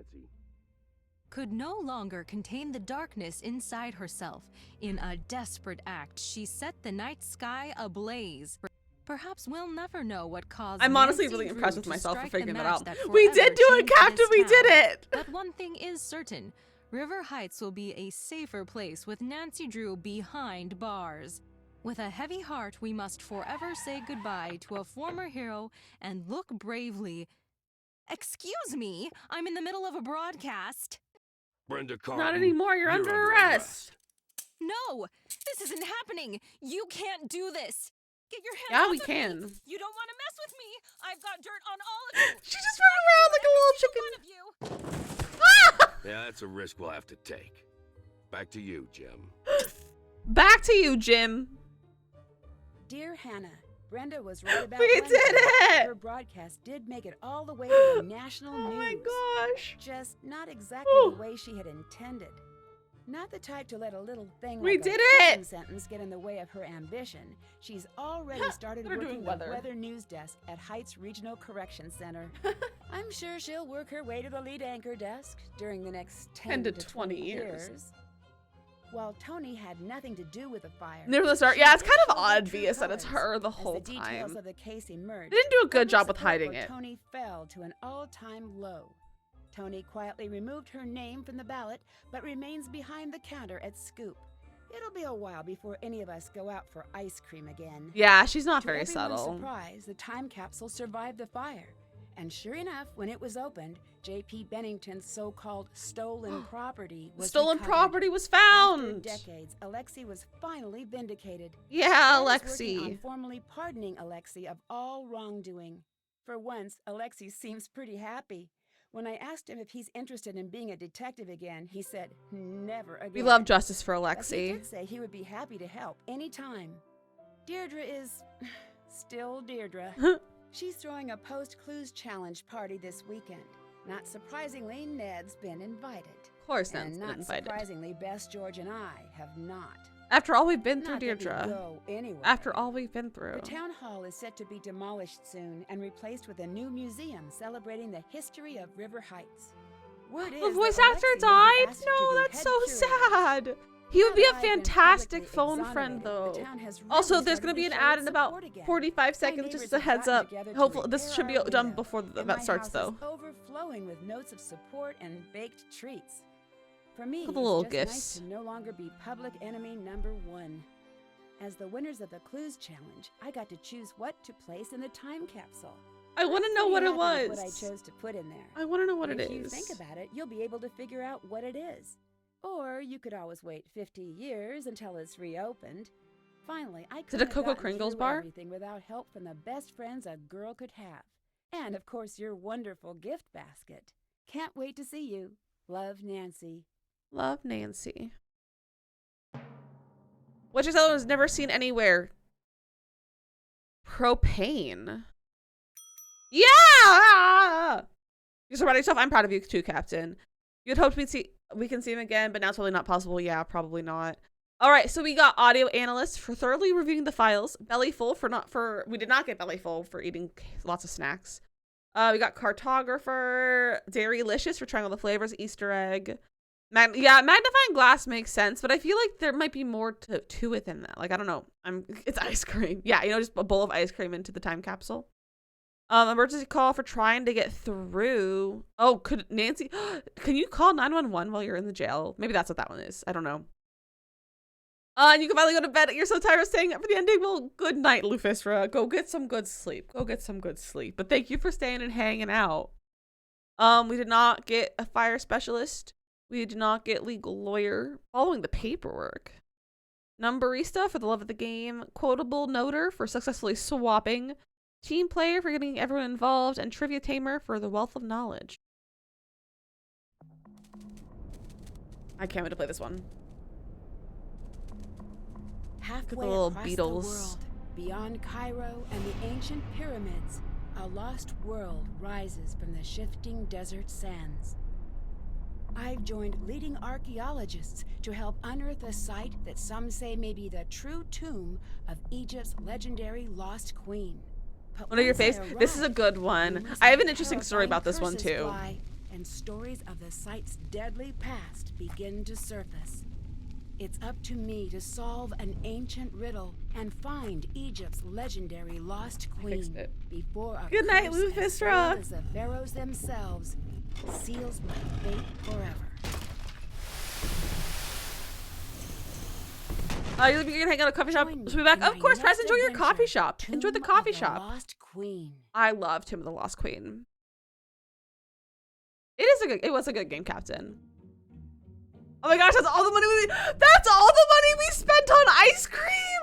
Could no longer contain the darkness inside herself. In a desperate act, she set the night sky ablaze. Perhaps we'll never know what caused I'm honestly Nancy really Drew impressed with to myself for strike the figuring that match out. that We forever did do it, changed Captain! this We did town. it! But one thing is certain. River Heights will be a safer place with Nancy Drew behind bars. With a heavy heart, we must forever say goodbye to a former hero and look bravely. Excuse me, I'm in the middle of a broadcast. Brenda Carton, Not anymore, you're under arrest. No, this isn't happening. You can't do this. Get your hands Yeah, off we of can. Me. You don't want to mess with me. I've got dirt on all of you. She just ran around like a little chicken. One of you. Yeah, that's a risk we'll have to take. Back to you, Jim. Back to you, Jim. Dear Hannah, Brenda was right about We one did thing. it! Her broadcast did make it all the way to the national news. Oh my gosh. Just not exactly the way she had intended. Not the type to let a little thing We like did a prison it! sentence get in the way of her ambition. She's already started They're working doing the weather. weather news desk at Heights Regional Correction Center. I'm sure she'll work her way to the lead anchor desk during the next 10 10 to 20 years. While Tony had nothing to do with the fire. Near the start, she yeah, it's did kind of show her true obvious that it's colors. her the As whole the details time. of the case emerged, They didn't do a good public job with support hiding for it. Tony fell to an all-time low. Tony quietly removed her name from the ballot, but remains behind the counter at Scoop. It'll be a while before any of us go out for ice cream again. Yeah, she's not To very everyone's subtle. surprise, the time capsule survived the fire. And sure enough, when it was opened, J.P. Bennington's so-called stolen property was Stolen recovered. property was After found. decades, Alexei was finally vindicated. Yeah, Dad is Alexei. working on formally pardoning Alexei of all wrongdoing. For once, Alexei seems pretty happy. When I asked him if he's interested in being a detective again, he said, never again. We love justice for But he Alexei. did say he would be happy to help anytime. Deirdre is still Deirdre. She's throwing a post-clues challenge party this weekend. Not surprisingly, Ned's been invited. Of course, Ned's And been not invited. surprisingly, Bess, George, and I have not. After all we've been through, Not that we'd Deirdre. go anyway. After all we've been through. The town hall is set to be demolished soon and replaced with a new museum celebrating the history of River Heights. Word The is voice that actor Alexei will be died? asked to No, be that's head so curator. sad. He would be Now a that I've been fantastic publicly phone friend, exonerated, though. the town has really Also, there's started going to be to an show ad its in about support again. 45 My seconds, just neighbors as a have heads gotten up. together to Hopefully, this should be repair our done window, before the and event my starts, house though. is overflowing with notes of support and baked treats. For me, Look at it's the little just gifts. nice to no longer be public enemy number one. As the winners of the Clues Challenge, I got to choose what to place in the time capsule. I want to I'm know what pretty it happy with was. What I chose to put in there. I want to know what And it if you is. think about it, you'll be able to figure out what it is. Or you could always wait 50 years until it's reopened. Finally, I Is it couldn't a have Cocoa gotten Kringles through bar? everything without help from the best friends a girl could have. And of course, your wonderful gift basket. Can't wait to see you. Love, Nancy. Love, Nancy. Which is was never seen anywhere. Propane. Yeah! You're surrounding yourself. I'm proud of you too, Captain. You'd hoped we can see him again, but now it's probably not possible. Yeah, probably not. All right, so we got audio analyst for thoroughly reviewing the files. Belly full we did not get belly full for eating lots of snacks. We got cartographer, dairylicious for trying all the flavors, Easter egg. Magnifying glass makes sense, but I feel like there might be more to it than that. Like, I don't know. It's ice cream. Yeah, just a bowl of ice cream into the time capsule. Emergency call for trying to get through. Oh, could Nancy, can you call 911 while you're in the jail? Maybe that's what that one is. I don't know. And you can finally go to bed. You're so tired of staying up for the ending. Well, good night, Lufisra. Go get some good sleep. But thank you for staying and hanging out. We did not get a fire specialist. We did not get legal lawyer. Following the paperwork. Numberista for the love of the game. Quotable noter for successfully swapping. Team player for getting everyone involved. And trivia tamer for the wealth of knowledge. I can't wait to play this one. Halfway little across Beatles. the world, beyond Cairo and the ancient pyramids, a lost world rises from the shifting desert sands. I've joined leading archaeologists to help unearth a site that some say may be the true tomb of Egypt's legendary lost queen. But One of your once I face. This is a arrive, good one. rumors I have an of interesting story about this one curses too. fly, and stories of the site's deadly past begin to surface. It's up to me to solve an ancient riddle and find Egypt's legendary lost queen before a Good night, curse as Lufisra. old as the pharaohs themselves seals my fate forever. You're gonna hang out at a coffee shop. Join me So be back. in Of my course, Press, next enjoy your adventure, coffee shop. Enjoy the Tomb coffee of the shop. Lost Queen. I love Tomb of the Lost Queen. It was a good game, Captain. Oh my gosh, that's all the money we spent on ice cream.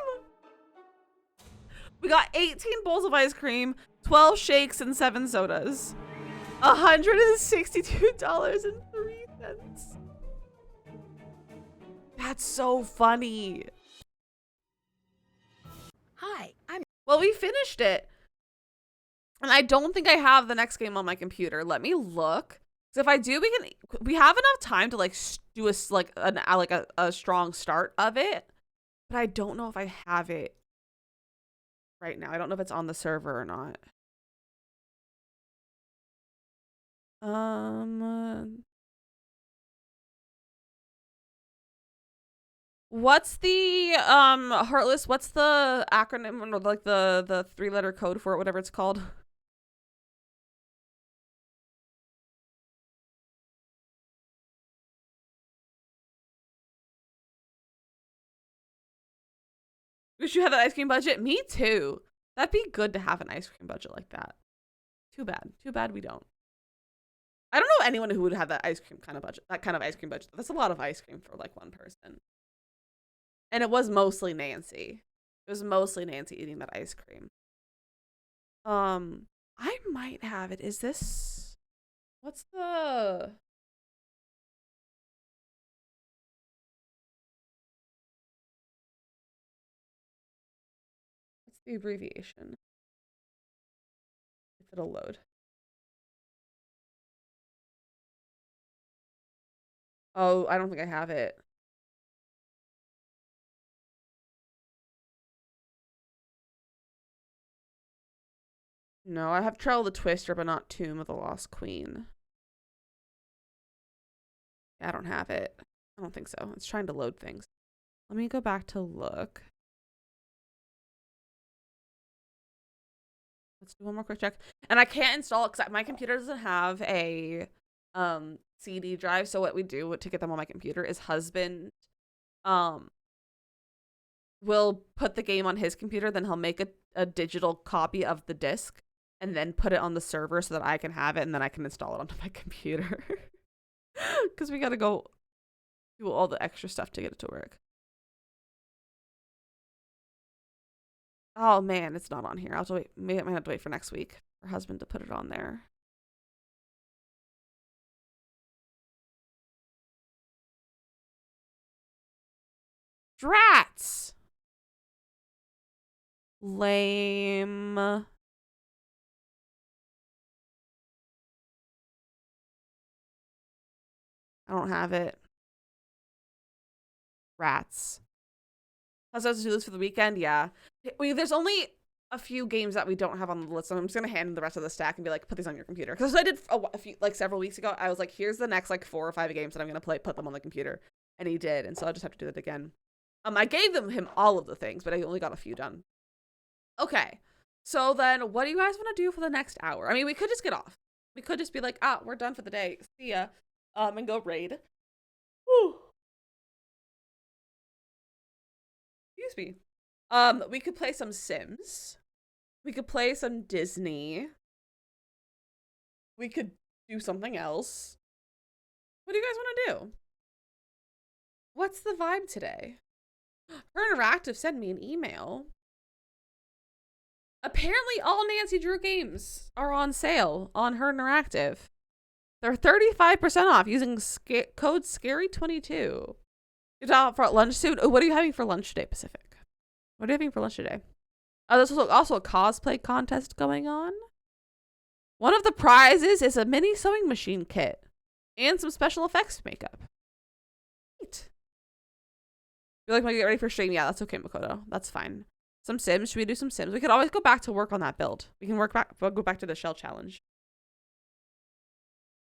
We got 18 bowls of ice cream, 12 shakes, and 7 sodas. $162.03. That's so funny. Hi, I'm Well, we finished it. And I don't think I have the next game on my computer. Let me look. So if I do, we have enough time to like do a strong start of it. But I don't know if I have it right now. I don't know if it's on the server or not. What's the Heartless? What's the acronym or like the 3-letter code for it, whatever it's called? Wish you had that ice cream budget. Me too. That'd be good to have an ice cream budget like that. Too bad. Too bad we don't. I don't know anyone who would have that ice cream kind of budget. That kind of ice cream budget. That's a lot of ice cream for like one person. And it was mostly Nancy. It was mostly Nancy eating that ice cream. I might have it. Is this what's the abbreviation? If it'll load. Oh, I don't think I have it. No, I have Trail of the Twister, but not Tomb of the Lost Queen. Yeah, I don't have it. I don't think so. It's trying to load things. Let me go back to look. Let's do one more quick check. And I can't install it because my computer doesn't have a CD drive. So what we do to get them on my computer is husband will put the game on his computer, then he'll make a digital copy of the disc and then put it on the server so that I can have it and then I can install it onto my computer. Because we got to go do all the extra stuff to get it to work. Oh man, it's not on here. I'll have to wait. Maybe I might have to wait for next week for husband to put it on there. Drats! Lame. I don't have it. Rats. How's that to do this for the weekend? Yeah. There's only a few games that we don't have on the list, so I'm just gonna hand the rest of the stack and be like, put these on your computer. Because I did a few, like several weeks ago. I was like, here's the next like 4 or 5 games that I'm gonna play. Put them on the computer, and he did, and so I just have to do that again. I gave him all of the things, but I only got a few done. Okay, so then what do you guys want to do for the next hour? I mean, we could just get off. We could just be like, we're done for the day. See ya. And go raid. Whew. Excuse me. We could play some Sims. We could play some Disney. We could do something else. What do you guys want to do? What's the vibe today? Her Interactive sent me an email. Apparently all Nancy Drew games are on sale on Her Interactive. They're 35% off using code SCARY22. You're out for lunch soon? Oh, what are you having for lunch today, Pacific? What are you having for lunch today? There's also a cosplay contest going on. One of the prizes is a mini sewing machine kit and some special effects makeup. Neat. You're like, when I get ready for stream? Yeah, that's okay, Makoto. That's fine. Some Sims. Should we do some Sims? We could always go back to work on that build. We can go back to the shell challenge.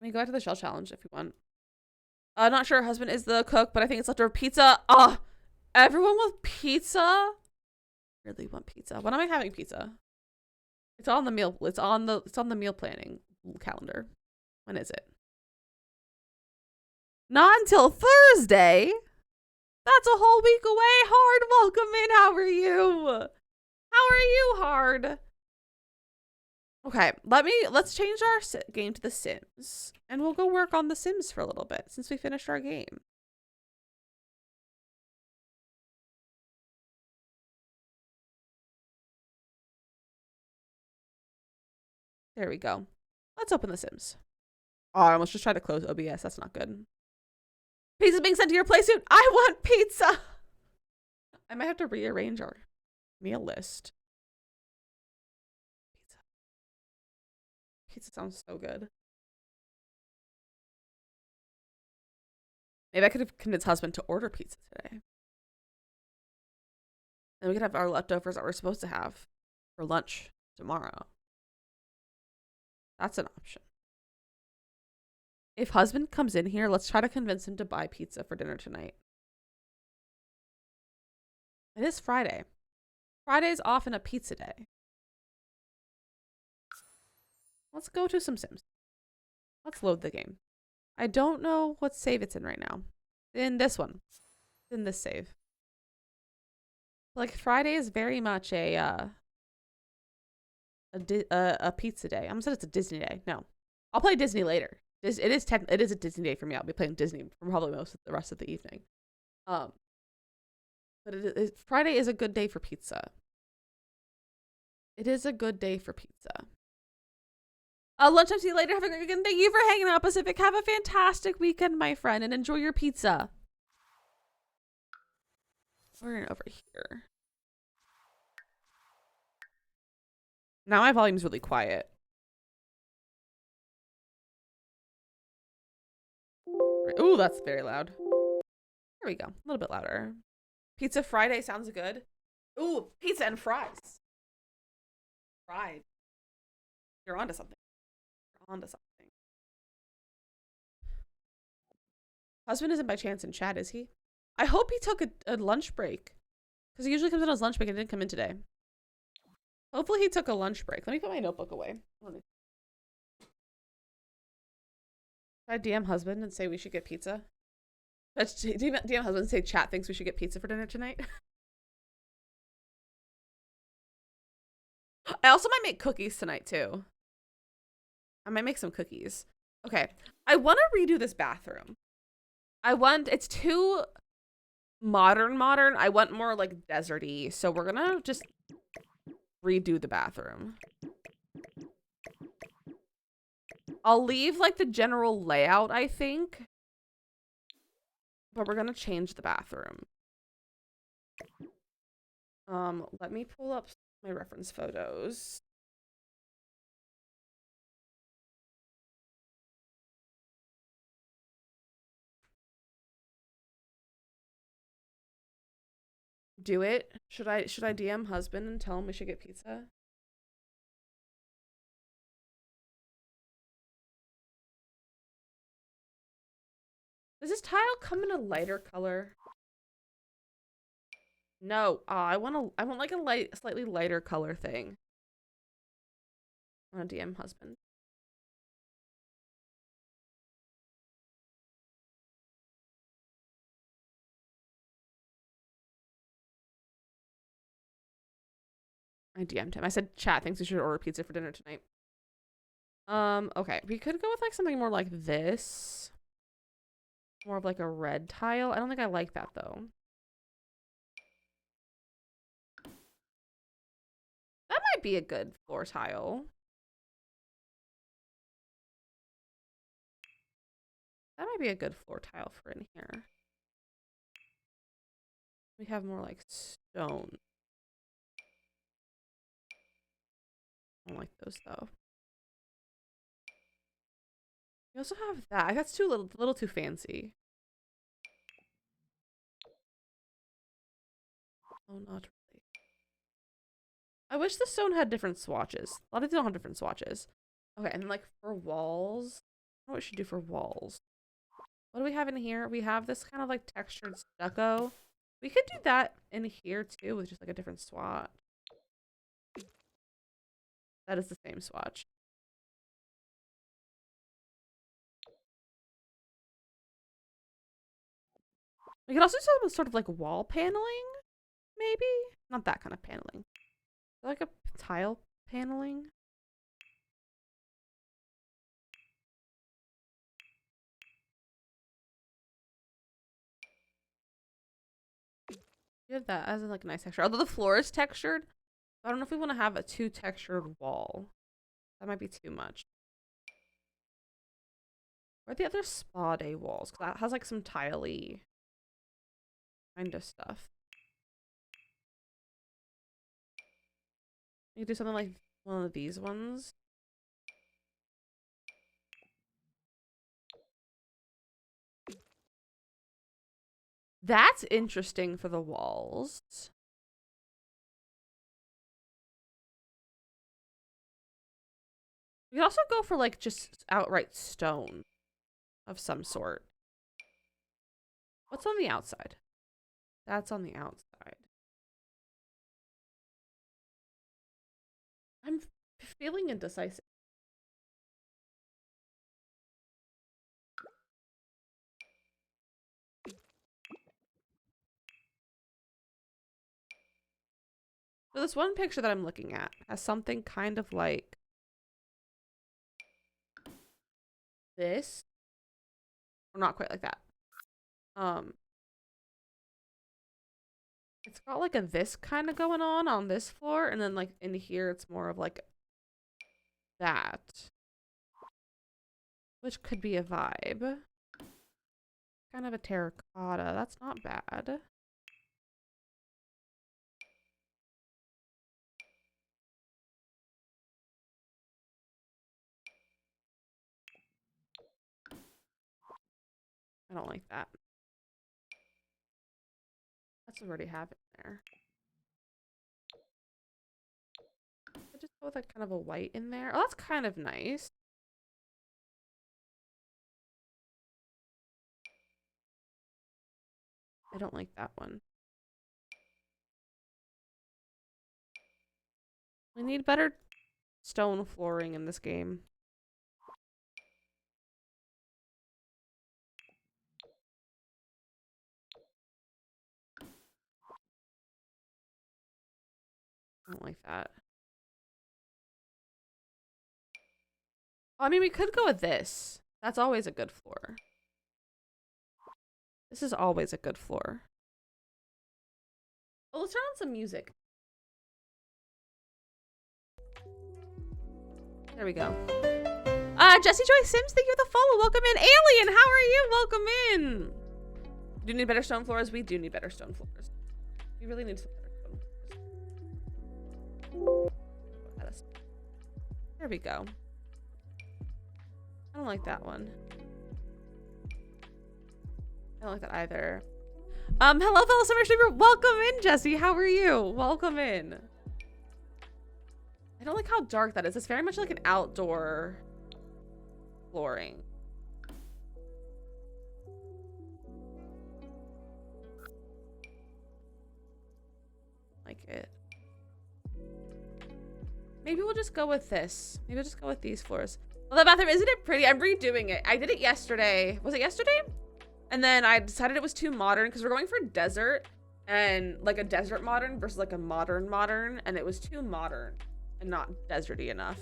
We can go back to the shell challenge if we want. Not sure her husband is the cook, but I think it's leftover pizza. Everyone with pizza? Really want pizza. When am I having pizza? It's on the meal. It's on the meal planning calendar. When is it? Not until Thursday. That's a whole week away. Hard, welcome in. How are you? How are you, Hard? Okay, let's change our game to The Sims, and we'll go work on The Sims for a little bit since we finished our game. There we go. Let's open The Sims. Oh, I almost just tried to close OBS. That's not good. Pizza being sent to your place soon. I want pizza. I might have to rearrange our meal list. Pizza sounds so good. Maybe I could have convinced husband to order pizza today. And we could have our leftovers that we're supposed to have for lunch tomorrow. That's an option. If husband comes in here, let's try to convince him to buy pizza for dinner tonight. It is Friday. Friday's often a pizza day. Let's go to some Sims. Let's load the game. I don't know what save it's in right now. In this one. In this save. Like Friday is very much a pizza day. I'm saying it's a Disney day. No. I'll play Disney later. It is a Disney day for me. I'll be playing Disney for probably most of the rest of the evening. But Friday is a good day for pizza. It is a good day for pizza. Lunchtime, see you later. Have a great weekend. Thank you for hanging out, Pacific. Have a fantastic weekend, my friend, and enjoy your pizza. We're over here. Now my volume's really quiet. Ooh, that's very loud. There we go. A little bit louder. Pizza Friday sounds good. Ooh, pizza and fries. Fried. You're onto something. You're onto something. Husband isn't by chance in chat, is he? I hope he took a lunch break. Because he usually comes in on his lunch break and didn't come in today. Hopefully he took a lunch break. Let me put my notebook away. Should I DM husband and say we should get pizza? DM husband and say chat thinks we should get pizza for dinner tonight. I also might make cookies tonight too. I might make some cookies. Okay. I want to redo this bathroom. It's too modern. I want more like deserty. So we're gonna just redo the bathroom. I'll leave like the general layout, I think. But we're gonna change the bathroom. Let me pull up my reference photos. Do it. Should I DM husband and tell him we should get pizza? Does this tile come in a lighter color? No. I want like a slightly lighter color thing. I want to DM husband. I DM'd him. I said chat thinks we should order pizza for dinner tonight. Okay. We could go with like something more like this. More of like a red tile. I don't think I like that though. That might be a good floor tile. That might be a good floor tile for in here. We have more like stone. I don't like those though. We also have that. That's too little too fancy. Oh, not really. I wish the stone had different swatches. A lot of these don't have different swatches. Okay, and then like for walls, I don't know what we should do for walls. What do we have in here? We have this kind of like textured stucco. We could do that in here too with just like a different swatch. That is the same swatch. We could also do some sort of like wall paneling, maybe? Not that kind of paneling. Like a tile paneling. You have that as like a nice texture. Although the floor is textured, I don't know if we want to have a too textured wall. That might be too much. Where are the other spa day walls? Because that has like some tiley kind of stuff. You could do something like one of these ones. That's interesting for the walls. We could also go for like just outright stone of some sort. What's on the outside? That's on the outside. feeling indecisive. So this one picture that I'm looking at has something kind of like this. Or not quite like that. It's got like a this kind of going on this floor, and then like in here it's more of like that. Which could be a vibe. Kind of a terracotta. That's not bad. I don't like that. That's already have it there. I just go with like kind of a white in there. Oh, that's kind of nice. I don't like that one. We need better stone flooring in this game. I don't like that. Well, I mean, we could go with this. That's always a good floor. This is always a good floor. Oh, let's turn on some music. There we go. Jesse Joy Sims, thank you for the follow. Welcome in. Alien, how are you? Welcome in. Do you need better stone floors? We do need better stone floors. We really need some better stone floors. There we go. I don't like that one. I don't like that either. Hello, fellow summer streamer. Welcome in, Jesse. How are you? Welcome in. I don't like how dark that is. It's very much like an outdoor flooring. Like it. Maybe we'll just go with this. Maybe we'll just go with these floors. Well, the bathroom, isn't it pretty? I'm redoing it. I did it yesterday. Was it yesterday? And then I decided it was too modern because we're going for desert and like a desert modern versus like a modern, and it was too modern and not deserty enough.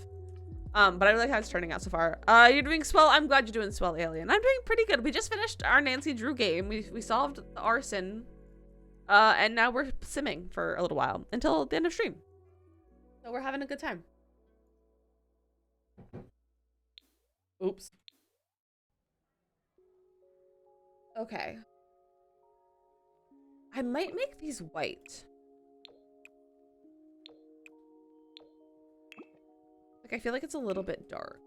But I really like how it's turning out so far. You're doing swell. I'm glad you're doing swell, Alien. I'm doing pretty good. We just finished our Nancy Drew game. We solved the arson. And now we're simming for a little while until the end of stream. So we're having a good time. Oops. Okay. I might make these white. Like, I feel like it's a little bit dark.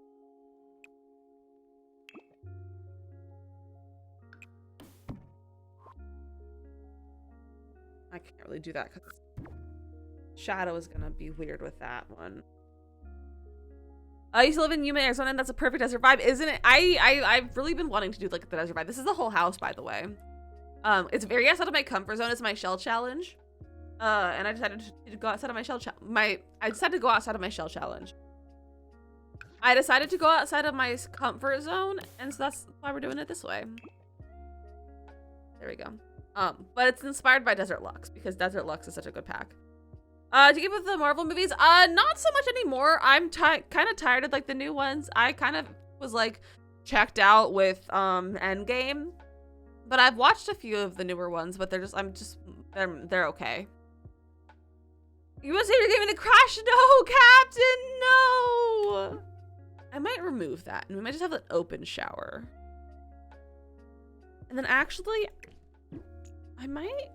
I can't really do that because shadow is gonna be weird with that one. I used to live in Yuma, Arizona, and that's a perfect desert vibe, isn't it? I've really been wanting to do like the desert vibe. This is the whole house, by the way. It's very outside of my comfort zone. It's my shell challenge. And I decided to go outside of my shell I decided to go outside of my shell challenge. I decided to go outside of my comfort zone, and so that's why we're doing it this way. There we go. But it's inspired by Desert Lux because Desert Lux is such a good pack. Do you give with the Marvel movies? Not so much anymore. I'm kind of tired of like the new ones. I kind of was like checked out with Endgame, but I've watched a few of the newer ones. But they're okay. You want to say you're giving a crash? No, Captain, no. I might remove that, and we might just have an open shower. And then actually, I might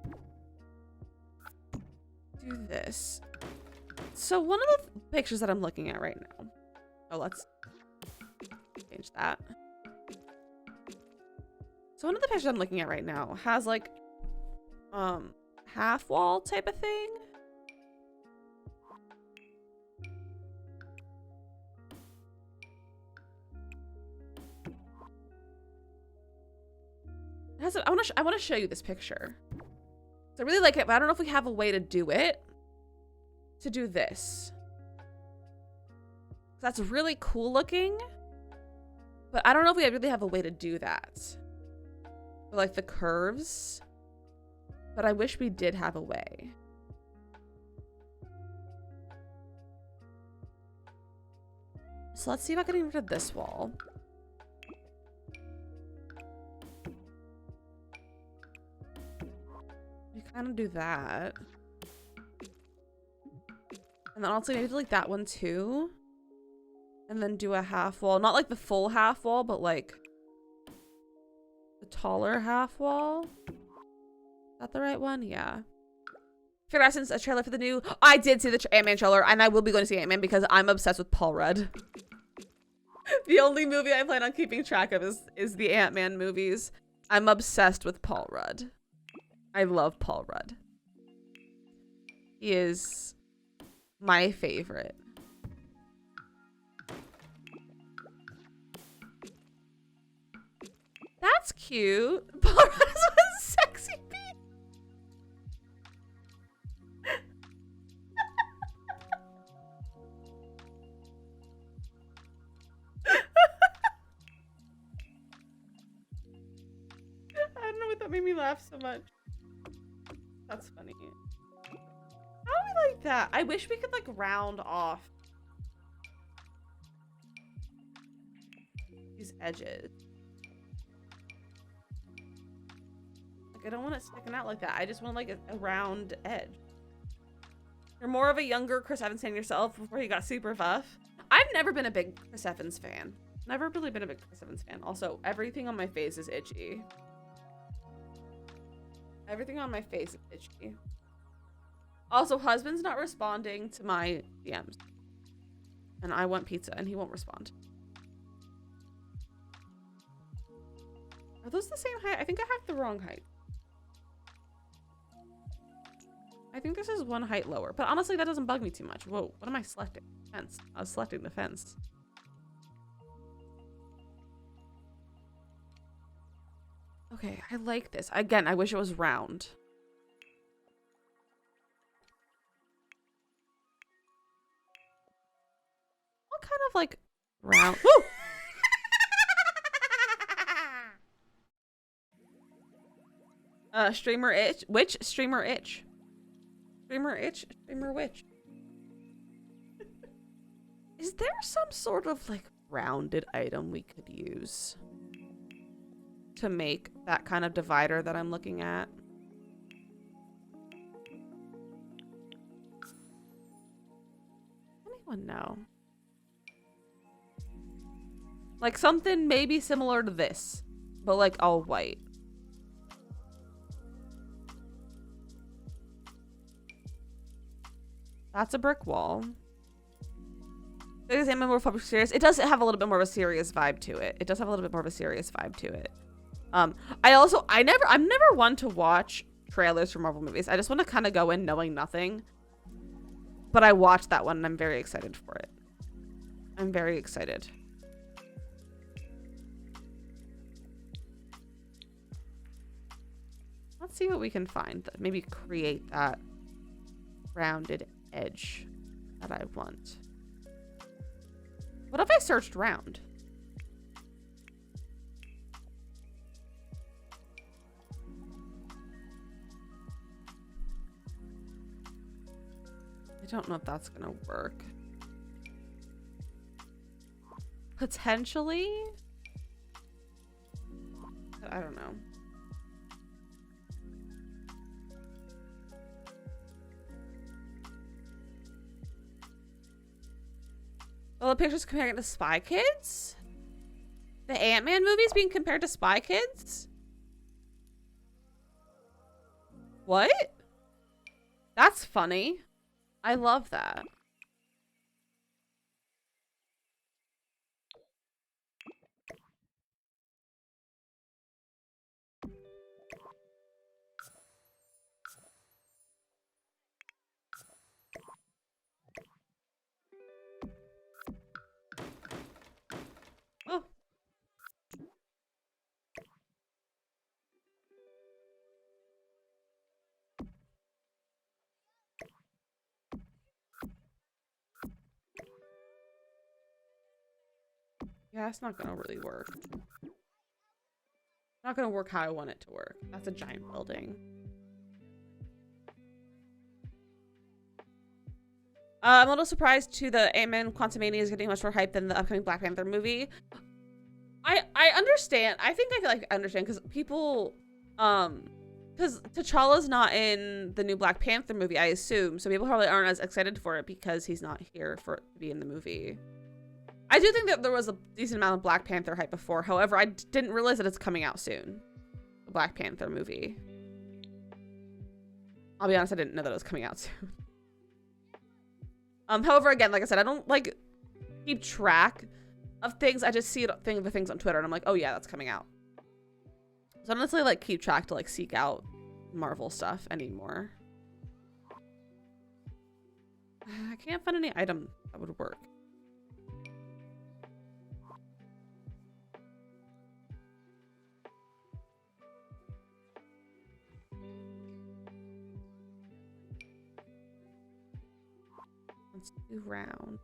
do this. So one of the pictures that I'm looking at right now. Oh, let's change that. So one of the pictures I'm looking at right now has like half wall type of thing. I want to show you this picture. So I really like it, but I don't know if we have a way to do it. To do this. That's really cool looking. But I don't know if we really have a way to do that. For like the curves. But I wish we did have a way. So let's see about getting rid of this wall. We kind of do that. And then also maybe do like that one too. And then do a half wall. Not like the full half wall, but like the taller half wall. Is that the right one? Yeah. Fair Essence, a trailer for the new... I did see the Ant-Man trailer, and I will be going to see Ant-Man because I'm obsessed with Paul Rudd. The only movie I plan on keeping track of is the Ant-Man movies. I'm obsessed with Paul Rudd. I love Paul Rudd. He is my favorite. That's cute. Paul Rudd is a sexy bee. I don't know what that made me laugh so much. That's funny. How do we like that? I wish we could like round off these edges. Like I don't want it sticking out like that. I just want like a round edge. You're more of a younger Chris Evans fan yourself before he got super buff. I've never been a big Chris Evans fan. Never really been a big Chris Evans fan. Also, everything on my face is itchy. Everything on my face is itchy. Also, husband's not responding to my DMs. And I want pizza and he won't respond. Are those the same height? I think I have the wrong height. I think this is one height lower. But honestly, that doesn't bug me too much. Whoa, what am I selecting? Fence. I was selecting the fence. Okay, I like this. Again, I wish it was round. What kind of like round? Woo! Streamer itch. Which streamer itch? Streamer itch. Streamer witch. Is there some sort of like rounded item we could use to make that kind of divider that I'm looking at? Anyone know? Like something maybe similar to this, but like all white. That's a brick wall. It more serious. It does have a little bit more of a serious vibe to it. It does have a little bit more of a serious vibe to it. I'm never one to watch trailers for Marvel movies. I just want to kind of go in knowing nothing. But I watched that one and I'm very excited for it. I'm very excited. Let's see what we can find. Maybe create that rounded edge that I want. What if I searched round? I don't know if that's gonna work. Potentially? But I don't know. Well, the picture's comparing it to Spy Kids? The Ant-Man movie's being compared to Spy Kids? What? That's funny. I love that. Oh. Yeah, it's not gonna really work. Not gonna work how I want it to work. That's a giant building. I'm a little surprised too that Ant-Man Quantumania is getting much more hype than the upcoming Black Panther movie. I understand. I think I feel like I understand because people, because T'Challa's not in the new Black Panther movie, I assume. So people probably aren't as excited for it because he's not here for it to be in the movie. I do think that there was a decent amount of Black Panther hype before. However, I didn't realize that it's coming out soon. The Black Panther movie. I'll be honest, I didn't know that it was coming out soon. However, again, like I said, I don't like keep track of things. I just see the things on Twitter and I'm like, oh yeah, that's coming out. So I don't necessarily like keep track to like seek out Marvel stuff anymore. I can't find any item that would work. Let's do round.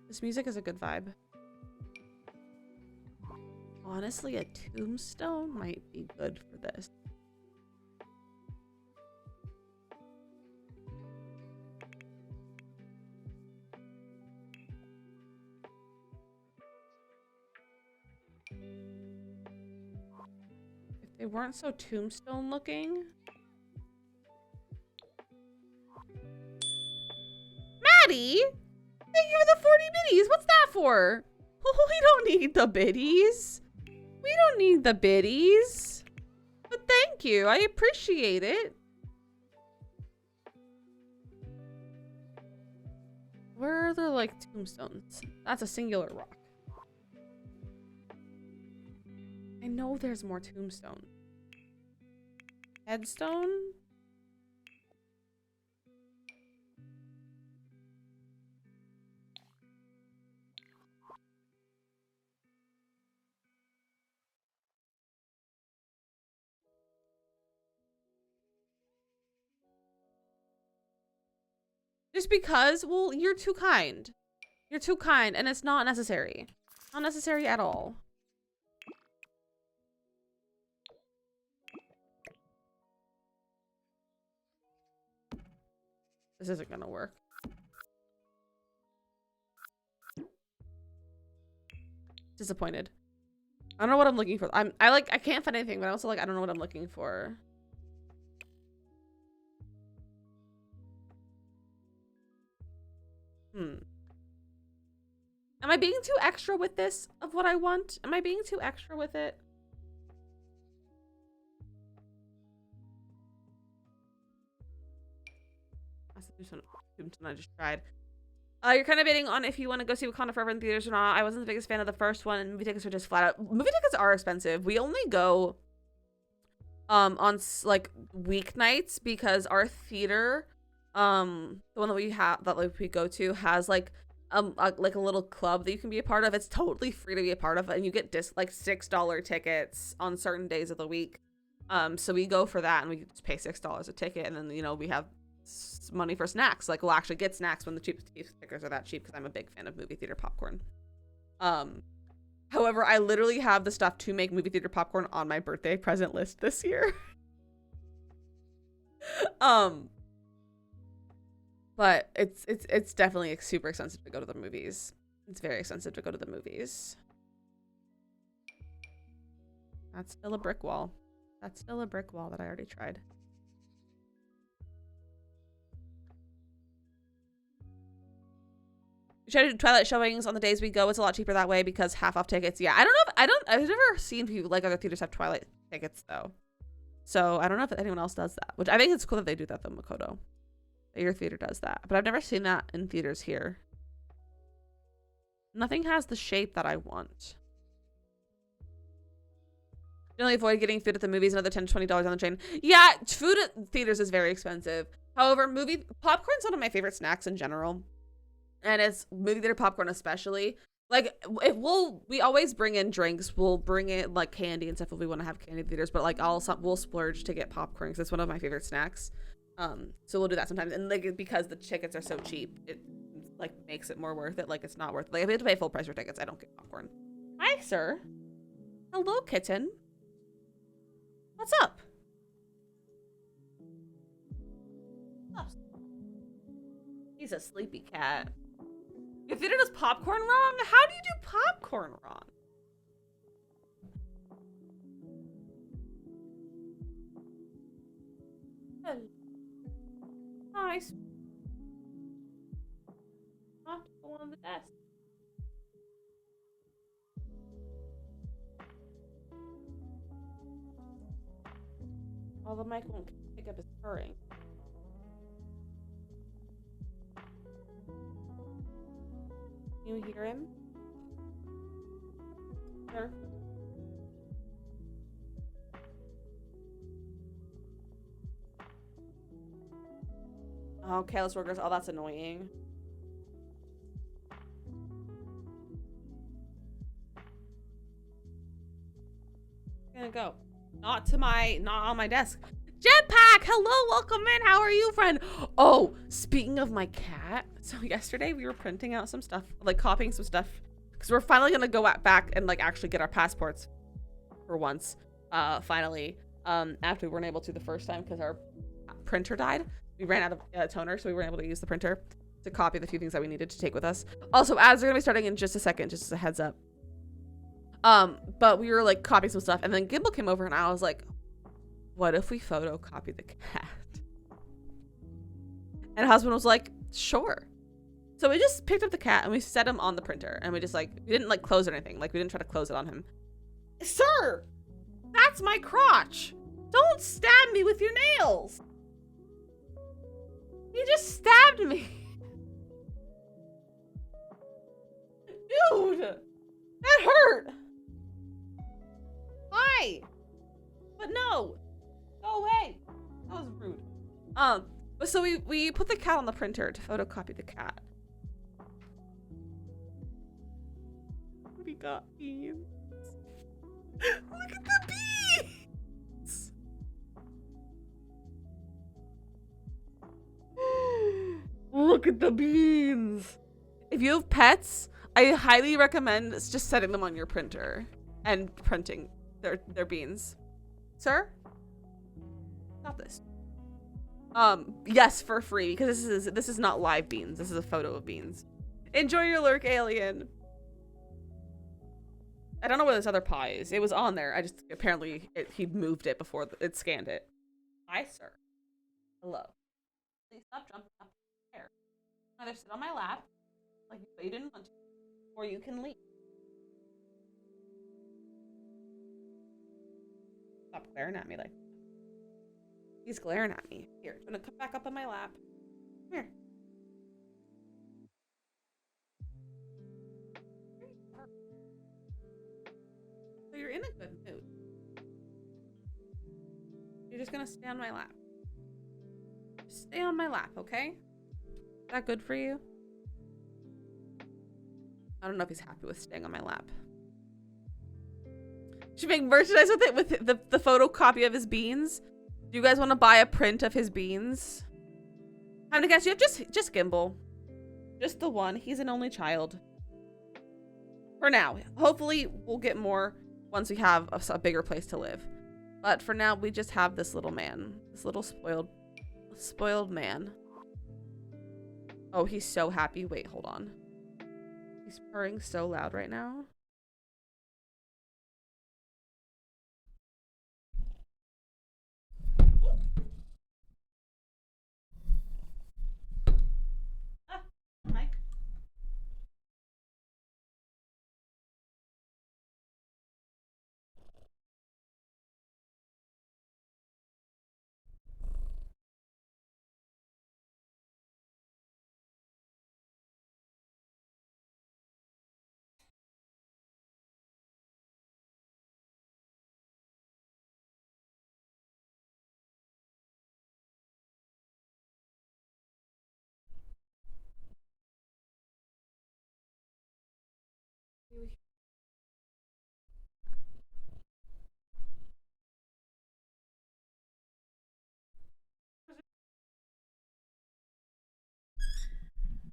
This music is a good vibe. Honestly, a tombstone might be good for this. If they weren't so tombstone looking. Maddie! Thank you for the 40 biddies. What's that for? We don't need the biddies. We don't need the biddies. But thank you. I appreciate it. Where are the like tombstones? That's a singular rock. I know there's more tombstone. Headstone? Just because, well, you're too kind. You're too kind, and it's not necessary. Not necessary at all. This isn't gonna work. Disappointed. I don't know what I'm looking for. I can't find anything, but I also like I don't know what I'm looking for. Am I being too extra with this of what I want? Am I being too extra with it? That's the tombstone I just tried. You're kind of bidding on if you want to go see Wakanda Forever in theaters or not. I wasn't the biggest fan of the first one, and movie tickets are just flat out. Movie tickets are expensive. We only go on like weeknights because our theater, the one that we have that like we go to has like a little club that you can be a part of. It's totally free to be a part of, and you get like $6 tickets on certain days of the week. So we go for that, and we just pay $6 a ticket, and then we have money for snacks. Like we'll actually get snacks when the cheapest tickets are that cheap because I'm a big fan of movie theater popcorn. However, I literally have the stuff to make movie theater popcorn on my birthday present list this year. But it's definitely super expensive to go to the movies. It's very expensive to go to the movies. That's still a brick wall. That's still a brick wall that I already tried. We try to do Twilight showings on the days we go. It's a lot cheaper that way because half off tickets. Yeah, I don't know if I've never seen people like other theaters have Twilight tickets though. So I don't know if anyone else does that, which I think it's cool that they do that though, Makoto. That your theater does that. But I've never seen that in theaters here. Nothing has the shape that I want. Generally avoid getting food at the movies, another $10 to $20 on the train. Yeah, food at theaters is very expensive. However, popcorn's one of my favorite snacks in general. And it's movie theater popcorn especially. Like we always bring in drinks. We'll bring in like candy and stuff if we want to have candy theaters. But like we'll splurge to get popcorn because it's one of my favorite snacks. So we'll do that sometimes. And like because the tickets are so cheap, it like makes it more worth it. Like it's not worth it. Like if we have to pay full price for tickets, I don't get popcorn. Hi, sir. Hello, kitten. What's up? He's a sleepy cat. You fitted his popcorn wrong? How do you do popcorn wrong? Nice. Not go on the desk. Oh, the mic won't pick up his purring. Can you hear him? Sir? Oh, careless workers. Oh, that's annoying. Gonna go. Not on my desk. Jetpack! Hello, welcome in. How are you, friend? Oh, speaking of my cat. So yesterday we were printing out some stuff, like copying some stuff. Because we're finally gonna go back and like actually get our passports for once. Finally. After we weren't able to the first time because our printer died. We ran out of toner, so we weren't able to use the printer to copy the few things that we needed to take with us. Also, ads are gonna be starting in just a second, just as a heads up. But we were like copying some stuff, and then Gimbal came over, and I was like, "What if we photocopy the cat?" And husband was like, "Sure." So we just picked up the cat and we set him on the printer, and we just like we didn't like close or anything. Like we didn't try to close it on him. Sir, that's my crotch. Don't stab me with your nails. You just stabbed me. Dude, that hurt. Hi. But no. Go away. That was rude. But so we put the cat on the printer to photocopy the cat. We got beans. Look at the beans. Look at the beans. If you have pets, I highly recommend just setting them on your printer and printing their beans. Sir? Stop this. Yes, for free, because this is not live beans. This is a photo of beans. Enjoy your lurk, alien. I don't know where this other pie is. It was on there. I just apparently he moved it before it scanned it. Hi, sir. Hello. Please stop jumping up in the chair. Either sit on my lap, like you didn't want to, or you can leave. Stop glaring at me like. He's glaring at me. Here, I'm gonna come back up on my lap. Come here. So you're in a good mood. You're just gonna stay on my lap. Just stay on my lap, okay? Is that good for you? I don't know if he's happy with staying on my lap. Should make merchandise with it, with the photocopy of his beans. Do you guys want to buy a print of his beans? I'm gonna guess you have just Gimbal. Just the one. He's an only child. For now. Hopefully we'll get more once we have a bigger place to live. But for now, we just have this little man. This little spoiled man. Oh, he's so happy. Wait, hold on. He's purring so loud right now.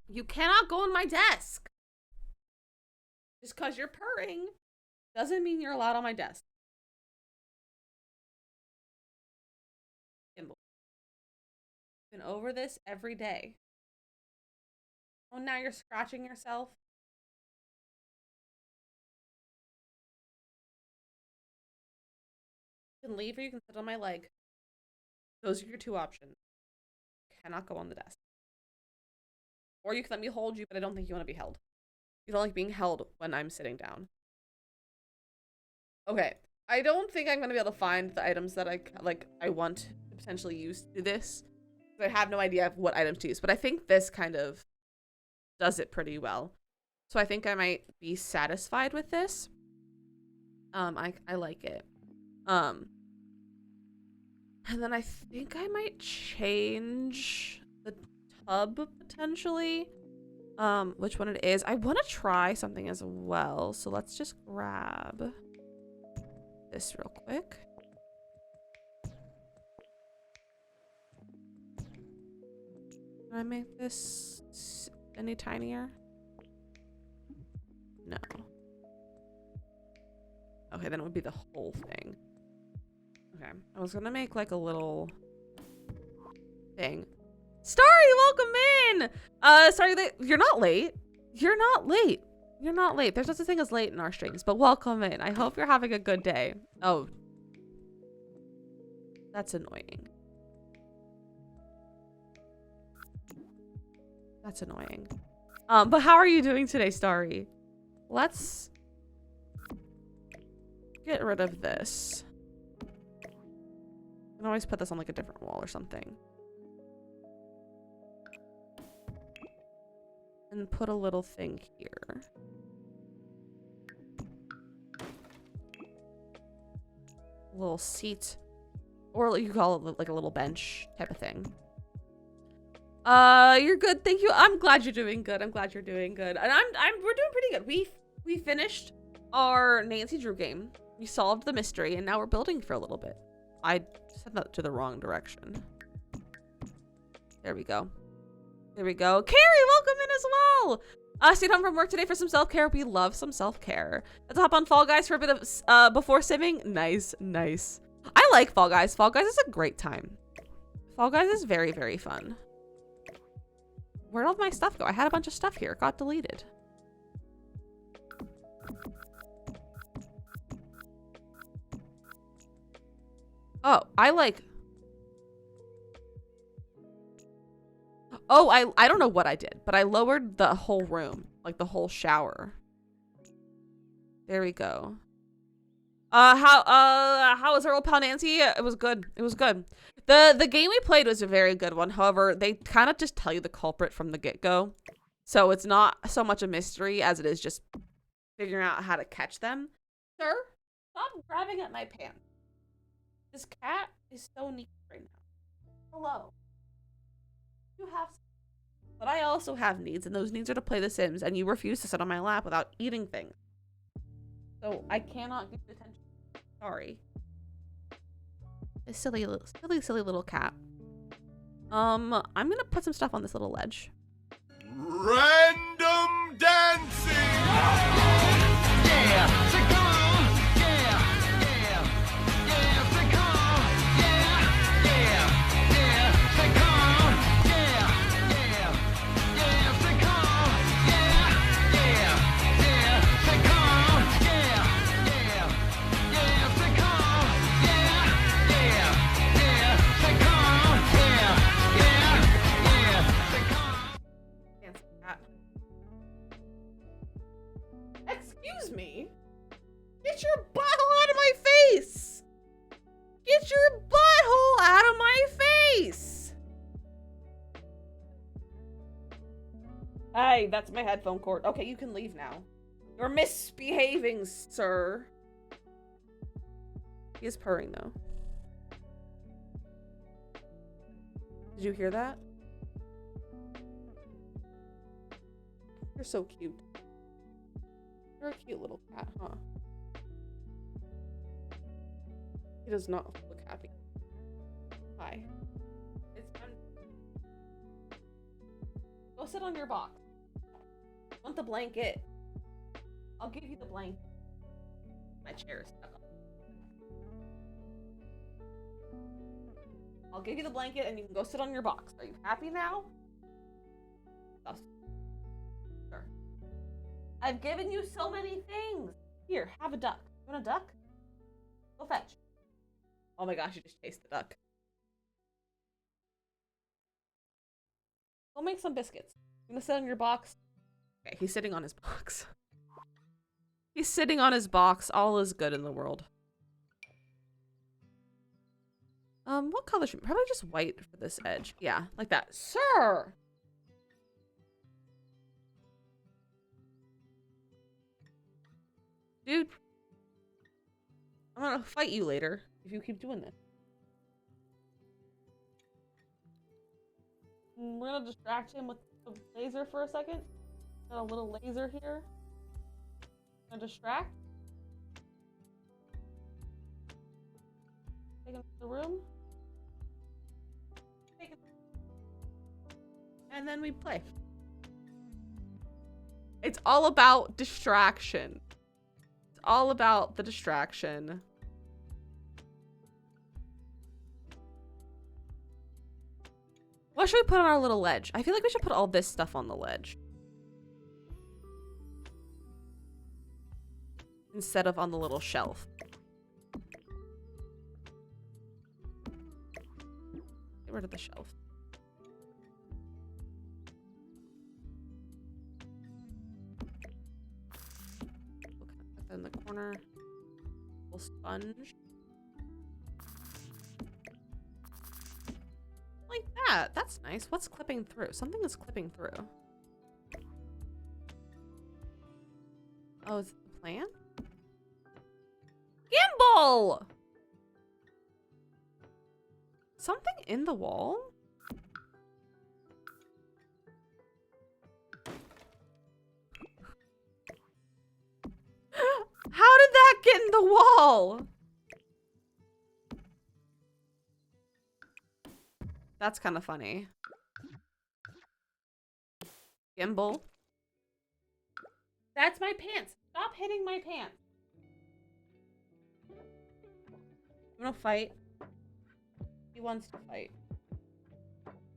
You cannot go on my desk. Just because you're purring doesn't mean you're allowed on my desk. Been over this every day. Oh, now you're scratching yourself. You can leave or you can sit on my leg. Those are your two options. You cannot go on the desk. Or you can let me hold you, but I don't think you want to be held. You don't like being held when I'm sitting down. Okay. I don't think I'm going to be able to find the items that I want to potentially use to do this. I have no idea of what items to use, but I think this kind of does it pretty well. So I think I might be satisfied with this. I like it. And then I think I might change the tub potentially. Which one it is. I want to try something as well. So let's just grab this real quick. Can I make this any tinier? No. Okay, then it would be the whole thing. Okay, I was gonna make like a little thing. Starry, welcome in! Sorry, you're not late. You're not late. You're not late. There's no such thing as late in our streams, but welcome in. I hope you're having a good day. Oh. That's annoying. That's annoying. But how are you doing today, Starry? Let's get rid of this. I can always put this on like a different wall or something. And put a little thing here. A little seat. Or you call it like a little bench type of thing. You're good, thank you. I'm glad you're doing good. I'm glad you're doing good. And we're doing pretty good. We finished our Nancy Drew game. We solved the mystery, and now we're building for a little bit. I set that to the wrong direction. There we go. There we go. Carrie, welcome in as well. Stayed home from work today for some self-care. We love some self-care. Let's hop on Fall Guys for a bit of before simming. Nice, nice. I like Fall Guys. Fall Guys is a great time. Fall Guys is very, very fun. Where'd all my stuff go? I had a bunch of stuff here. It got deleted. Oh, I like... Oh, I don't know what I did, but I lowered the whole room. Like the whole shower. There we go. How was our old pal Nancy? It was good. It was good. The game we played was a very good one. However, they kind of just tell you the culprit from the get-go. So it's not so much a mystery as it is just figuring out how to catch them. Sir, stop grabbing at my pants. This cat is so neat right now. Hello. You have... But I also have needs, and those needs are to play The Sims, and you refuse to sit on my lap without eating things. So I cannot give you attention. Sorry. This silly little cat. I'm gonna put some stuff on this little ledge. Random dancing! Yeah! Excuse me? Get your butthole out of my face! Get your butthole out of my face! Hey, that's my headphone cord. Okay, you can leave now. You're misbehaving, sir. He is purring, though. Did you hear that? You're so cute. You're a cute little cat, huh? He does not look happy. Hi. It's time. Go sit on your box. Want the blanket? I'll give you the blanket. My chair is stuck on. I'll give you the blanket and you can go sit on your box. Are you happy now? Yes. Sure. I've given you so many things. Here, have a duck. You want a duck? Go fetch. Oh my gosh, you just chased the duck. Go make some biscuits. You gonna sit on your box? Okay, he's sitting on his box. He's sitting on his box. All is good in the world. What color should probably just white for this edge. Yeah, like that. Sir! Dude. I'm gonna fight you later if you keep doing this. We're gonna distract him with the laser for a second. Got a little laser here. Gonna distract. Take him to the room. Take him. And then we play. It's all about distraction. It's all about the distraction. What should we put on our little ledge? I feel like we should put all this stuff on the ledge. Instead of on the little shelf. Get rid of the shelf. Put that in the corner. Little sponge. Like that. That's nice. What's clipping through? Something is clipping through. Oh, is it the plant? Gimbal! Something in the wall? How did that get in the wall? That's kind of funny. Gimbal. That's my pants. Stop hitting my pants. You wanna fight? He wants to fight.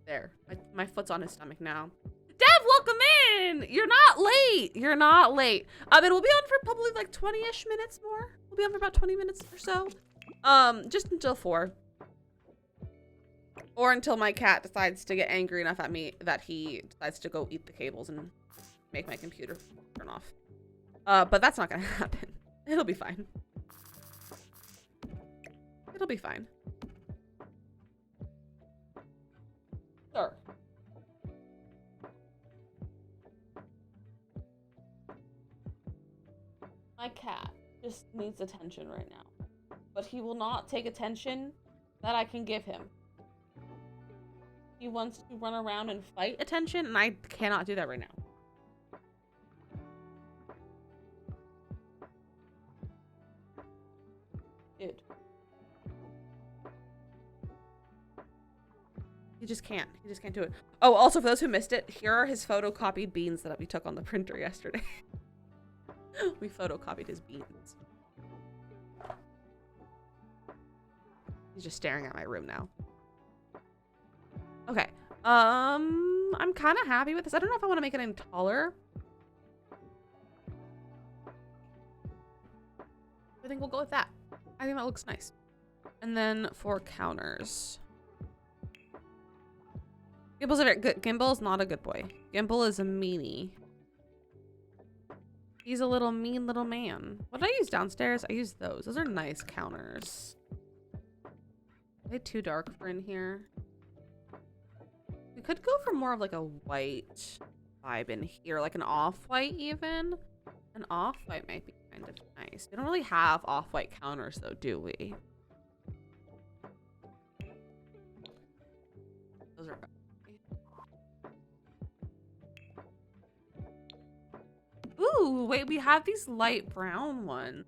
There. My foot's on his stomach now. Dev, welcome in! You're not late. You're not late. And we'll be on for probably like 20-ish minutes more. We'll be on for about 20 minutes or so. Just until 4. Or until my cat decides to get angry enough at me that he decides to go eat the cables and make my computer turn off. But that's not gonna happen. It'll be fine. It'll be fine. Sir. My cat just needs attention right now. But he will not take attention that I can give him. He wants to run around and fight attention, and I cannot do that right now. Dude. He just can't. He just can't do it. Oh, also, for those who missed it, here are his photocopied beans that we took on the printer yesterday. We photocopied his beans. He's just staring at my room now. Okay. I'm kind of happy with this. I don't know if I want to make it any taller. I think we'll go with that. I think that looks nice. And then for counters. Gimbal's a very good. Gimbal's not a good boy. Gimbal is a meanie. He's a little mean little man. What did I use downstairs? I used those. Those are nice counters. Are they too dark for in here? We could go for more of like a white vibe in here, like an off-white even. An off-white might be kind of nice. We don't really have off-white counters though, do we? Those are ooh, wait, we have these light brown ones.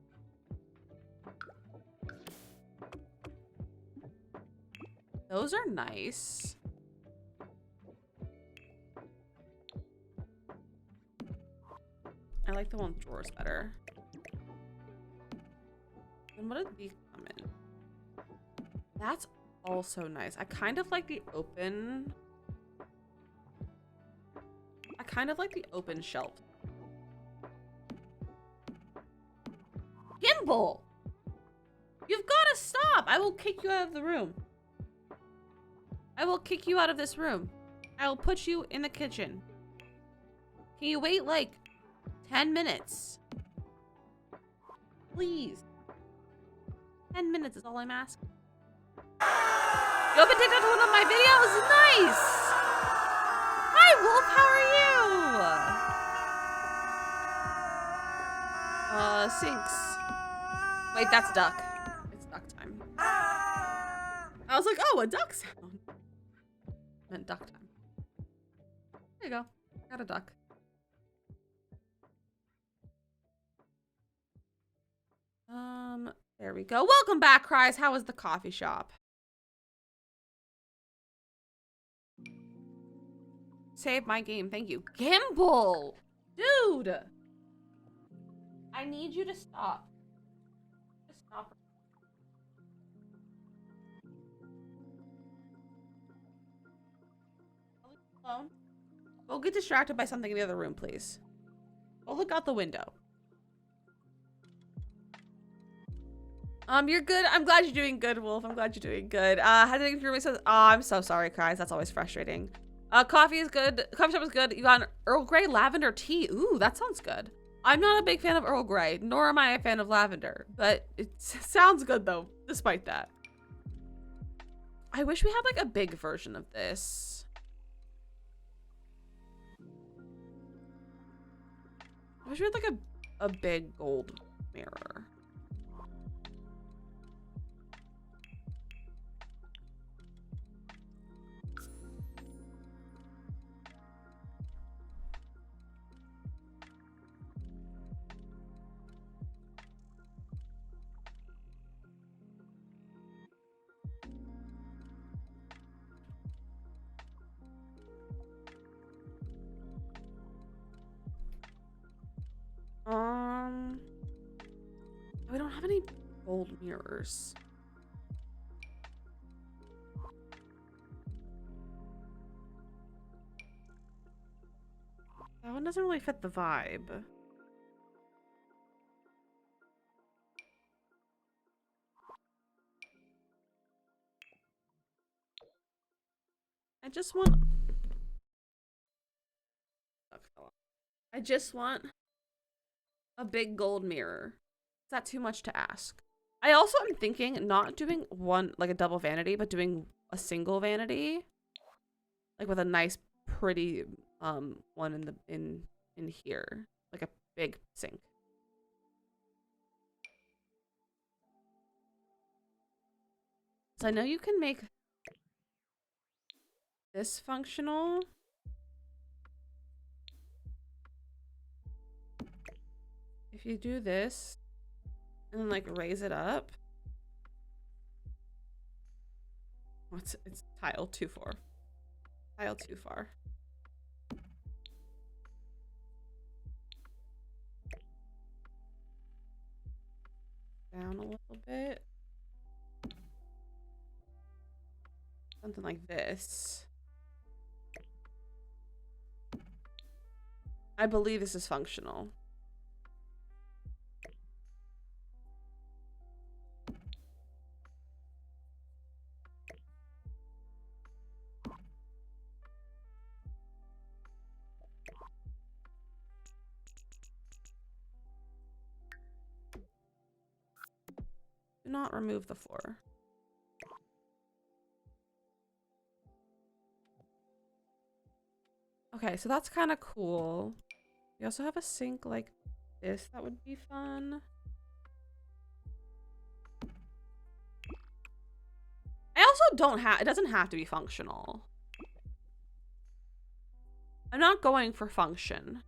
Those are nice. I like the one with drawers better. And what did these come in? That's also nice. I kind of like the open. I kind of like the open shelf. Gimbal! You've got to stop! I will kick you out of the room. I will kick you out of this room. I will put you in the kitchen. Can you wait like 10 minutes? Please. 10 minutes is all I'm asking. You opened TikTok to one of my videos? Nice! Hi, Wolf. How are you? Sinks. Wait, that's duck. It's duck time. I was like, oh, a duck sound. I meant duck time. There you go. Got a duck. There we go. Welcome back, Cries. How was the coffee shop? Save my game. Thank you. Gimbal! Dude! I need you to stop. Just stop. Alone. Go get distracted by something in the other room, please. Go look out the window. You're good. I'm glad you're doing good, Wolf. I'm glad you're doing good. How did it says, oh, I'm so sorry, Cries. That's always frustrating. Coffee is good. Coffee shop is good. You got an Earl Grey lavender tea. Ooh, that sounds good. I'm not a big fan of Earl Grey, nor am I a fan of lavender, but it sounds good though, despite that. I wish we had like a big version of this. I wish we had like a big gold mirror. We don't have any gold mirrors. That one doesn't really fit the vibe. I just want a big gold mirror. Is that too much to ask? I also am thinking not doing one, like a double vanity, but doing a single vanity. Like with a nice, pretty one in here. Like a big sink. So I know you can make this functional. If you do this and then like raise it up. It's tile too far. Tile too far. Down a little bit. Something like this. I believe this is functional. Do not remove the floor. Okay, so that's kind of cool. We also have a sink like this. That would be fun. I also don't have, it doesn't have to be functional. I'm not going for function.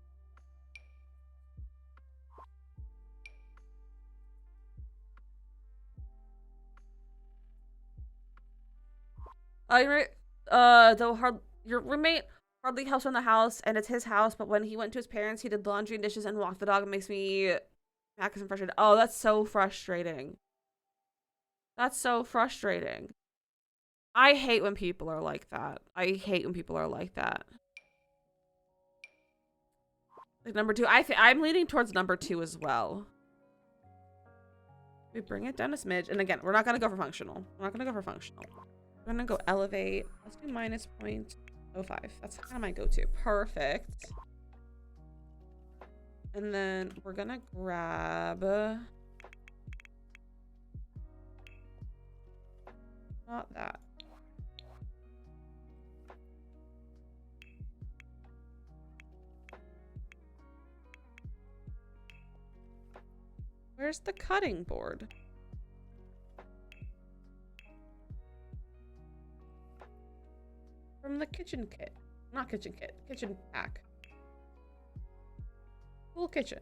Your roommate hardly helps in the house, and it's his house, but when he went to his parents, he did laundry and dishes and walked the dog. It makes me mad because I'm frustrated. Oh, that's so frustrating. That's so frustrating. I hate when people are like that. I hate when people are like that. Like number 2, I'm leaning towards number 2 as well. We bring it down a smidge, and again, we're not gonna go for functional. We're not gonna go for functional. We're gonna go elevate. Let's do minus 0.05. That's kind of my go-to. Perfect. And then we're gonna grab. Not that. Where's the cutting board? From the kitchen kit. Not kitchen kit. Kitchen pack. Full kitchen.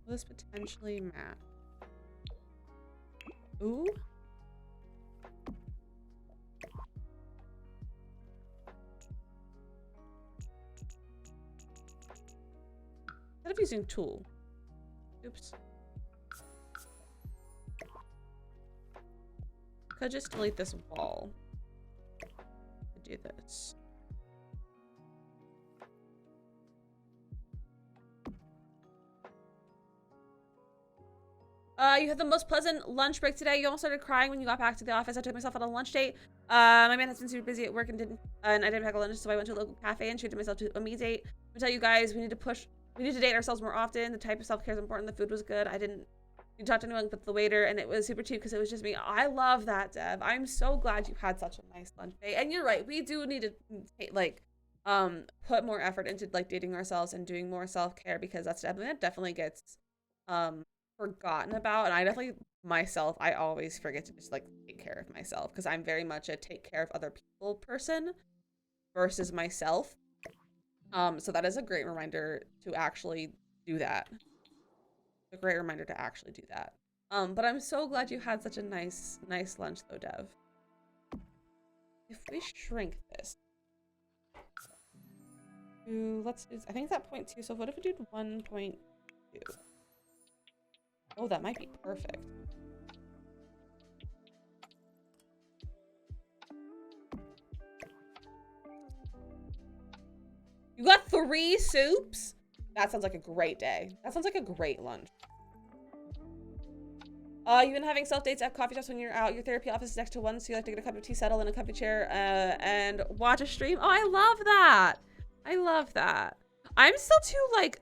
Will this potentially match? Ooh. Instead of using tool. Oops. Could just delete this wall to do this. You had the most pleasant lunch break today. You almost started crying when you got back to the office. I took myself on a lunch date. My man has been super busy at work and I didn't pack a lunch, so I went to a local cafe and treated myself to a me date. I tell you guys, we need to date ourselves more often. The type of self-care is important. The food was good. I didn't talk to anyone but the waiter, and it was super cute because it was just me. I love that, Dev. I'm so glad you had such a nice lunch date. And you're right, we do need to put more effort into like dating ourselves and doing more self-care, because that definitely gets forgotten about. And I definitely myself, I always forget to just like take care of myself, because I'm very much a take care of other people person versus myself. So that is a great reminder to actually do that. A great reminder to actually do that. But I'm so glad you had such a nice lunch though, Dev. If we shrink this to, I think it's at 0.2, so what if we did 1.2? Oh, that might be perfect. You got 3 soups? That sounds like a great day. That sounds like a great lunch. You've been having self-dates at coffee shops when you're out. Your therapy office is next to one, so you like to get a cup of tea, settle in a comfy chair, and watch a stream. Oh, I love that. I love that. I'm still too, like,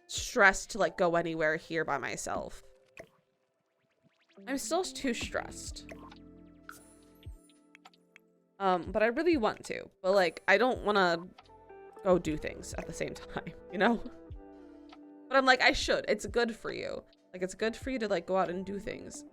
stressed to, like, go anywhere here by myself. I'm still too stressed. But I really want to. But, like, I don't want to go do things at the same time, you know? But I'm like, I should. It's good for you. Like, it's good for you to, like, go out and do things.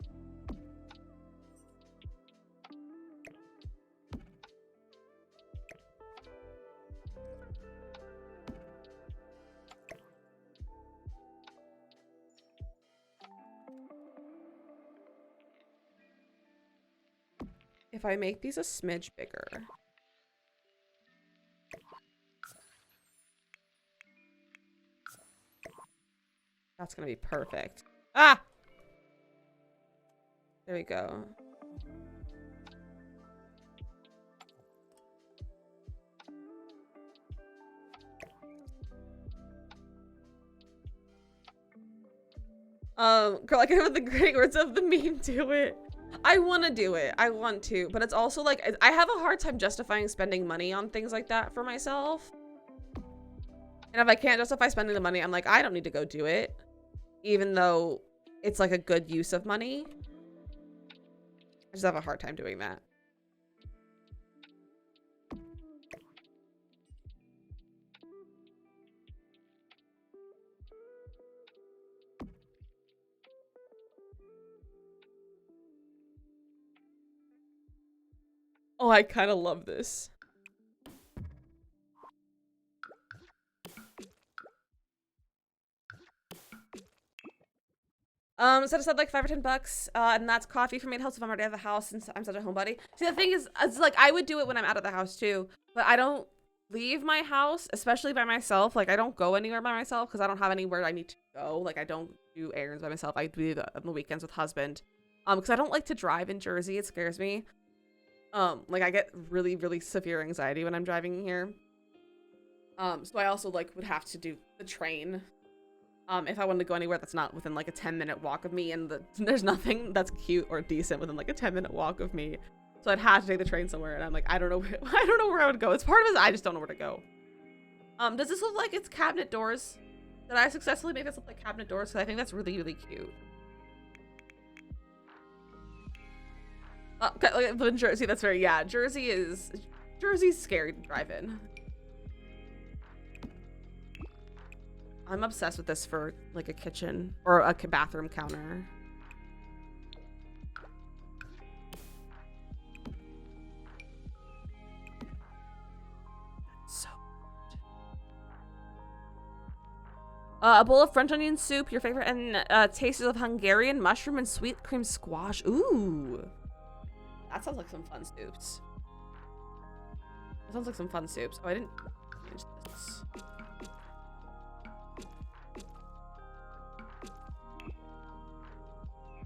If I make these a smidge bigger. That's gonna be perfect. Ah! There we go. Girl, I can have the great words of the meme, do it. I want to do it. I want to, but it's also like, I have a hard time justifying spending money on things like that for myself. And if I can't justify spending the money, I'm like, I don't need to go do it. Even though it's like a good use of money. I just have a hard time doing that. Oh, I kind of love this. So I said like $5 or $10, and that's coffee for me. It helps if I'm already out of the house since I'm such a homebody. See, the thing is, it's like I would do it when I'm out of the house too, but I don't leave my house, especially by myself. Like I don't go anywhere by myself because I don't have anywhere I need to go. Like I don't do errands by myself. I do that on the weekends with husband. Because I don't like to drive in Jersey. It scares me. Like I get really, really severe anxiety when I'm driving here. So I also like would have to do the train. If I wanted to go anywhere that's not within like a 10-minute walk of me, and there's nothing that's cute or decent within like a 10-minute walk of me. So I'd have to take the train somewhere, and I'm like, I don't know where I would go. It's part of it, I just don't know where to go. Does this look like it's cabinet doors? Did I successfully make this look like cabinet doors? Because I think that's really, really cute. In Jersey, that's very, yeah, Jersey's scary to drive in. I'm obsessed with this for like a kitchen or a bathroom counter. So good. A bowl of French onion soup, your favorite, and tastes of Hungarian mushroom and sweet cream squash. Ooh, that sounds like some fun soups. That sounds like some fun soups. Oh, I didn't change this.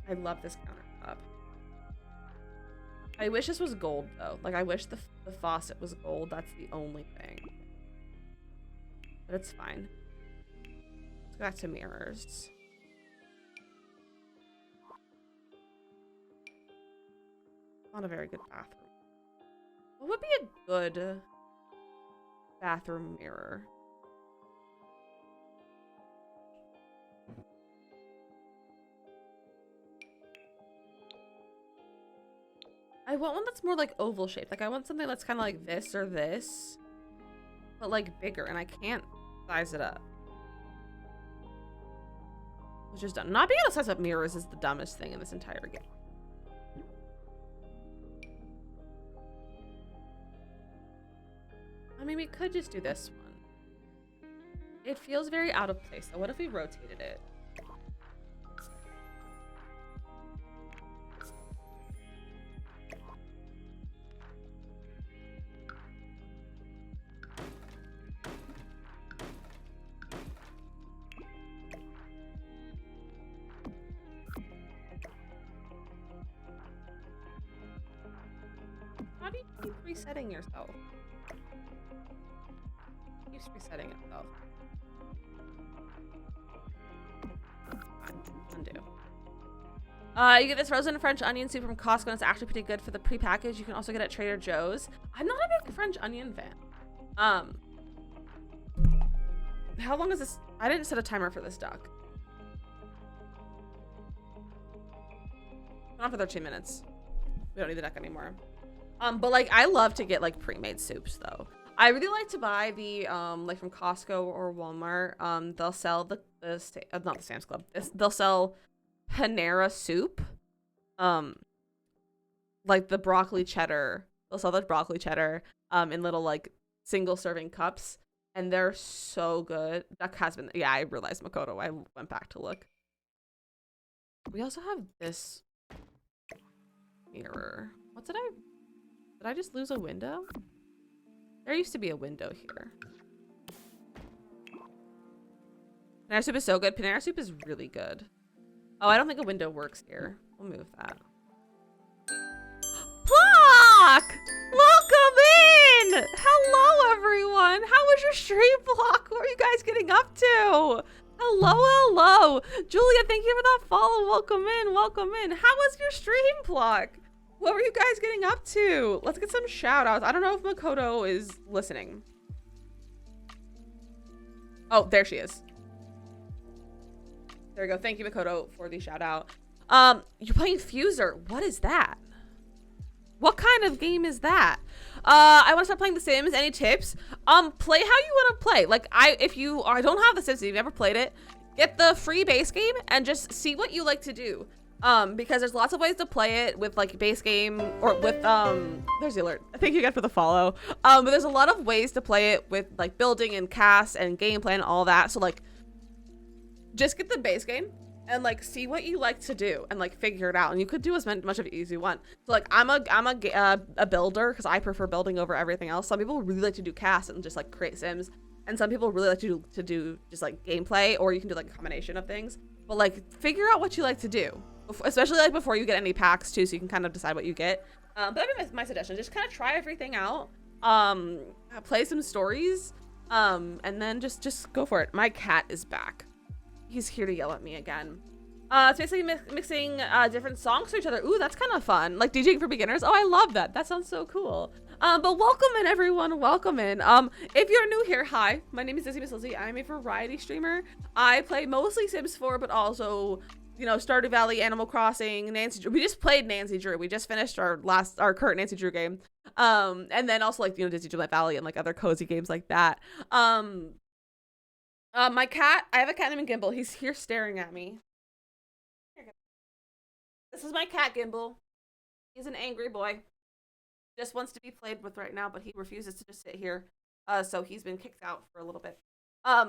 I love this countertop. I wish this was gold though. Like I wish the faucet was gold. That's the only thing. But it's fine. Let's go back to mirrors. Not a very good bathroom. What would be a good bathroom mirror? I want one that's more like oval shaped. Like I want something that's kind of like this or this, but like bigger, and I can't size it up. Which is dumb. Not being able to size up mirrors is the dumbest thing in this entire game. I mean, we could just do this one. It feels very out of place. So what if we rotated it? How do you keep resetting yourself? It keeps resetting itself. Fine. Undo. You get this frozen French onion soup from Costco, and it's actually pretty good for the pre-packaged. You can also get it at Trader Joe's. I'm not a big French onion fan. How long is this? I didn't set a timer for this duck. Not for 13 minutes. We don't need the duck anymore. But like I love to get like pre-made soups though. I really like to buy the like from Costco or Walmart. They'll sell the not the Sam's Club. They'll sell Panera soup. Like the broccoli cheddar. They'll sell the broccoli cheddar in little like single serving cups, and they're so good. Duck has been, yeah, I realized Makoto. I went back to look. We also have this mirror. What did I just lose a window? There used to be a window here. Panera soup is so good. Panera soup is really good. Oh, I don't think a window works here. We'll move that. Block! Welcome in! Hello, everyone. How was your stream, Block? What are you guys getting up to? Hello, hello. Julia, thank you for that follow. Welcome in, welcome in. How was your stream, Block? What were you guys getting up to? Let's get some shout outs. I don't know if Makoto is listening. Oh, there she is. There we go. Thank you, Makoto, for the shout out. You're playing Fuser. What is that? What kind of game is that? I want to start playing The Sims. Any tips? Play how you want to play. Like if you don't have The Sims, if you've never played it, get the free base game and just see what you like to do. Because there's lots of ways to play it with like base game or with there's the alert. Thank you guys for the follow. But there's a lot of ways to play it with like building and cast and gameplay and all that. So like just get the base game and like see what you like to do and like figure it out. And you could do as much of it as you want. So like I'm a builder because I prefer building over everything else. Some people really like to do cast and just like create sims, and some people really like to do just like gameplay, or you can do like a combination of things. But like figure out what you like to do, especially like before you get any packs too, so you can kind of decide what you get. But that'd be my suggestion. Just kind of try everything out. Play some stories. And then just go for it. My cat is back. He's here to yell at me again. It's basically mixing different songs to each other. Ooh, that's kind of fun. Like DJing for beginners. Oh, I love that. That sounds so cool. But welcome in, everyone. Welcome in. If you're new here, hi. My name is Dizzy Miss Lizzie. I'm a variety streamer. I play mostly Sims 4, but also, you know, Stardew Valley, Animal Crossing, Nancy Drew. We just played Nancy Drew. We just finished our current Nancy Drew game. And then also like, you know, Disney Dreamlight Valley and like other cozy games like that. My cat, I have a cat named Gimbal. He's here staring at me. This is my cat, Gimbal. He's an angry boy. Just wants to be played with right now, but he refuses to just sit here. So he's been kicked out for a little bit. I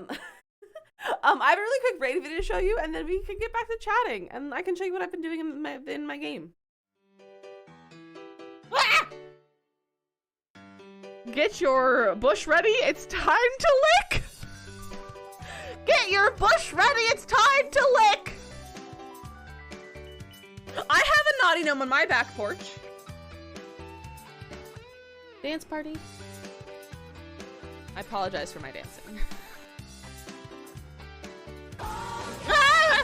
have a really quick raid video to show you, and then we can get back to chatting, and I can show you what I've been doing in my game. Ah! Get your bush ready. It's time to lick. Get your bush ready. It's time to lick. I have a naughty gnome on my back porch. Dance party. I apologize for my dancing. Ah!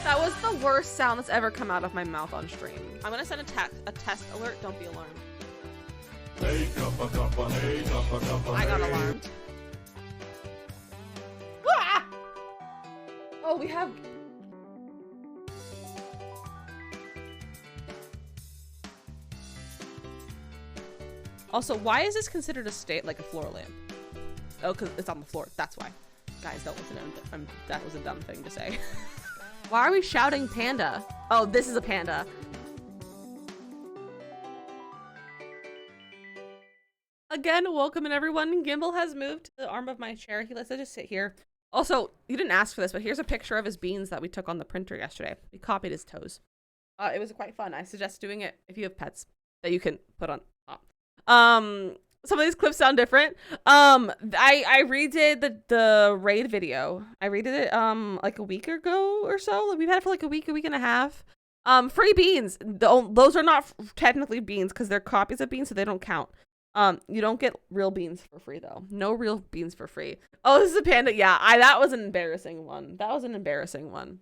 That was the worst sound that's ever come out of my mouth on stream. I'm gonna send a test alert. Don't be alarmed. I got alarmed. Ah! Oh, we have... Also, why is this considered a like a floor lamp? Oh, because it's on the floor. That's why. Guys, don't listen. That was a dumb thing to say. Why are we shouting panda? Oh, this is a panda. Again, welcome in, everyone. Gimbal has moved to the arm of my chair. He lets us just sit here. Also, you didn't ask for this, but here's a picture of his beans that we took on the printer yesterday. We copied his toes. It was quite fun. I suggest doing it if you have pets that you can put on top. Some of these clips sound different. I redid the raid video. I redid it like a week ago or so. Like, we've had it for like a week and a half. Free beans. Those are not technically beans because they're copies of beans, so they don't count. You don't get real beans for free though. No real beans for free. Oh, this is a panda. Yeah, that was an embarrassing one. That was an embarrassing one.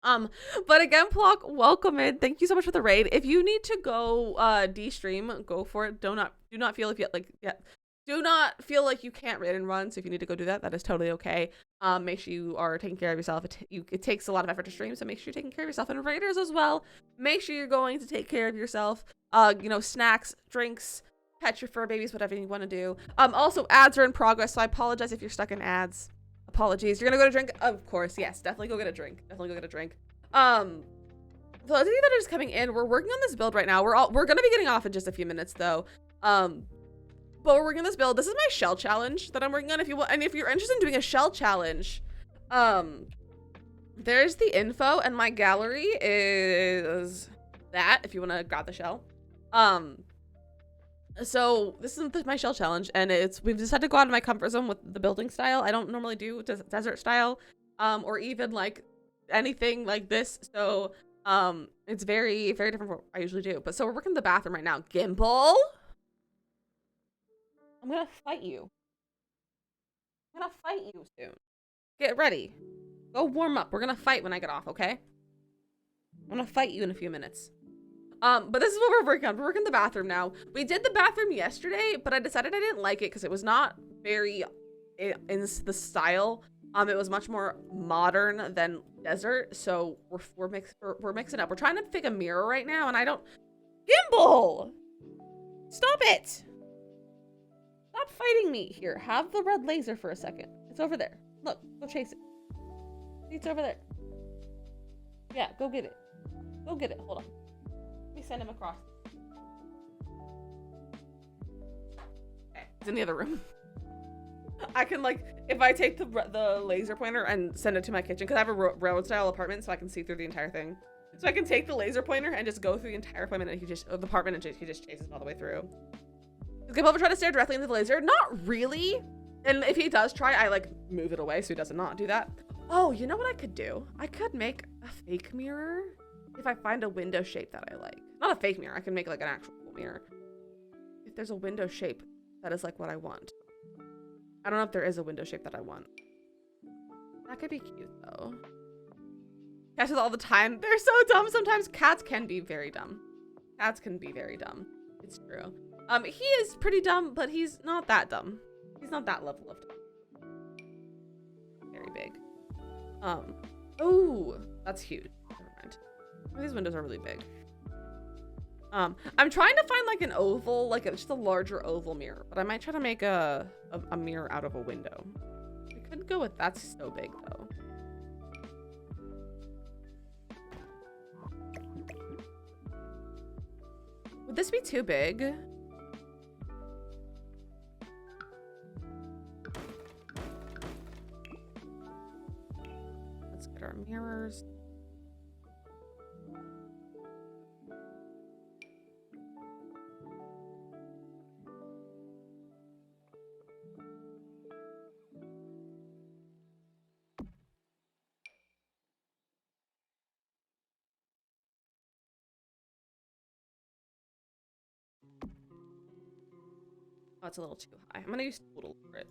But again, Plock, welcome in. Thank you so much for the raid. If you need to go de-stream, go for it. Do not feel do not feel like you can't raid and run. So if you need to go do that, that is totally okay. Make sure you are taking care of yourself. It takes a lot of effort to stream, so make sure you're taking care of yourself. And raiders as well, make sure you're going to take care of yourself. You know, snacks, drinks, pet your fur babies, whatever you want to do. Also, ads are in progress, so I apologize if you're stuck in ads. Apologies. You're gonna go to drink? Of course, yes. Definitely go get a drink. Definitely go get a drink. So those of you that are just coming in, we're working on this build right now. We're gonna be getting off in just a few minutes though. But we're working on this build. This is my shell challenge that I'm working on. If you want, and if you're interested in doing a shell challenge, there's the info, and my gallery is that if you want to grab the shell. So this is my shell challenge, and we've decided to go out of my comfort zone with the building style. I don't normally do desert style, or even like anything like this. So it's very, very different from what I usually do. But so we're working in the bathroom right now. Gimbal, I'm gonna fight you. I'm gonna fight you soon. Get ready. Go warm up. We're gonna fight when I get off, okay? I'm gonna fight you in a few minutes. But this is what we're working on. We're working the bathroom now. We did the bathroom yesterday, but I decided I didn't like it because it was not very in the style. It was much more modern than desert. So we're mixing up. We're trying to pick a mirror right now, and I don't. Gimbal, stop it! Stop fighting me. Here, have the red laser for a second. It's over there. Look, go chase it. It's over there. Yeah, go get it. Go get it. Hold on. Let me send him across. Okay, he's in the other room. I can like, if I take the laser pointer and send it to my kitchen, because I have a railroad style apartment, so I can see through the entire thing. So I can take the laser pointer and just go through the entire apartment, and the apartment, and he just chases it all the way through. Does Gabe ever try to stare directly into the laser? Not really. And if he does try, I like move it away so he does not do that. Oh, you know what I could do? I could make a fake mirror if I find a window shape that I like. Not a fake mirror. I can make like an actual mirror. If there's a window shape that is like what I want. I don't know if there is a window shape that I want. That could be cute though. Cats do that all the time. They're so dumb. Sometimes cats can be very dumb. Cats can be very dumb. It's true. He is pretty dumb, but he's not that dumb. He's not that level of dumb. Very big. Oh, that's huge. Never mind. These windows are really big. I'm trying to find like an oval, like just a larger oval mirror, but I might try to make a mirror out of a window. I could go with that's so big though. Would this be too big? Let's get our mirrors. Oh, it's a little too high. I'm gonna use total for it.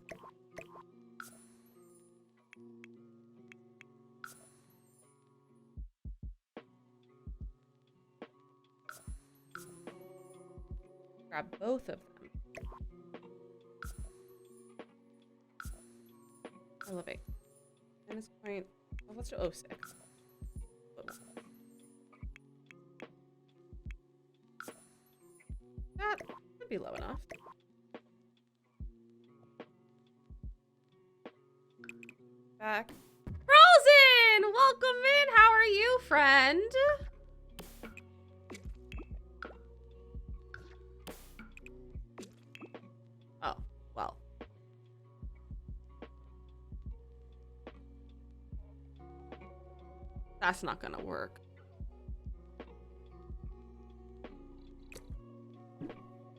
Grab both of them. Elevate. Minus point. Oh, let's do 06. That could be low enough. Back. Frozen! Welcome in! How are you, friend? Oh, well. That's not gonna work.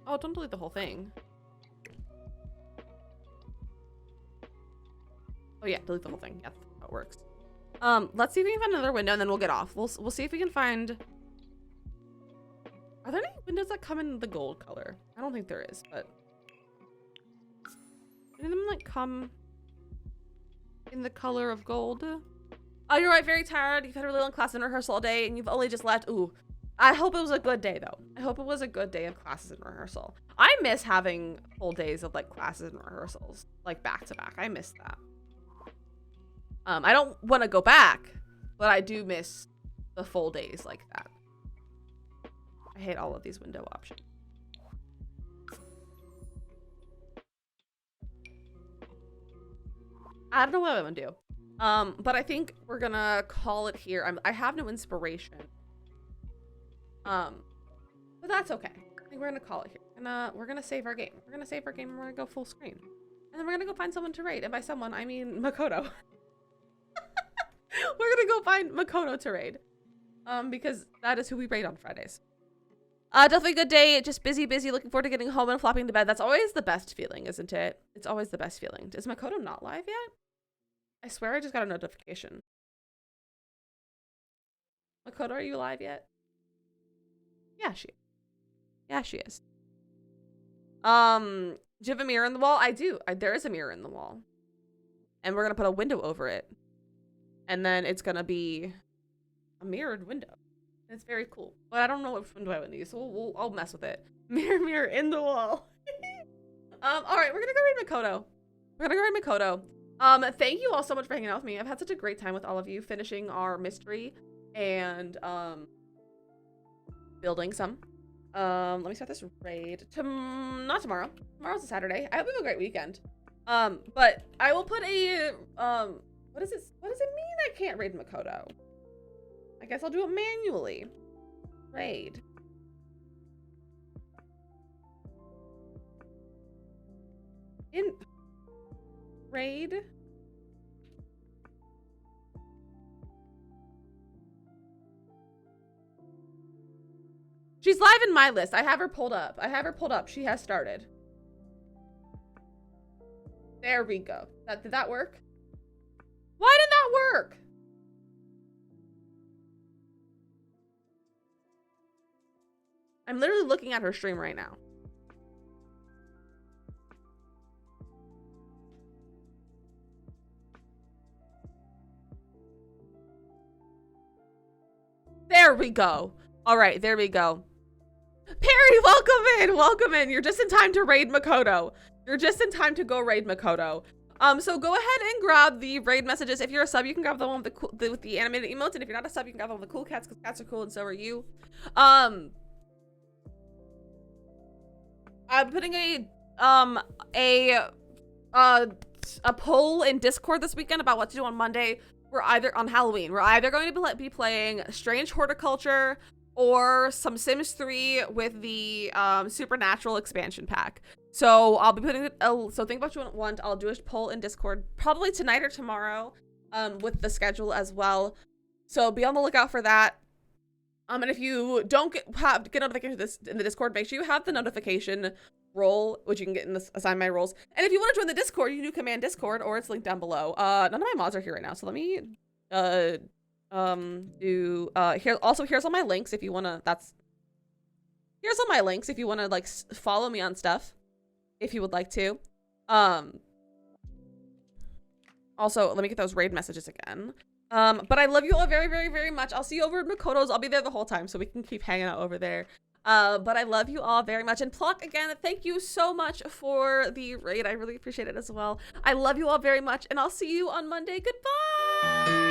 Oh, don't delete the whole thing. Oh yeah, delete the whole thing. Yeah, that's how it works. Let's see if we can find another window and then we'll get off. We'll see if we can find... Are there any windows that come in the gold color? I don't think there is, but... Any of them like come in the color of gold? Oh, you're right, very tired. You've had a really long class and rehearsal all day and you've only just left. Ooh. I hope it was a good day though. I hope it was a good day of classes and rehearsal. I miss having full days of like classes and rehearsals, like back to back. I miss that. I don't want to go back, but I do miss the full days like that. I hate all of these window options. I don't know what I'm gonna do. But I think we're gonna call it here. I have no inspiration. But that's okay. I think we're gonna call it here. And we're gonna save our game. We're gonna save our game and we're gonna go full screen. And then we're gonna go find someone to raid. And by someone, I mean Makoto. We're gonna go find Makoto to raid. Because that is who we raid on Fridays. Definitely a good day. Just busy. Looking forward to getting home and flopping to bed. That's always the best feeling, isn't it? It's always the best feeling. Is Makoto not live yet? I swear I just got a notification. Makoto, are you live yet? Yeah, she is. Do you have a mirror in the wall? I do. There is a mirror in the wall. And we're gonna put a window over it. And then it's gonna be a mirrored window. It's very cool. But I don't know which window I would use, so I'll mess with it. Mirror in the wall. Alright, we're gonna go read Makoto. Thank you all so much for hanging out with me. I've had such a great time with all of you, finishing our mystery and building some. Let me start this raid. Not tomorrow. Tomorrow's a Saturday. I hope you have a great weekend. But I will put a what does it mean I can't raid Makoto? I guess I'll do it manually. Raid. raid. She's live in my list. I have her pulled up. She has started. There we go. Did that work? Why did that work? I'm literally looking at her stream right now. There we go. All right, there we go. Perry, welcome in. Welcome in. You're just in time to raid Makoto. You're just in time to go raid Makoto. So go ahead and grab the raid messages. If you're a sub, you can grab the one with the animated emotes, and if you're not a sub, you can grab the one with the cool cats, because cats are cool and so are you. I'm putting a poll in Discord this weekend about what to do on Monday. On Halloween. We're either going to be playing Strange Horticulture or some Sims 3 with the Supernatural expansion pack. So I'll be putting it. So think about what you want. I'll do a poll in Discord probably tonight or tomorrow, with the schedule as well. So be on the lookout for that. And if you don't get notifications in the Discord, make sure you have the notification role, which you can get in the Assign My Roles. And if you want to join the Discord, you can do Command Discord, or it's linked down below. None of my mods are here right now, so let me here's all my links if you want to. Here's all my links if you want to like follow me on stuff, if you would like to. Also, let me get those raid messages again. But I love you all very, very, very much. I'll see you over at Makoto's. I'll be there the whole time, so we can keep hanging out over there. But I love you all very much. And Pluck, again, thank you so much for the raid. I really appreciate it as well. I love you all very much, and I'll see you on Monday. Goodbye!